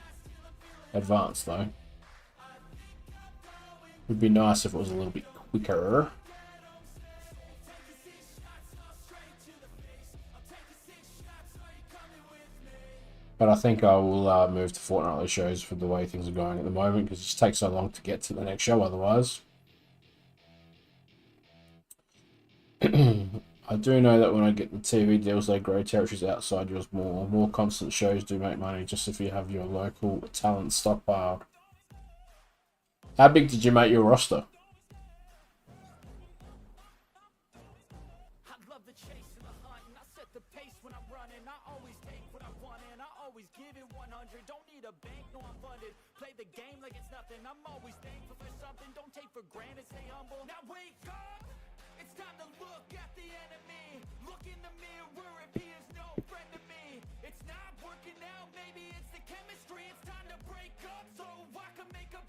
advanced though. Would be nice if it was a little bit quicker. But I think I will move to fortnightly shows for the way things are going at the moment, because it just takes so long to get to the next show otherwise. I do know that when I get the TV deals, they grow territories outside yours more. More constant shows do make money, just if you have your local talent stockpiled. How big did you make your roster?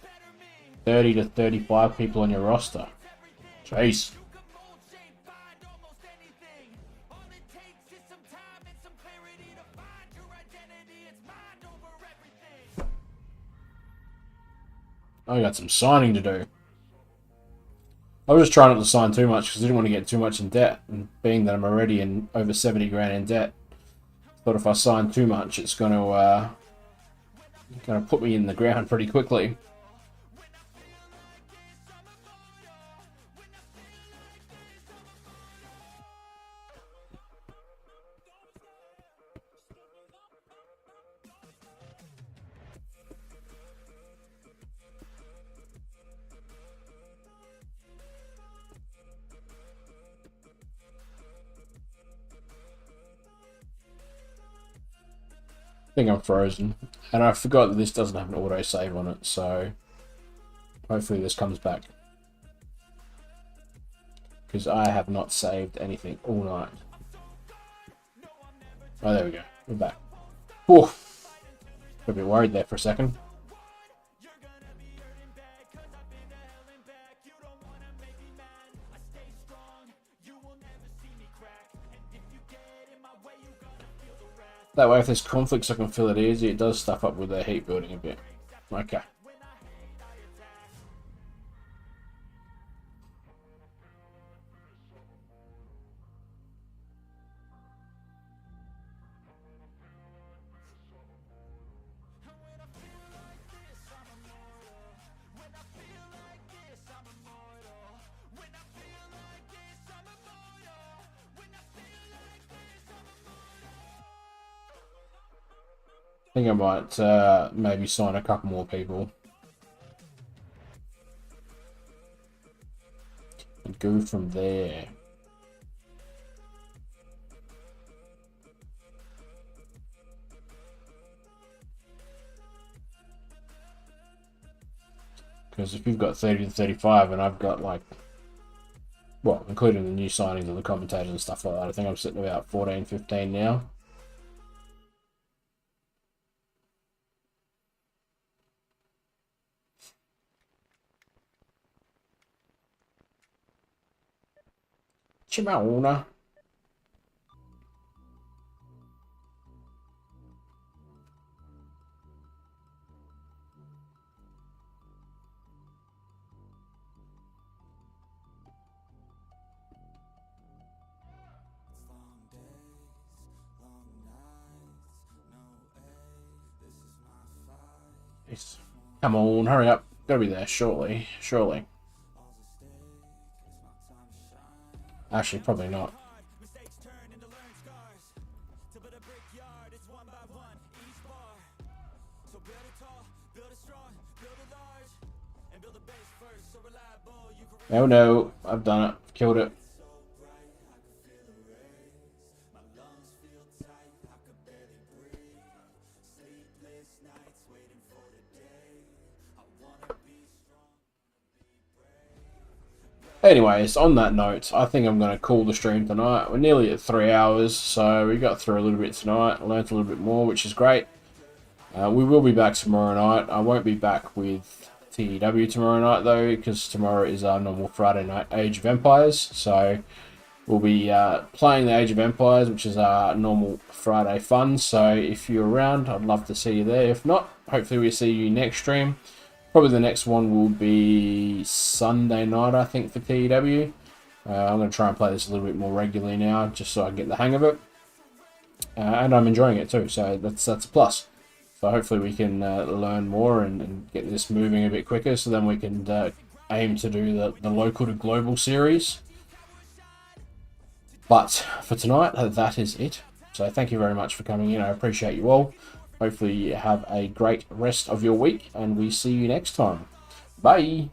Better me. 30 to 35 people on your roster. Jeez. I got some signing to do. I was just trying not to sign too much because I didn't want to get too much in debt. And being that I'm already in over 70 grand in debt, I thought if I sign too much, it's going to put me in the ground pretty quickly. I think I'm frozen, and I forgot that this doesn't have an auto save on it, so hopefully this comes back, because I have not saved anything all night. Oh, there we go, we're back. Whew. Got a bit worried there for a second. That way, if there's conflicts, I can fill it easy. It does stuff up with the heat building a bit. Okay. I think I might maybe sign a couple more people and go from there. Because if you've got 30 to 35 and I've got like, well, including the new signings and the commentators and stuff like that, I think I'm sitting about 14, 15 now. Chimauna. Come on, hurry up. Gotta be there shortly, surely. Actually, probably not. Oh no, I've done it. Killed it. Anyways, on that note, I think I'm going to call the stream tonight. We're nearly at 3 hours, so we got through a little bit tonight. Learned a little bit more, which is great. We will be back tomorrow night. I won't be back with TEW tomorrow night, though, because tomorrow is our normal Friday night Age of Empires. So we'll be playing the Age of Empires, which is our normal Friday fun. So if you're around, I'd love to see you there. If not, hopefully we see you next stream. Probably the next one will be Sunday night, I think, for TEW. I'm going to try and play this a little bit more regularly now, just so I can get the hang of it. And I'm enjoying it too, so that's a plus. So hopefully we can learn more and get this moving a bit quicker, so then we can aim to do the local to global series. But for tonight, that is it. So thank you very much for coming in. I appreciate you all. Hopefully you have a great rest of your week, and we see you next time. Bye!